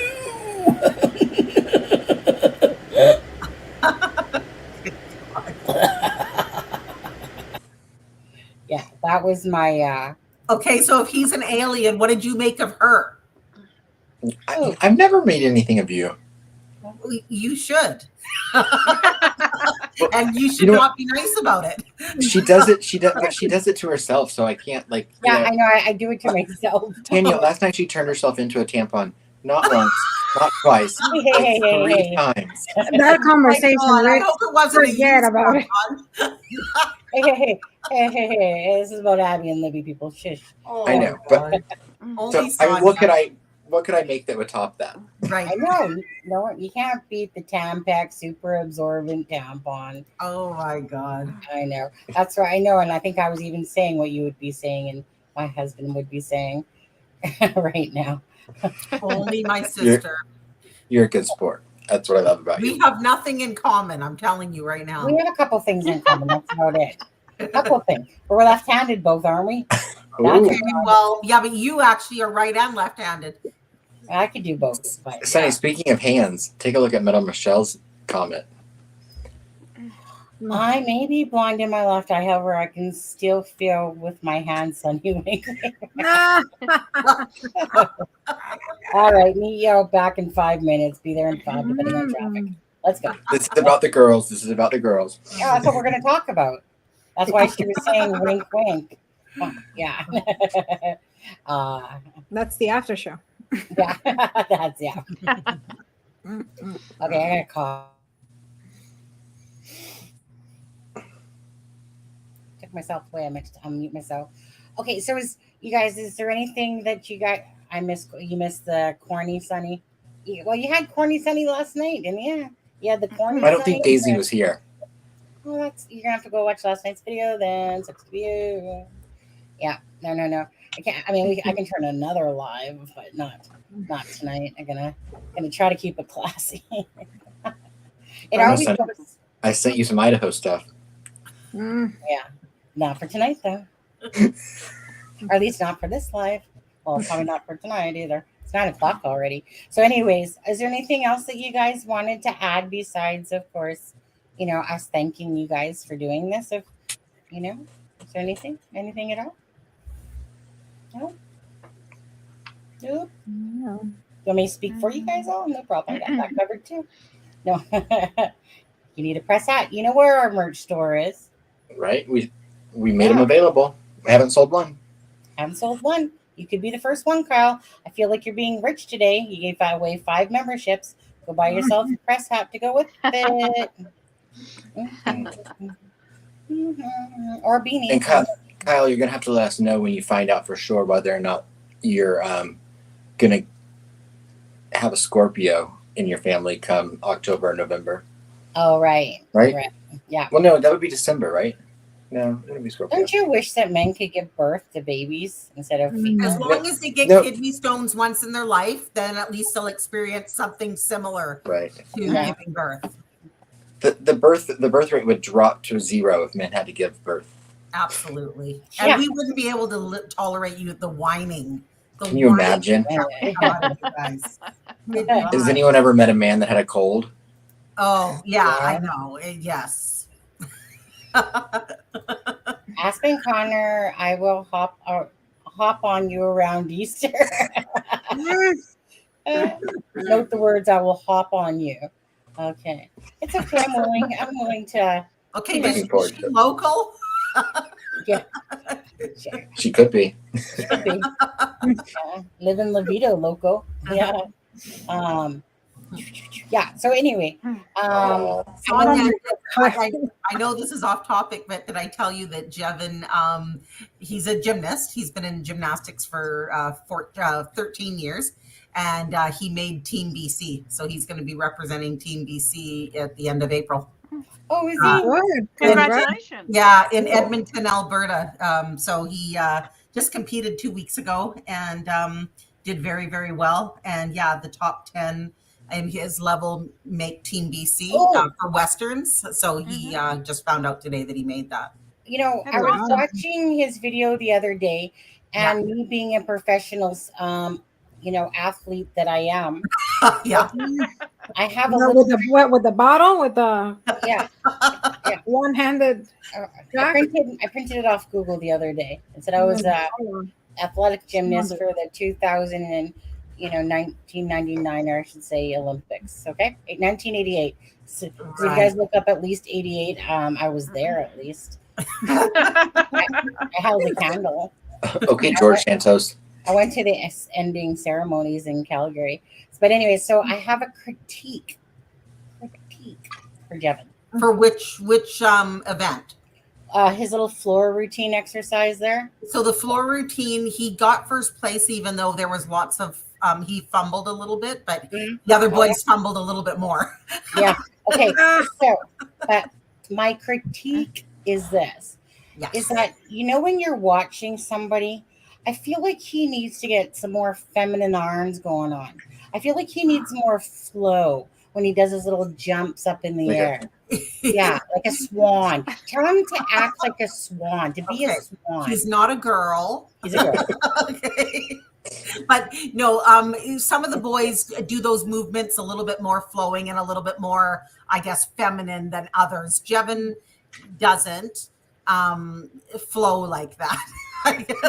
That was my. Okay, so if he's an alien, what did you make of her? I've never made anything of you. You should. And you should not be nice about it. She does it. She does it to herself. So I can't Yeah, I know. I do it to myself. Tanya, last night she turned herself into a tampon. Not once, not twice, like 3 times. That conversation. I hope it wasn't forget about it. Hey, this is about Abby and Libby, people. Shush. I know, but what could I make that would top that? Right. I know. No, you can't beat the Tampax super absorbent tampon. Oh my God. I know. That's right. I know. And I think I was even saying what you would be saying and my husband would be saying right now. Only my sister. You're a good sport. That's what I love about you. We have nothing in common. I'm telling you right now. We have a couple things in common. That's about it. A couple of things. But we're left-handed both, aren't we? Well, yeah, but you actually are right and left-handed. I could do both. But, Sonny, speaking of hands, take a look at Madame Michelle's comment. I may be blind in my left eye, however, I can still feel with my hands, Sonny. All right, meet you out back in 5 minutes. Be there in 5, depending on traffic. Let's go. This is about the girls. Yeah, that's what we're going to talk about. That's why she was saying wink, wink. Yeah. That's the after show. Yeah, Okay, I gotta call. Took myself away. I meant to unmute myself. Okay, so is there anything that you got? You missed the corny Sunny. Well, you had corny Sunny last night, didn't you? You had the corny. I don't think Daisy was here. Well, you're gonna have to go watch last night's video then. Sucks to be you. Yeah, no. I can't. I mean, I can turn another live, but not tonight. I'm gonna try to keep it classy. I sent you some Idaho stuff. Yeah, not for tonight though, or at least not for this live. Well, probably not for tonight either. It's 9 o'clock already. So, anyways, is there anything else that you guys wanted to add besides, of course, us thanking you guys for doing this? Is there anything at all? No? Nope. No. You want me to speak for you guys all? No problem. I got that covered too. No. You need to press that. You know where our merch store is. Right? We made them available. We haven't sold one. You could be the first one, Kyle. I feel like you're being rich today. You gave away 5 memberships. Go buy yourself a press hat to go with it. Or a beanie. And Kyle, you're gonna have to let us know when you find out for sure whether or not you're gonna have a Scorpio in your family come October or November. Oh, right. Yeah. Well, no, that would be December, right? No, it wouldn't be Scorpio. Don't you wish that men could give birth to babies instead of females? As long as they get kidney stones once in their life, then at least they'll experience something similar to giving birth. The birth rate would drop to 0 if men had to give birth. Absolutely. And we wouldn't be able to tolerate the whining. Can you imagine? Has anyone ever met a man that had a cold? Oh, yeah. I know. Yes. Aspen Connor, I will hop on you around Easter. Note the words, I will hop on you. Okay. It's okay. I'm willing to. Okay, but is she local? Yeah. She could be. Live in Levito, loco. Yeah. Yeah. So anyway, I know this is off topic, but did I tell you that Jevin, he's a gymnast. He's been in gymnastics for 13 years, and he made Team BC. So he's going to be representing Team BC at the end of April. Oh, is he? Good. Congratulations. Yeah, in Edmonton, Alberta. So he just competed 2 weeks ago and did very, very well. And yeah, the top 10 in his level make Team BC for Westerns. So he just found out today that he made that. I was watching his video the other day, and me being a professional, athlete that I am, Yeah. I have a No, little. with the bottle, with the Yeah. one-handed. I printed it off Google the other day. It said I was athletic gymnast for the 2000 and 1999, or I should say Olympics. Okay, 1988. So if you guys look up at least 88, I was there at least. I held a candle. Okay, George Santos. I went to the ending ceremonies in Calgary. But anyway, so I have a critique for Jevin. For which event? His little floor routine exercise there. So the floor routine, he got first place, even though there was lots of he fumbled a little bit, but the other boys fumbled a little bit more. Yeah. Okay. So, but my critique is this: is that when you're watching somebody, I feel like he needs to get some more feminine arms going on. I feel like he needs more flow when he does his little jumps up in the air. Yeah, like a swan. Tell him to act like a swan, to be a swan. He's not a girl. He's a girl. Okay. But no, some of the boys do those movements a little bit more flowing and a little bit more, I guess, feminine than others. Jevin doesn't flow like that.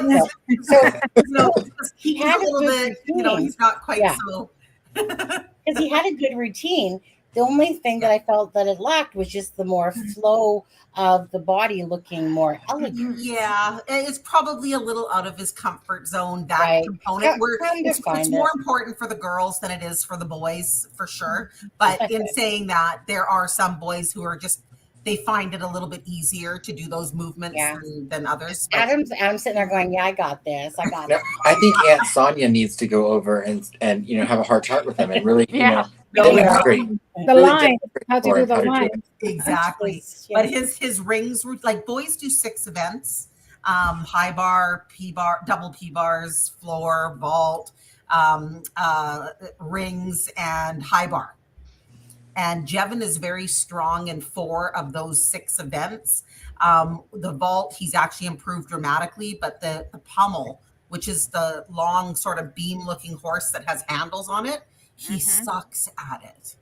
No. So he had a little bit, he's not quite so. Because he had a good routine. The only thing that I felt that it lacked was just the more flow of the body looking more elegant. Yeah, it's probably a little out of his comfort zone, that component. Where it's more important for the girls than it is for the boys, for sure. But in saying that, there are some boys who are just, they find it a little bit easier to do those movements than others. But Adam's sitting there going, "Yeah, I got this. I got it." I think Aunt Sonia needs to go over and have a heart talk with him and really demonstrate the line, how to do the line. Exactly. But his rings, like boys do 6 events: high bar, P bar, double P bars, floor, vault, rings, and high bar. And Jevin is very strong in 4 of those 6 events. The vault, he's actually improved dramatically, but the pommel, which is the long sort of beam-looking horse that has handles on it, he sucks at it.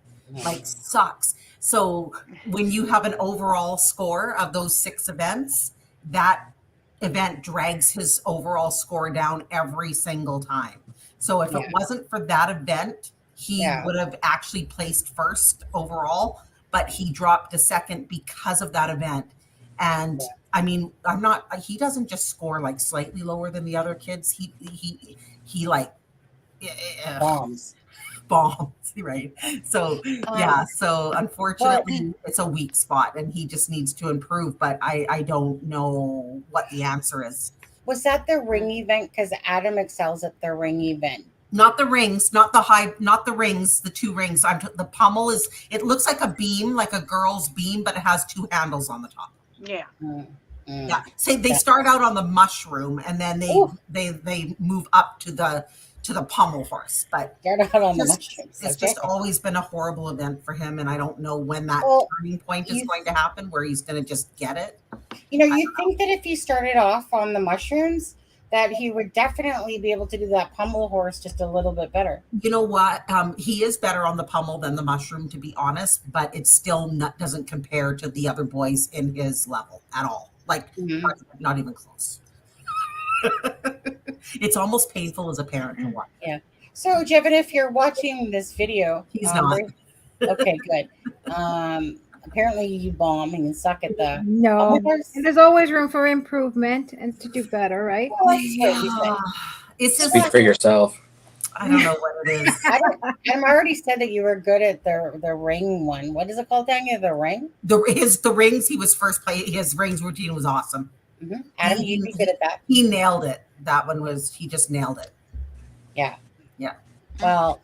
Like sucks. So when you have an overall score of those 6 events, that event drags his overall score down every single time. So if it wasn't for that event, he would have actually placed first overall, but he dropped to second because of that event. And I mean, he doesn't just score like slightly lower than the other kids. He like bombs, right? So so unfortunately it's a weak spot and he just needs to improve, but I don't know what the answer is. Was that the ring event? Because Adam excels at the ring event. Not the rings, not the rings, the 2 rings. The pommel it looks like a beam, like a girl's beam, but it has 2 handles on the top. Yeah. Yeah. Say they start out on the mushroom and then they move up to the pommel horse. But it's just always been a horrible event for him, and I don't know when that turning point is going to happen where he's going to just get it. You think that if he started off on the mushrooms, that he would definitely be able to do that pommel horse just a little bit better. You know what? He is better on the pommel than the mushroom, to be honest, but it still doesn't compare to the other boys in his level at all. Like, not even close. It's almost painful as a parent to watch. Yeah. So, Jevin, if you're watching this video... He's not. Okay, good. Apparently you bomb and you suck at the... No, and there's always room for improvement and to do better, right? It's just speak for yourself. I don't know what it is. Adam already said that you were good at the ring one. What is it called, Tanya? The ring? The rings, he was first playing. His rings routine was awesome. Mm-hmm. Adam, you'd be good at that. He nailed it. That one he just nailed it. Yeah. Yeah. Well,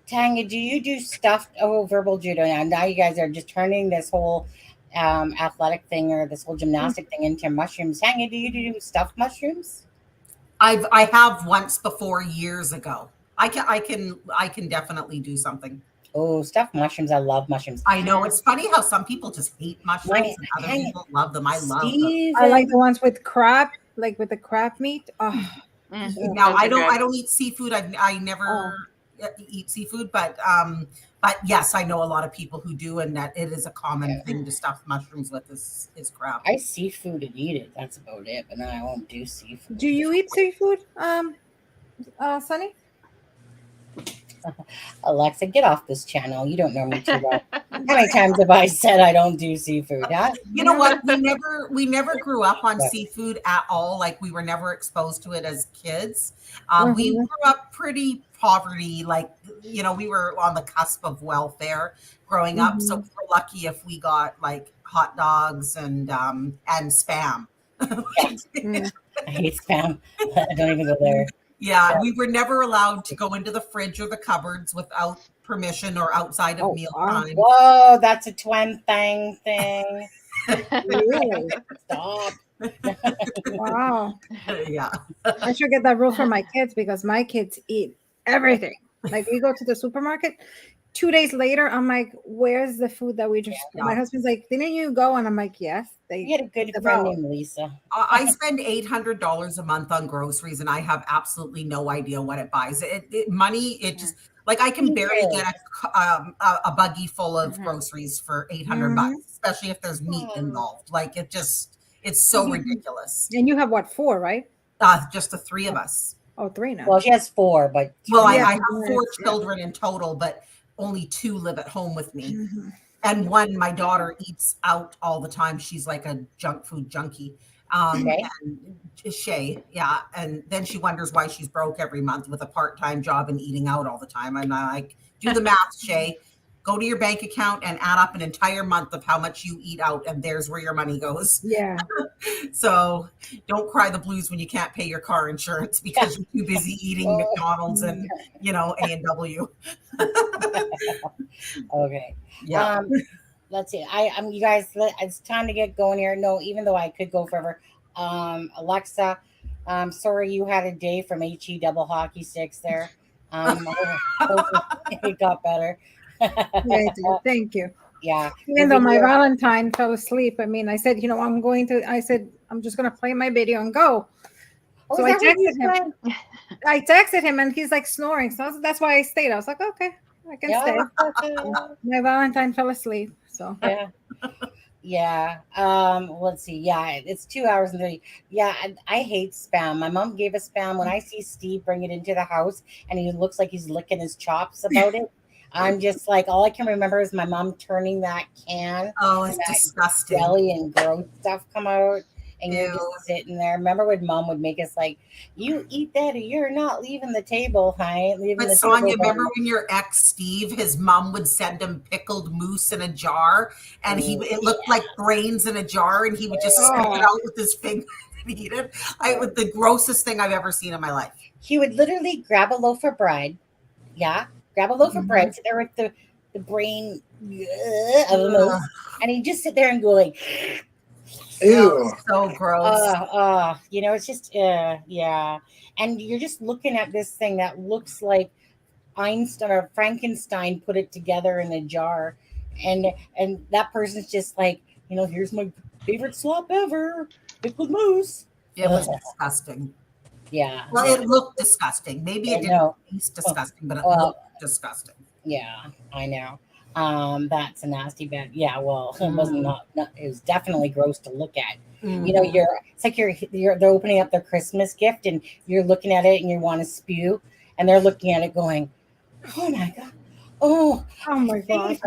Tanya, do you do stuffed verbal judo now? Now you guys are just turning this whole athletic thing or this whole gymnastic thing into mushrooms. Tanya, do you do stuffed mushrooms? I have once before, years ago. I can definitely do something. Oh, stuffed mushrooms. I love mushrooms. I know. It's funny how some people just hate mushrooms and other people love them. I love them. I like the ones with crab, like with the crab meat. Oh. Now I don't eat seafood. I never eat seafood, but yes, I know a lot of people who do, and that it is a common thing to stuff mushrooms with is crab. I seafood and eat it. That's about it. But no, I won't do seafood. Do you eat seafood, Sunny? Alexa, get off this channel. You don't know me too well. How many times have I said I don't do seafood? Huh? You know what? We never grew up on seafood at all. Like we were never exposed to it as kids. We grew up pretty poverty. Like, you know, we were on the cusp of welfare growing up. So we were lucky if we got like hot dogs and spam. I hate spam. I don't even go there. Yeah, we were never allowed to go into the fridge or the cupboards without permission or outside of mealtime. Whoa, that's a twin thing. Really? Stop. Wow. Yeah. I should get that rule for my kids because my kids eat everything. Like we go to the supermarket. 2 days later, I'm like, where's the food that we just... My husband's like, didn't you go? And I'm like, yes. You had a good friend named Lisa. I spend $800 a month on groceries, and I have absolutely no idea what it buys. Money, it just... Like I can barely get a buggy full of groceries for $800, especially if there's meat involved. Like it's so ridiculous. And you have what, 4, right? Just the 3 of us. Oh, 3 now. Well, she has 4, but I have 4 children in total, but only 2 live at home with me. And one, my daughter eats out all the time. She's like a junk food junkie. And Shay, yeah. And then she wonders why she's broke every month with a part-time job and eating out all the time. I'm like, do the math, Shay. Go to your bank account and add up an entire month of how much you eat out, and there's where your money goes. Yeah. So don't cry the blues when you can't pay your car insurance because you're too busy eating McDonald's and, A&W. Okay. Yeah. Let's see. You guys, it's time to get going here. No, even though I could go forever. Alexa, sorry you had a day from HE double hockey sticks there. It got better. Thank you. Yeah. Even though my Valentine fell asleep, I mean, I said, I'm just going to play my video and go. So I texted him. I texted him and he's like snoring. So that's why I stayed. I was like, okay, I can stay. My Valentine fell asleep. So yeah. Let's see. Yeah, it's 2 hours and 30. Yeah, I hate spam. My mom gave us spam. When I see Steve bring it into the house and he looks like he's licking his chops about it, I'm just like, all I can remember is my mom turning that can. Oh, it's disgusting. Jelly and gross stuff come out. And you're just sitting there. Remember when mom would make us like, you eat that or you're not leaving the table. I ain't leaving the table. Sonia, remember when your ex Steve, his mom would send him pickled moose in a jar, and it looked like brains in a jar, and he would just scoop it out with his finger and eat it. It was the grossest thing I've ever seen in my life. He would literally grab a loaf of bread. Yeah, grab a loaf of bread, sit there with the brain of a moose, and he'd just sit there and go like, ew, so gross. It's just yeah. And you're just looking at this thing that looks like Einstein or Frankenstein put it together in a jar, and that person's just like, here's my favorite slop ever, pickled moose. It was disgusting. Yeah. Well, it looked disgusting. Maybe it didn't taste disgusting, but it looked disgusting. Yeah, I know. That's a nasty bed. Yeah, well, it wasn't not it was definitely gross to look at. It's like they're opening up their Christmas gift and you're looking at it and you want to spew, and they're looking at it going, oh my god, oh my god,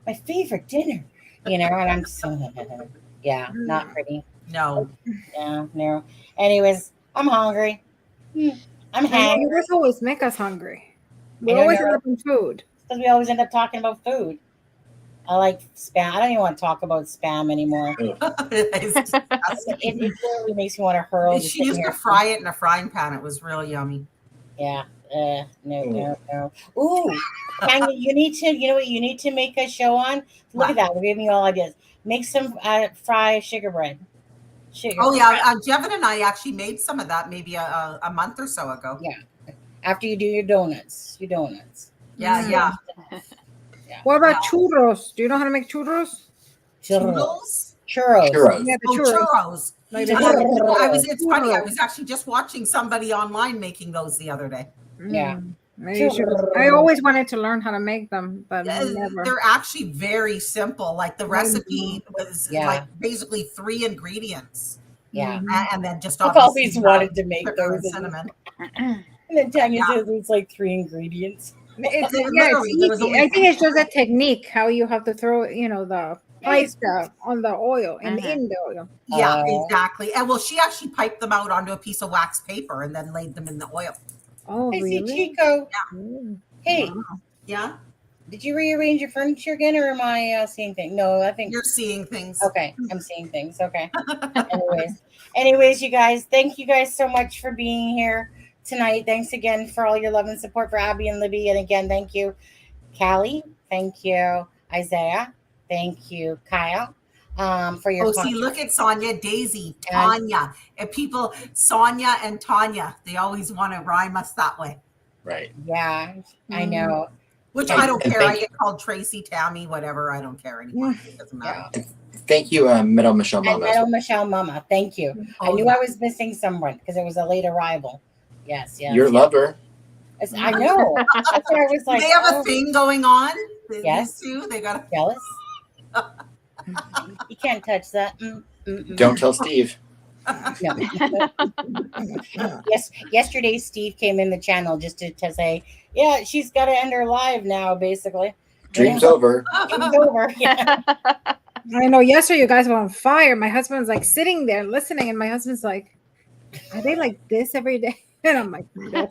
my favorite dinner, and I'm so not pretty. No. Yeah, no. Anyways, I'm hungry. I'm hungry. You guys always make us hungry. We always end up in food. Because we always end up talking about food. I like spam. I don't even want to talk about spam anymore. It literally makes me want to hurl. She used to fry it in a frying pan. It was really yummy. Yeah. No. Ooh, Tanya, you need to. You know what? You need to make a show on. Look at that. We're giving you all ideas. Make some fry sugar bread. Jevin and I actually made some of that maybe a month or so ago. Yeah. After you do your donuts. Yeah. What about churros? Do you know how to make churros? Churros. Yeah, churros. It's funny. I was actually just watching somebody online making those the other day. Yeah. Maybe you should. I always wanted to learn how to make them, but never. They're actually very simple. Like the recipe was like basically 3 ingredients. Yeah. And then just I've always wanted to make those. And cinnamon. And then Tanya says it's like 3 ingredients. It's easy. I think it's just a technique how you have to throw, the pasta on the oil and in the oil. Yeah, exactly. And well, she actually piped them out onto a piece of wax paper and then laid them in the oil. Oh, hey, really? Chico. Yeah. Hey. Wow. Yeah. Did you rearrange your furniture again, or am I seeing things? No, I think you're seeing things. Okay, I'm seeing things. Okay. Anyways, you guys, thank you guys so much for being here tonight. Thanks again for all your love and support for Abby and Libby. And again, thank you, Callie. Thank you, Isaiah. Thank you, Kyle. For your see, look at Sonia, Daisy, Tanya, and people, Sonia and Tanya, they always want to rhyme us that way. Right. Yeah, I know. Which I don't care. I get called Tracy, Tammy, whatever. I don't care anymore. It doesn't matter. Thank you, Meadow Michelle Mama. Meadow Michelle Mama. Thank you. I knew I was missing someone because it was a late arrival. Yes. Your lover. I know. That's why I was like, they have a thing going on. Yes. Too. They got jealous. You can't touch that. Don't tell Steve. No. Yes. Yesterday, Steve came in the channel just to say, yeah, she's got to end her live now, basically. Dream's over. Dream's over. Yeah. I know. Yesterday, you guys were on fire. My husband's like sitting there listening, and my husband's like, "Are they like this every day?" And I'm like, "No."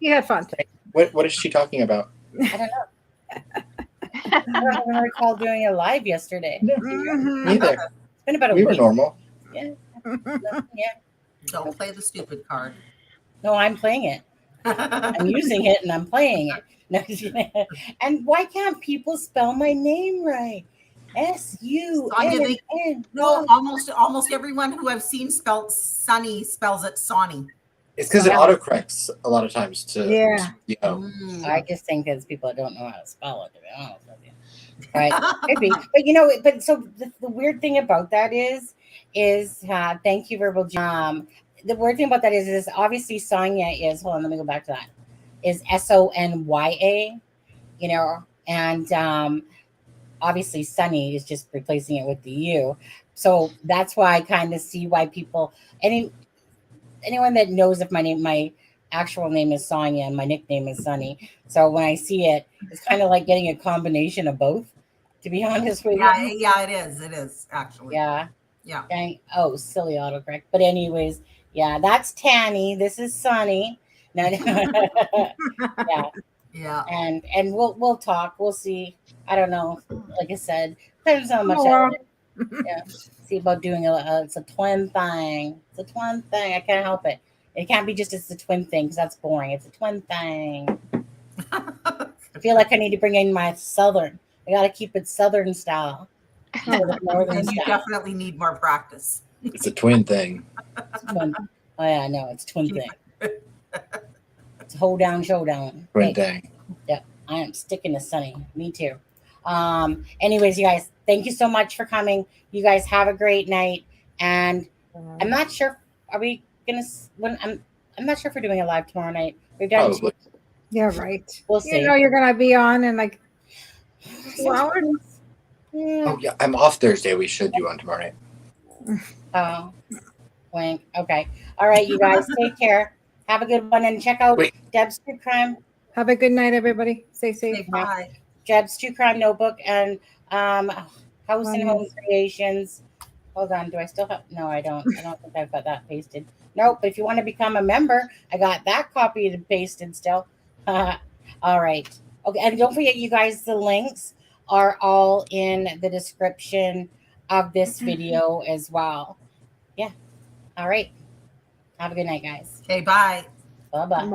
He had fun. What is she talking about? I don't know. I don't even recall doing a live yesterday. Neither. It's been about a week. We were normal. Yeah. Don't play the stupid card. No, I'm playing it. I'm using it and I'm playing it. No, and why can't people spell my name right? S-U-N-N. No, almost everyone who I've seen spelled Sunny spells it Sonny. It's because it autocorrects a lot of times to I just think it's people that don't know how to spell it, to be honest with you. Right. Could be. But so the weird thing about that is thank you, Verbal. The weird thing about that is obviously Sonya is, hold on, let me go back to that, is Sonya, and obviously Sunny is just replacing it with the U. So that's why I kind of see why people, anyone that knows if my actual name is Sonya and my nickname is Sunny. So when I see it, it's kind of like getting a combination of both, to be honest with you. Yeah, it is. It is, actually. Yeah. Yeah. Oh, silly autocorrect. But anyways, yeah, that's Tanny. This is Sunny. No, yeah. And we'll talk. We'll see. I don't know. Like I said, depends on how much. Yeah. See about doing it's a twin thing. It's a twin thing. I can't help it. It can't be just it's a twin thing because that's boring. It's a twin thing. I feel like I need to bring in my Southern. I got to keep it Southern style. Northern and you definitely need more practice. It's a twin thing. It's twin. Oh yeah, no, it's twin thing. It's hold down, showdown. Twin thing. Yeah, I am sticking to Sunny. Me too. Anyways, you guys, thank you so much for coming. You guys have a great night. And I'm not sure. Are we gonna? I'm not sure if we're doing a live tomorrow night. We've done. Yeah, right. We'll see. You're gonna be on in like 2 hours. Oh yeah, I'm off Thursday. We should do one tomorrow night. Oh, wink. Okay. All right, you guys, take care. Have a good one, and check out Debs True Crime. Have a good night, everybody. Stay safe. Bye. Debs True Crime Notebook and House and Home Creations. Hold on. Do I still have? No, I don't. I don't think I've got that pasted. Nope. But if you want to become a member, I got that copied and pasted still. All right. Okay. And don't forget, you guys, the links are all in the description of this video as well. Yeah. All right. Have a good night, guys. Okay. Bye. Bye-bye.